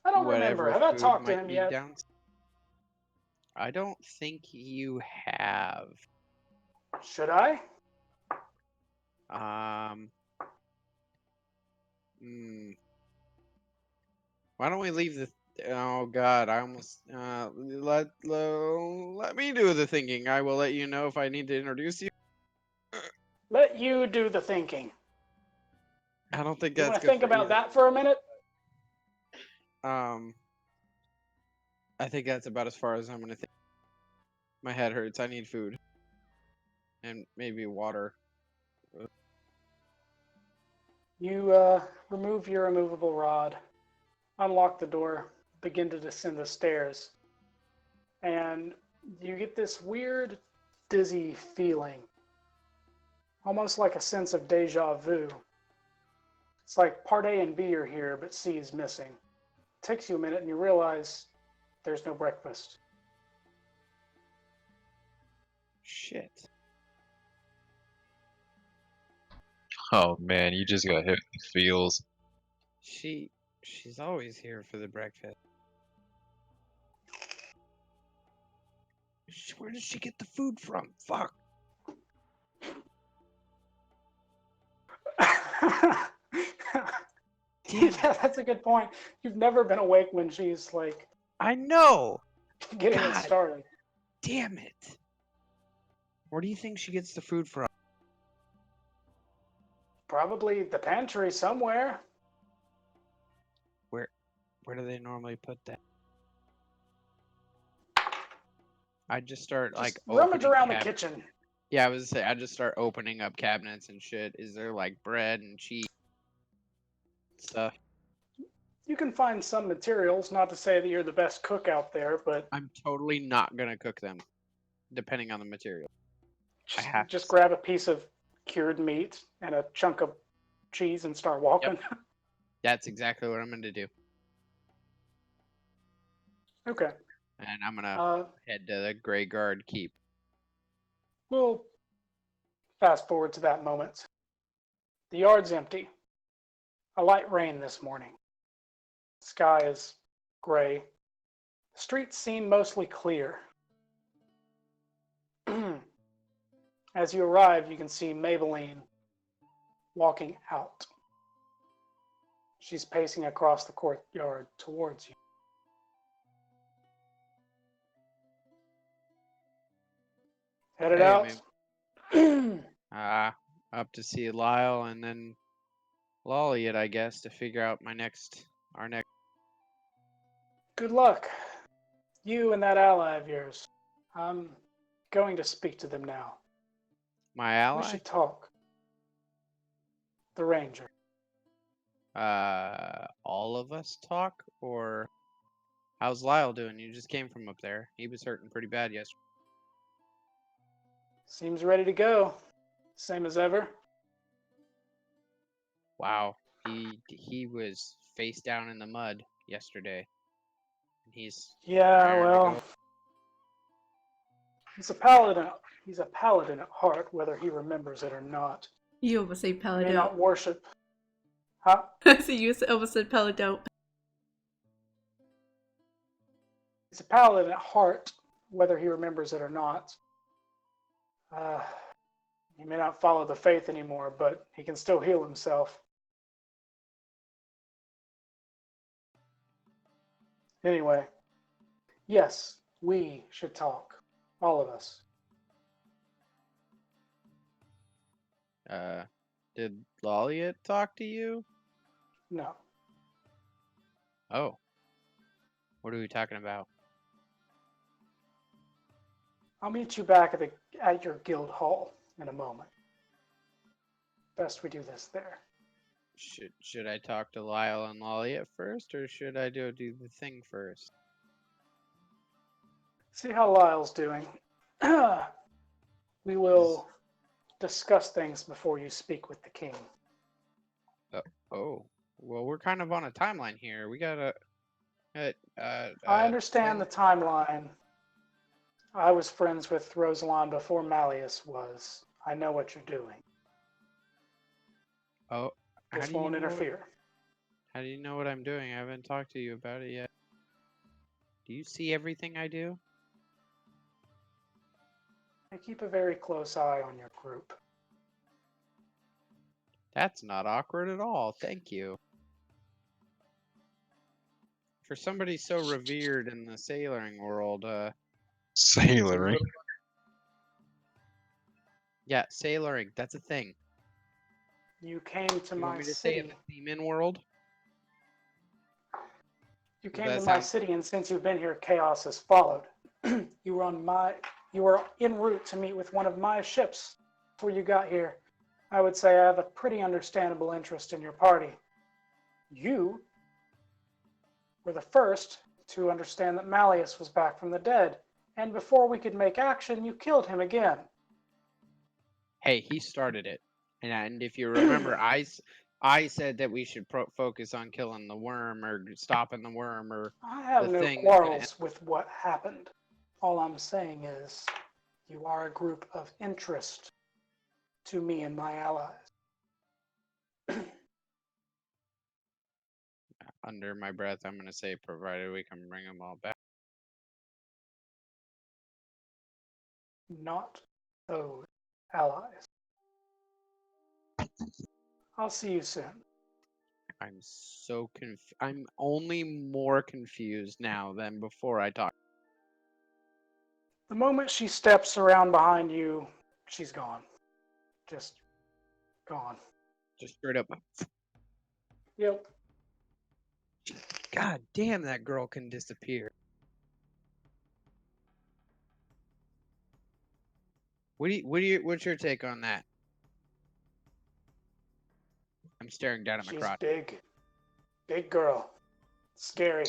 S1: I don't
S2: whatever
S1: remember. Have I
S2: food
S1: talked to
S2: might
S1: him
S2: be
S1: yet?
S2: down. I don't think you have.
S1: Should I?
S2: Why don't we leave the? Oh God, I almost let me do the thinking. I will let you know if I need to introduce you.
S1: Let you do the thinking.
S2: I don't think
S1: You
S2: that's
S1: want to
S2: good
S1: think
S2: for
S1: about
S2: either.
S1: that for a minute?
S2: I think that's about as far as I'm gonna think. My head hurts. I need food. And maybe water.
S1: You remove your removable rod, unlock the door, begin to descend the stairs, and you get this weird, dizzy feeling, almost like a sense of deja vu. It's like part A and B are here, but C is missing. It takes you a minute and you realize there's no breakfast.
S2: Shit.
S4: Oh man, you just got hit in the feels.
S2: She's always here for the breakfast. Where does she get the food from? Fuck.
S1: Yeah, that's a good point. You've never been awake when she's like
S2: I know.
S1: getting it
S2: God.
S1: started.
S2: Damn it. Where do you think she gets the food from?
S1: Probably the pantry somewhere.
S2: Where do they normally put that? I just start
S1: Just
S2: like
S1: rummage around the
S2: cabinets.
S1: kitchen.
S2: Yeah, I was gonna say I just start opening up cabinets and shit. Is there like bread and cheese stuff?
S1: You can find some materials, not to say that you're the best cook out there, but
S2: I'm totally not gonna cook them, depending on the material. I have
S1: just
S2: to.
S1: grab a piece of cured meat and a chunk of cheese and start walking.
S2: That's exactly what I'm gonna do,
S1: Okay.
S2: and I'm gonna
S1: Uh,
S2: head to the Grey Guard Keep.
S1: we'll fast forward to that moment. The yard's empty. A light rain this morning. Sky is gray. The streets seem mostly clear. As you arrive, you can see Maybaline walking out. She's pacing across the courtyard towards you. Headed
S2: Hey,
S1: out?
S2: up to see Lyle and then Lolliot, I guess, to figure out our next.
S1: Good luck. You and that ally of yours. I'm going to speak to them now.
S2: My
S1: We
S2: ally.
S1: should talk. The ranger.
S2: All of us talk, or how's Lyle doing? You just came from up there. He was hurting pretty bad yesterday.
S1: Seems ready to go. Same as ever.
S2: Wow, he was face down in the mud yesterday. He's
S1: Yeah,
S2: raring to
S1: well,
S2: go.
S1: he's a paladin. He's a paladin at heart, whether he remembers it or not.
S3: You almost say
S1: He may
S3: paladin.
S1: not worship. Huh?
S3: So you almost said paladin.
S1: He's a paladin at heart, whether he remembers it or not. He may not follow the faith anymore, but he can still heal himself. Anyway, yes, we should talk. All of us.
S2: Did Lolliot talk to you?
S1: No.
S2: Oh. What are we talking about?
S1: I'll meet you back at your guild hall in a moment. Best we do this there.
S2: Should I talk to Lyle and Lolliot first, or should I do the thing first?
S1: See how Lyle's doing. We will discuss things before you speak with the king.
S2: Oh, well, we're kind of on a timeline here. We gotta.
S1: I understand the timeline. I was friends with Roslyn before Malleus was. I know what you're doing.
S2: Oh,
S1: This won't interfere.
S2: How do you know what I'm doing? I haven't talked to you about it yet. Do you see everything I do?
S1: I keep a very close eye on your group.
S2: That's not awkward at all. Thank you. For somebody so revered in the sailoring world,
S4: Sailoring.
S2: Yeah, sailoring. That's a thing.
S1: You came to
S2: You
S1: my
S2: want me to say in
S1: city.
S2: the seaman world?
S1: You
S2: Does
S1: came
S2: that
S1: to my
S2: sound-
S1: city, and since you've been here, chaos has followed. You were en route to meet with one of my ships before you got here. I would say I have a pretty understandable interest in your party. You were the first to understand that Malleus was back from the dead, and before we could make action, you killed him again.
S2: Hey, he started it, and if you remember, I said that we should focus on killing the worm or stopping the worm or
S1: I have
S2: the
S1: no
S2: thing.
S1: quarrels with what happened. All I'm saying is, you are a group of interest to me and my allies.
S2: Under my breath, I'm gonna say, provided we can bring them all back.
S1: Not those allies. I'll see you soon.
S2: I'm so I'm only more confused now than before I talked.
S1: The moment she steps around behind you, she's gone. Just gone.
S2: Just straight up.
S1: Yep.
S2: God damn, that girl can disappear. What's your take on that? I'm staring down at my
S1: She's
S2: crotch.
S1: big. Big girl. Scary.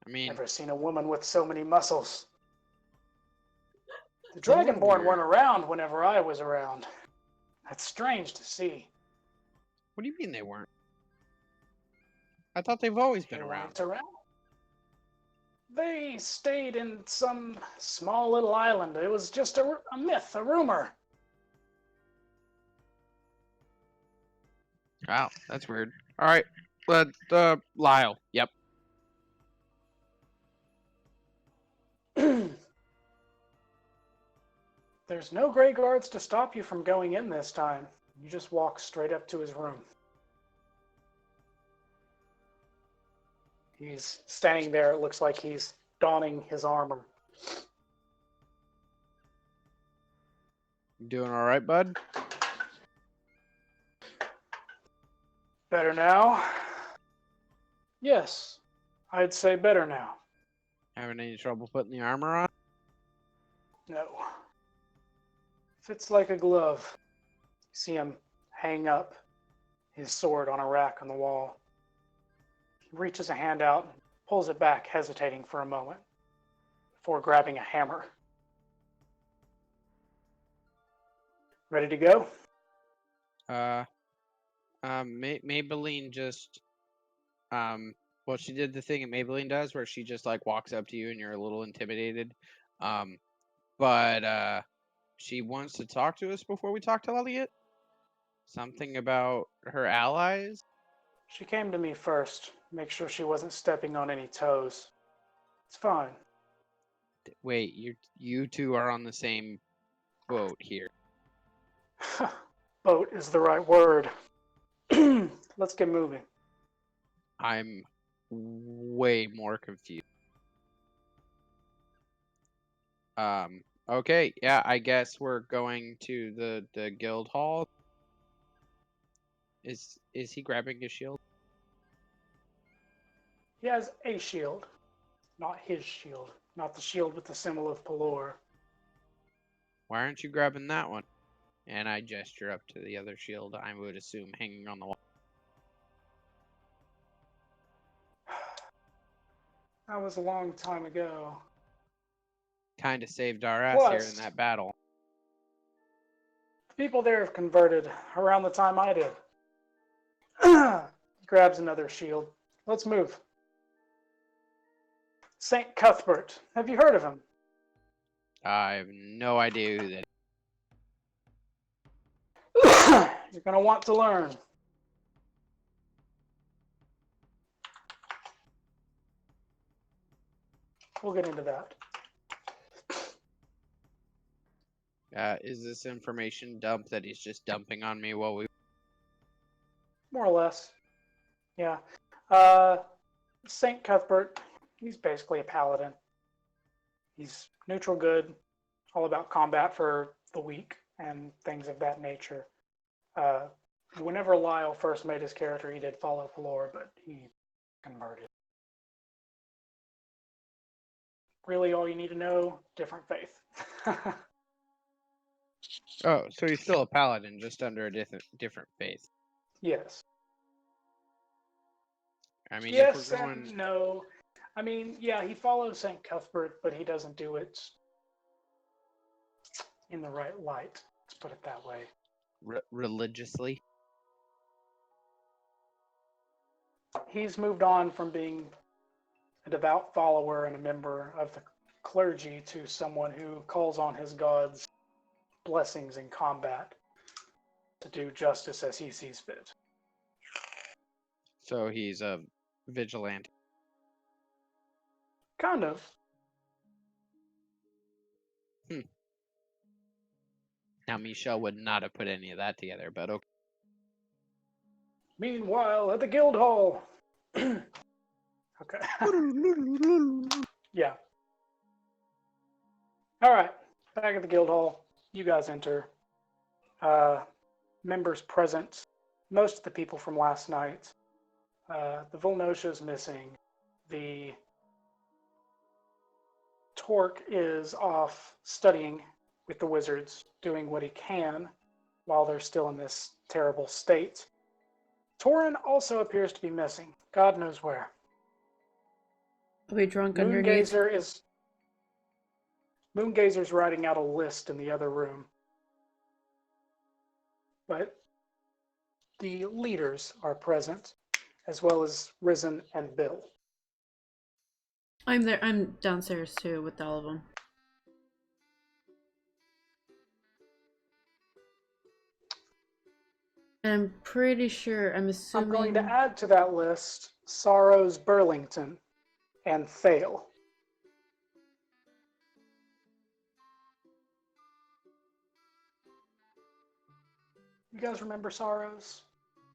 S2: I mean,
S1: Never seen a woman with so many muscles. The
S2: it's a little
S1: Dragonborn
S2: weird.
S1: weren't around whenever I was around. That's strange to see.
S2: What do you mean they weren't? I thought they've always been
S1: They
S2: around.
S1: weren't around. They stayed in some small little island. It was just a myth, a rumor.
S2: Wow, that's weird. All right, but Lyle. Yep.
S1: There's no gray guards to stop you from going in this time. You just walk straight up to his room. He's standing there. It looks like he's donning his armor.
S2: You doing all right, bud?
S1: Better now? Yes, I'd say better now.
S2: Having any trouble putting the armor on?
S1: No. Fits like a glove. See him hang up his sword on a rack on the wall. He reaches a hand out and pulls it back, hesitating for a moment before grabbing a hammer. Ready to go?
S2: Maybaline just well, she did the thing that Maybaline does where she just like walks up to you and you're a little intimidated. But she wants to talk to us before we talk to Elliot. Something about her allies.
S1: She came to me first. Make sure she wasn't stepping on any toes. It's fine.
S2: Wait, you two are on the same boat here.
S1: Boat is the right word. Let's get moving.
S2: I'm way more confused. Okay, yeah, I guess we're going to the guild hall. Is he grabbing his shield?
S1: He has a shield, not his shield, not the shield with the symbol of Pelor.
S2: Why aren't you grabbing that one? And I gesture up to the other shield, I would assume hanging on the wall.
S1: That was a long time ago.
S2: Kind of saved our ass here in
S1: Plus,
S2: that battle.
S1: the people there have converted around the time I did. He grabs another shield. Let's move. St. Cuthbert. Have you heard of him?
S2: I have no idea who that is.
S1: You're going to want to learn. We'll get into that.
S2: Is this information dump that he's just dumping on me while we...
S1: More or less. Yeah. St. Cuthbert, he's basically a paladin. He's neutral good, all about combat for the weak and things of that nature. Whenever Lyle first made his character, he did follow Pelor, but he converted. Really, all you need to know, different faith.
S2: Oh, so he's still a paladin, just under a different faith.
S1: Yes.
S2: I mean,
S1: Yes
S2: if we're going...
S1: and no. I mean, yeah, he follows St. Cuthbert, but he doesn't do it in the right light. Let's put it that way.
S2: religiously?
S1: He's moved on from being a devout follower and a member of the clergy to someone who calls on his god's blessings in combat to do justice as he sees fit.
S2: So he's a vigilante.
S1: Kind of.
S2: Now, Michelle would not have put any of that together, but okay.
S1: Meanwhile, at the guild hall. Okay. Yeah. All right. Back at the guild hall. You guys enter. Members present. Most of the people from last night. The Volnosha's missing. The Torque is off studying with the wizards, doing what he can while they're still in this terrible state. Torin also appears to be missing. God knows where.
S3: Are we drunk underneath?
S1: Moongazer's writing out a list in the other room. But the leaders are present, as well as Rizzen and Bill.
S3: I'm there. I'm downstairs too with all of them. And I'm pretty sure, I'm assuming...
S1: I'm going to add to that list Sorrows Burlington and Thale. You guys remember Sorrows?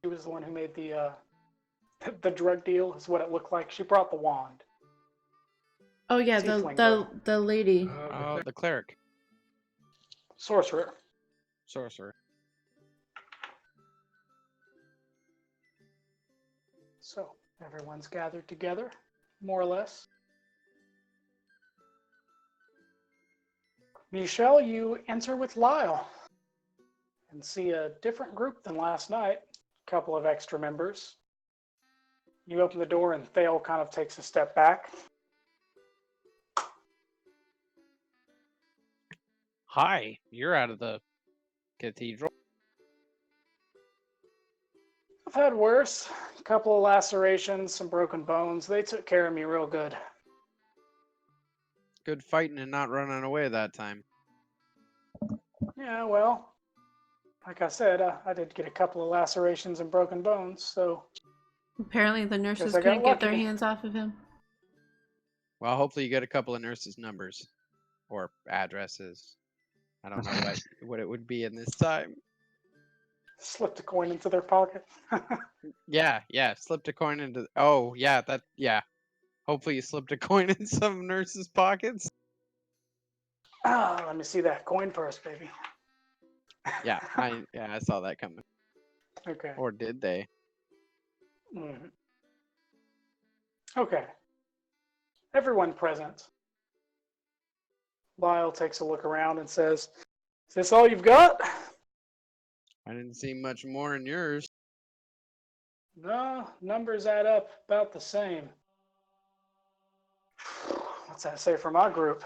S1: She was the one who made the drug deal, is what it looked like. She brought the wand.
S3: Oh yeah, the lady.
S2: Oh, the cleric.
S1: Sorcerer.
S2: Sorcerer.
S1: So, everyone's gathered together, more or less. Michelle, you enter with Lyle and see a different group than last night. A couple of extra members. You open the door and Thale kind of takes a step back.
S2: Hi, you're out of the cathedral.
S1: I've had worse. A couple of lacerations, some broken bones. They took care of me real good.
S2: Good fighting and not running away that time.
S1: Yeah, well, like I said, I did get a couple of lacerations and broken bones, so...
S3: Apparently the nurses
S1: Guess I got
S3: couldn't get their
S1: lucky.
S3: hands off of him.
S2: Well, hopefully you get a couple of nurses' numbers. Or addresses. I don't know what it would be in this time.
S1: Slipped a coin into their pocket.
S2: Yeah, slipped a coin into... Oh, yeah. Hopefully you slipped a coin in some nurses' pockets.
S1: Let me see that coin first, baby.
S2: Yeah, I saw that coming.
S1: Okay.
S2: Or did they?
S1: Mm-hmm. Okay. Everyone present. Lyle takes a look around and says, "Is this all you've got?"
S2: I didn't see much more in yours.
S1: No, numbers add up about the same. What's that say for my group?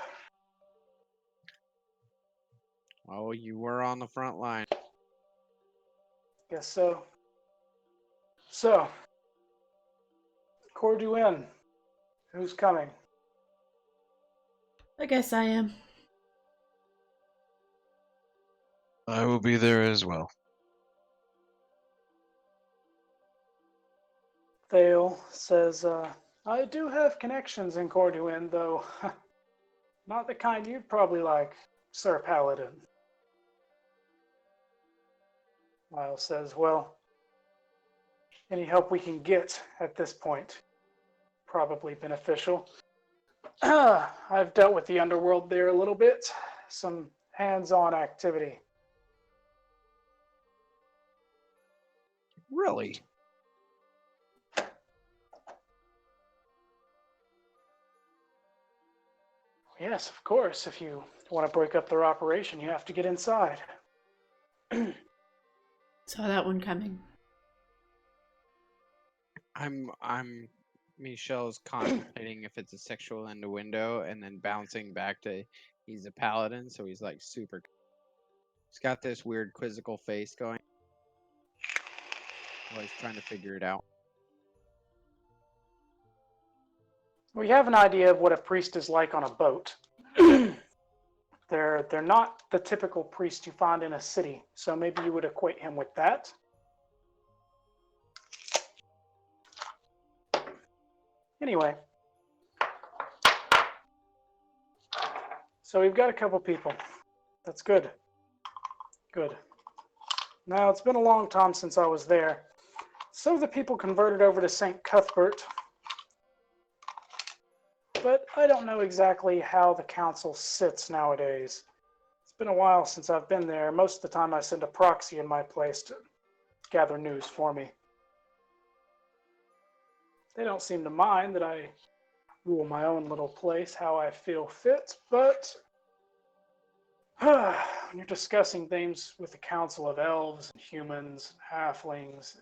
S2: Oh, you were on the front line.
S1: Guess so. So, Corduin, who's coming?
S3: I guess I am.
S4: I will be there as well.
S1: Thale says, I do have connections in Corduin, though not the kind you'd probably like, Sir Paladin. Lyle says, well, any help we can get at this point, probably beneficial. I've dealt with the underworld there a little bit, some hands-on activity.
S2: Really?
S1: Yes, of course. If you want to break up their operation, you have to get inside.
S3: Saw that one coming.
S2: Michelle's contemplating if it's a sexual innuendo and then bouncing back to he's a paladin, so he's like super. He's got this weird quizzical face going. Well, he's trying to figure it out.
S1: We have an idea of what a priest is like on a boat. They're not the typical priest you find in a city, so maybe you would equate him with that. Anyway, so we've got a couple people. That's good. Good. Now, it's been a long time since I was there. Some of the people converted over to St. Cuthbert, but I don't know exactly how the council sits nowadays. It's been a while since I've been there. Most of the time I send a proxy in my place to gather news for me. They don't seem to mind that I rule my own little place how I feel fit, but when you're discussing things with the council of elves and humans and halflings,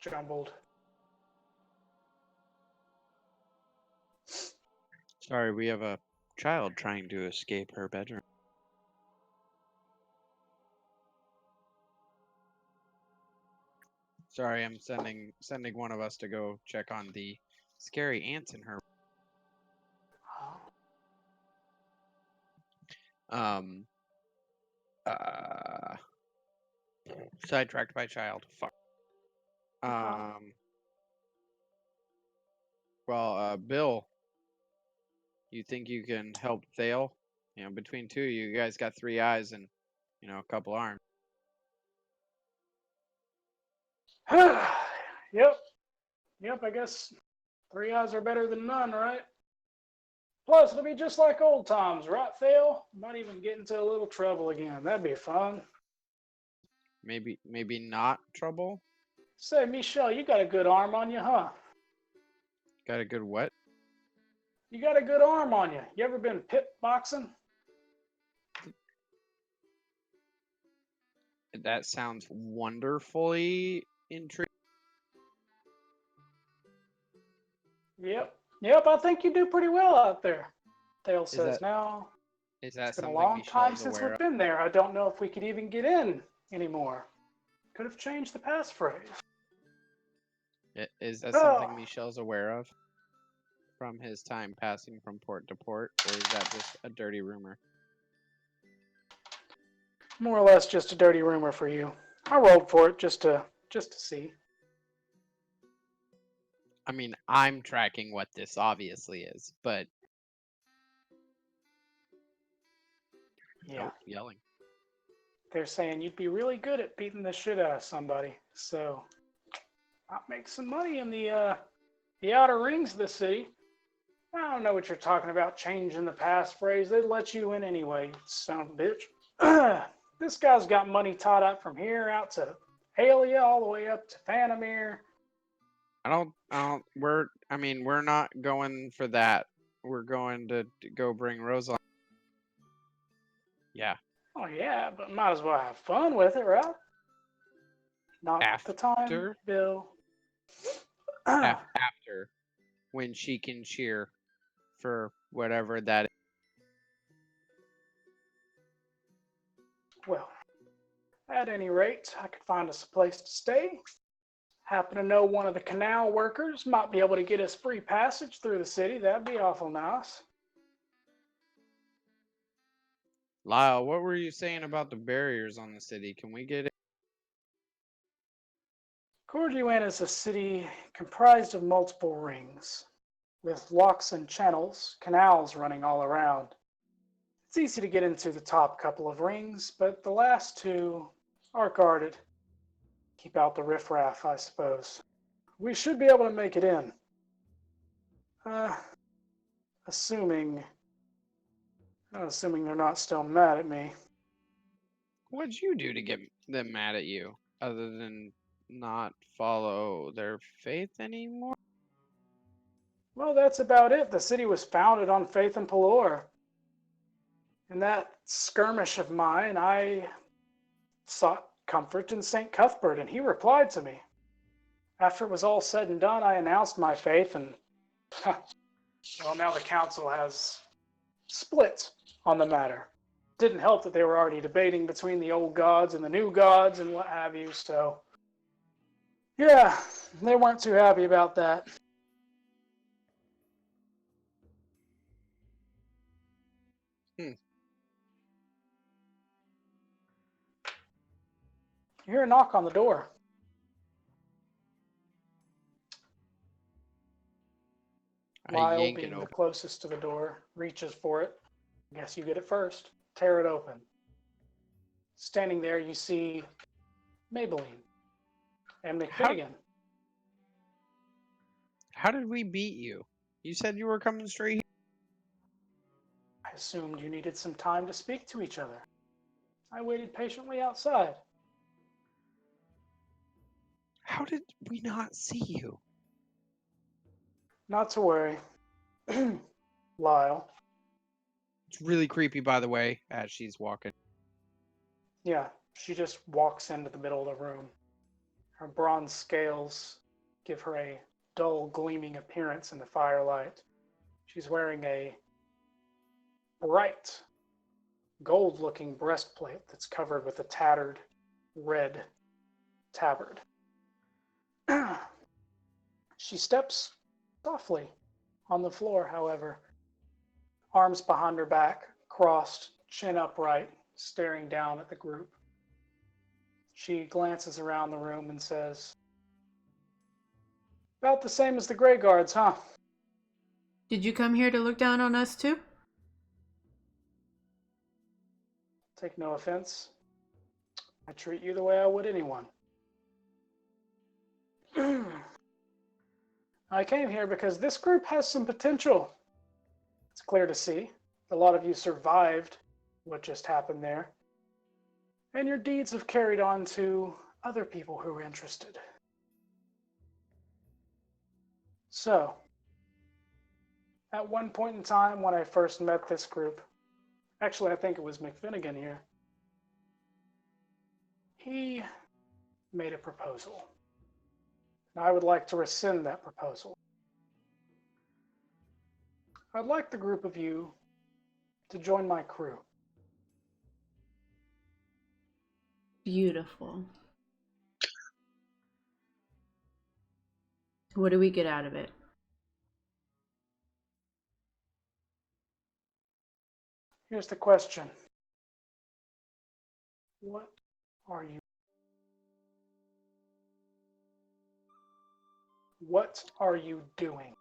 S1: jumbled.
S2: Sorry, we have a child trying to escape her bedroom. Sorry, I'm sending one of us to go check on the scary ants in her. Sidetracked by child. Fuck. Well, Bill, you think you can help Thale? You know, between two, you guys got 3 eyes and, you know, a couple arms.
S1: Yep. I guess 3 eyes are better than none, right? Plus, it'll be just like old times, right, Thale? Might even get into a little trouble again. That'd be fun.
S2: Maybe not trouble.
S1: Say, Michelle, you got a good arm on you, huh?
S2: Got a good what?
S1: You got a good arm on you. You ever been pit boxing?
S2: That sounds wonderfully intriguing.
S1: Yep, I think you do pretty well out there. Thale says
S2: that-
S1: now.
S2: Is that
S1: It's been a
S2: something
S1: long time
S2: Michelle's
S1: since
S2: aware
S1: we've
S2: of?
S1: been there. I don't know if we could even get in anymore. Could have changed the passphrase.
S2: Is that something Michelle's aware of? From his time passing from port to port, or is that just a dirty rumor?
S1: More or less just a dirty rumor for you. I rolled for it just to see.
S2: I mean, I'm tracking what this obviously is, but
S1: Yeah.
S2: Nope, yelling.
S1: They're saying you'd be really good at beating the shit out of somebody. So, I'll make some money in the outer rings of the city. I don't know what you're talking about changing the passphrase. They'd let you in anyway, you son of a bitch. This guy's got money tied up from here out to Halia, all the way up to Fanamir.
S2: We're not going for that. We're going to go bring Roslyn. Yeah.
S1: Oh yeah, but might as well have fun with it, right? Not at the time, Bill.
S2: After, when she can cheer for whatever that is.
S1: Well, at any rate, I could find us a place to stay. Happen to know one of the canal workers might be able to get us free passage through the city. That'd be awful nice.
S2: Lyle, what were you saying about the barriers on the city? Can we get it?
S1: Corduan is a city comprised of multiple rings, with locks and channels, canals running all around. It's easy to get into the top couple of rings, but the last two are guarded. Keep out the riffraff, I suppose. We should be able to make it in. Assuming they're not still mad at me.
S2: What'd you do to get them mad at you, other than not follow their faith anymore?
S1: Well, that's about it. The city was founded on faith in Pelor. In that skirmish of mine, I sought comfort in St. Cuthbert, and he replied to me. After it was all said and done, I announced my faith, and well, now the council has split on the matter. Didn't help that they were already debating between the old gods and the new gods and what have you, so yeah, they weren't too happy about that. You hear a knock on the door. Lyle, being the closest to the door, reaches for it. I guess you get it first. Tear it open. Standing there, you see Maybaline and McFinnigan.
S2: How did we beat you? You said you were coming straight here.
S1: I assumed you needed some time to speak to each other. I waited patiently outside.
S2: How did we not see you?
S1: Not to worry. Lyle.
S2: It's really creepy, by the way, as she's walking.
S1: Yeah, she just walks into the middle of the room. Her bronze scales give her a dull, gleaming appearance in the firelight. She's wearing a bright, gold-looking breastplate that's covered with a tattered red tabard. She steps softly on the floor, however, arms behind her back, crossed, chin upright, staring down at the group. She glances around the room and says, "About the same as the Grey Guards, huh?"
S3: Did you come here to look down on us too?
S1: Take no offense. I treat you the way I would anyone. I came here because this group has some potential. It's clear to see. A lot of you survived what just happened there. And your deeds have carried on to other people who are interested. So, at one point in time when I first met this group, actually I think it was McFinnigan here, he made a proposal. And I would like to rescind that proposal. I'd like the group of you to join my crew.
S3: Beautiful. What do we get out of it?
S1: Here's the question. What are you? What are you doing?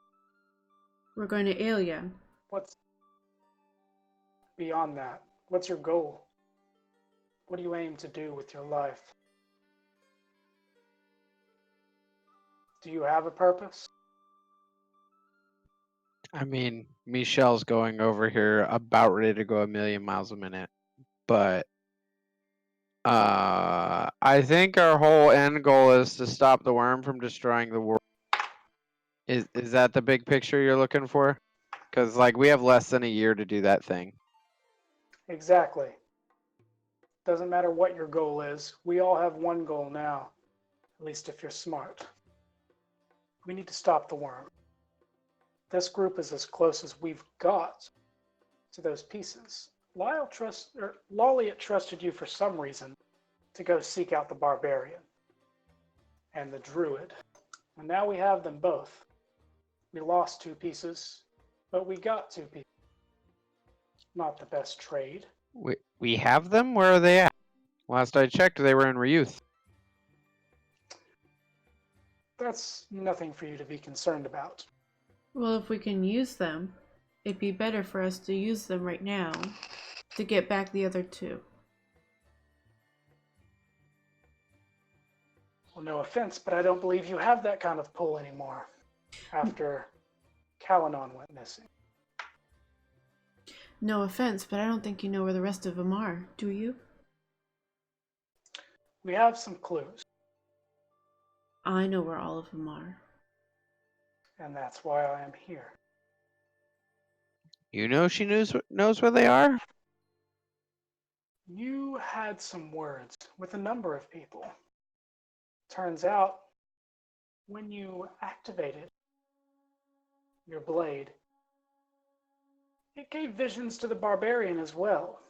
S3: We're going to Aelia.
S1: What's beyond that? What's your goal? What do you aim to do with your life? Do you have a purpose?
S2: I mean, Michelle's going over here about ready to go 1,000,000 miles a minute, but I think our whole end goal is to stop the worm from destroying the world. Is that the big picture you're looking for? Because like we have less than a year to do that thing.
S1: Exactly. Doesn't matter what your goal is. We all have one goal now, at least if you're smart. We need to stop the worm. This group is as close as we've got to those pieces. Lolliot trusted you for some reason to go seek out the barbarian and the druid. And now we have them both. We lost 2 pieces, but we got 2 pieces. Not the best trade.
S2: We have them? Where are they at? Last I checked, they were in Reuth.
S1: That's nothing for you to be concerned about.
S3: Well, if we can use them, it'd be better for us to use them right now to get back the other 2.
S1: Well, no offense, but I don't believe you have that kind of pull anymore after Kalanon went missing.
S3: No offense, but I don't think you know where the rest of them are, do you?
S1: We have some clues.
S3: I know where all of them are.
S1: And that's why I am here.
S2: You know she knows where they are?
S1: You had some words with a number of people. Turns out, when you activated your blade, it gave visions to the barbarian as well.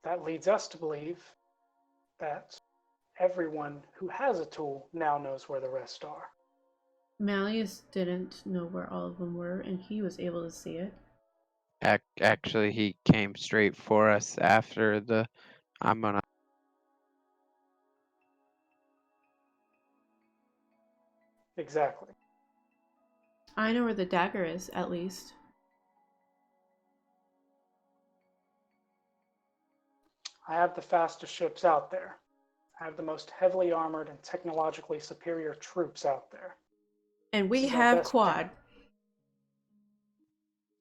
S1: That leads us to believe that everyone who has a tool now knows where the rest are.
S3: Malleus didn't know where all of them were, and he was able to see it.
S2: Actually, he came straight for us after the... I'm gonna...
S1: Exactly.
S3: I know where the dagger is, at least.
S1: I have the fastest ships out there. I have the most heavily armored and technologically superior troops out there.
S3: And we
S1: This is our
S3: have
S1: best
S3: quad.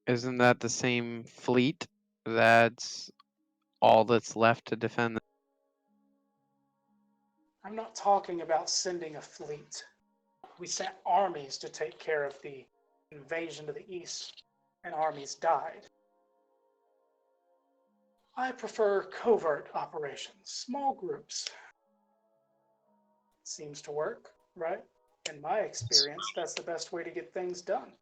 S1: bet.
S2: Isn't that the same fleet? That's all that's left to defend the...
S1: I'm not talking about sending a fleet. We sent armies to take care of the invasion to the east, and armies died. I prefer covert operations, small groups. Seems to work, right? In my experience, that's the best way to get things done.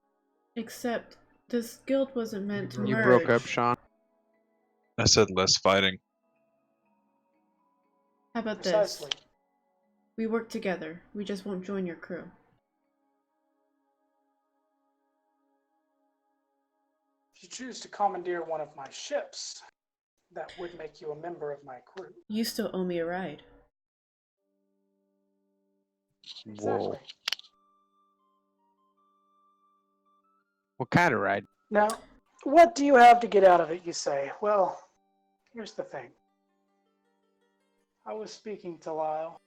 S3: Except this guild wasn't meant to
S2: You
S3: merge.
S2: broke up, Sean.
S4: I said less fighting.
S3: How about
S1: Precisely.
S3: this? We work together. We just won't join your crew.
S1: If you choose to commandeer one of my ships, that would make you a member of my crew.
S3: You still owe me a ride.
S2: Whoa.
S1: Exactly.
S2: What kind of ride?
S1: Now, what do you have to get out of it, you say? Well, here's the thing. I was speaking to Lyle,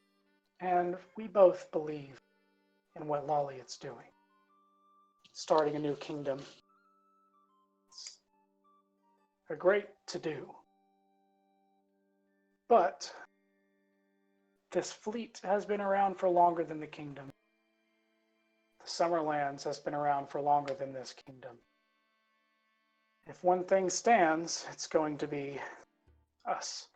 S1: and we both believe in what Lolliot's doing. Starting a new kingdom. It's a great to-do. But this fleet has been around for longer than the kingdom. The Summerlands has been around for longer than this kingdom. If one thing stands, it's going to be us.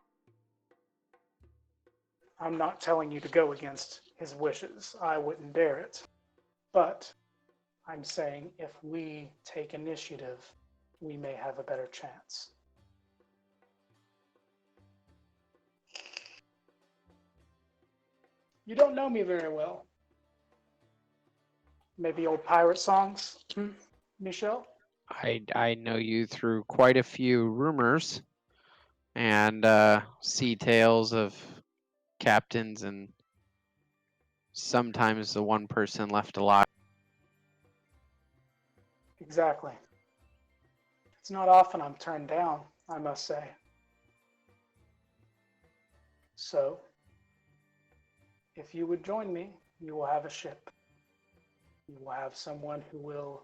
S1: I'm not telling you to go against his wishes. I wouldn't dare it. But I'm saying if we take initiative, we may have a better chance. You don't know me very well. Maybe old pirate songs, Michelle?
S2: I know you through quite a few rumors and sea tales of captains and sometimes the one person left alive.
S1: Exactly. It's not often I'm turned down, I must say. So, if you would join me, you will have a ship. You will have someone who will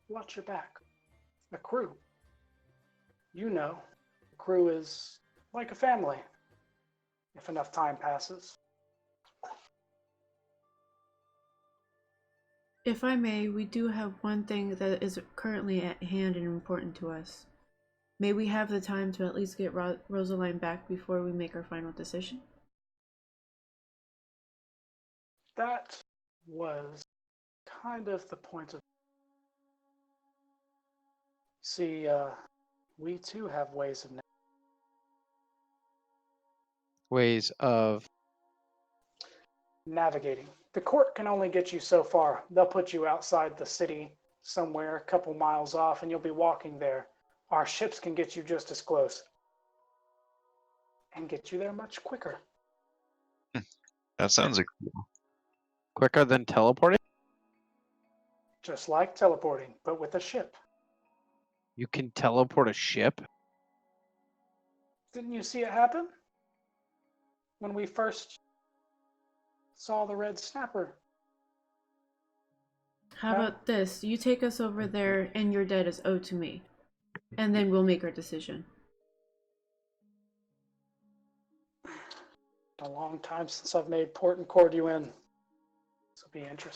S1: watch your back. A crew. You know, a crew is like a family, if enough time passes.
S3: If I may, we do have one thing that is currently at hand and important to us. May we have the time to at least get Rosaline back before we make our final decision?
S1: That was kind of the point of... See, we too have ways of...
S2: Ways of
S1: navigating. The court can only get you so far. They'll put you outside the city somewhere a couple miles off and you'll be walking there. Our ships can get you just as close and get you there much quicker.
S4: That sounds like
S2: quicker than teleporting?
S1: Just like teleporting, but with a ship.
S2: You can teleport a ship?
S1: Didn't you see it happen? When we first saw the red snapper.
S3: How about this? You take us over there and your debt is owed to me. And then we'll make our decision.
S1: A long time since I've made port and cord you in. This will be interesting.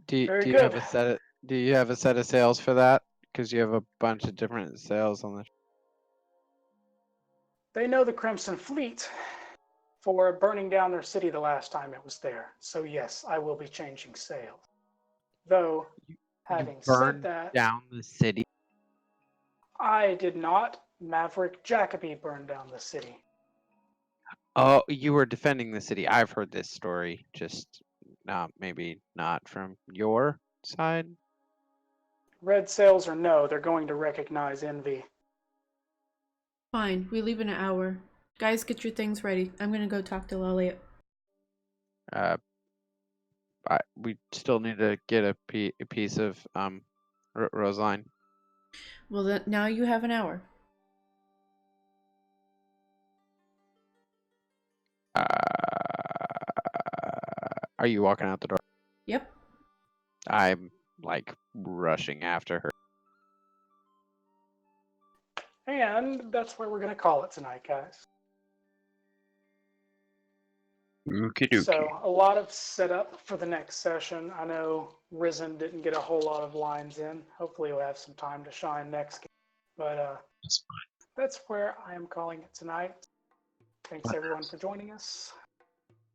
S2: Do
S1: Very
S2: you
S1: good.
S2: have a set of sales for that? Because you have a bunch of different sales on the.
S1: They know the Crimson Fleet for burning down their city the last time it was there. So yes, I will be changing sails. Though, having said
S2: burned
S1: that,
S2: down the city.
S1: I did not. Maverick Jacoby burned down the city.
S2: Oh, you were defending the city. I've heard this story, just maybe not from your side.
S1: Red sails or no, they're going to recognize envy.
S3: Fine, we leave in an hour. Guys, get your things ready. I'm gonna go talk to Lolly.
S2: We still need to get a piece of Rosaline.
S3: Well, then, now you have an hour.
S2: Are you walking out the door?
S3: Yep.
S2: I'm like rushing after her.
S1: And that's where we're going to call it tonight, guys.
S4: Okie dokie.
S1: So, a lot of setup for the next session. I know Rizzen didn't get a whole lot of lines in. Hopefully he'll have some time to shine next game. But that's where I am calling it tonight. Thanks everyone for joining us.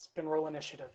S1: It's been roll initiative.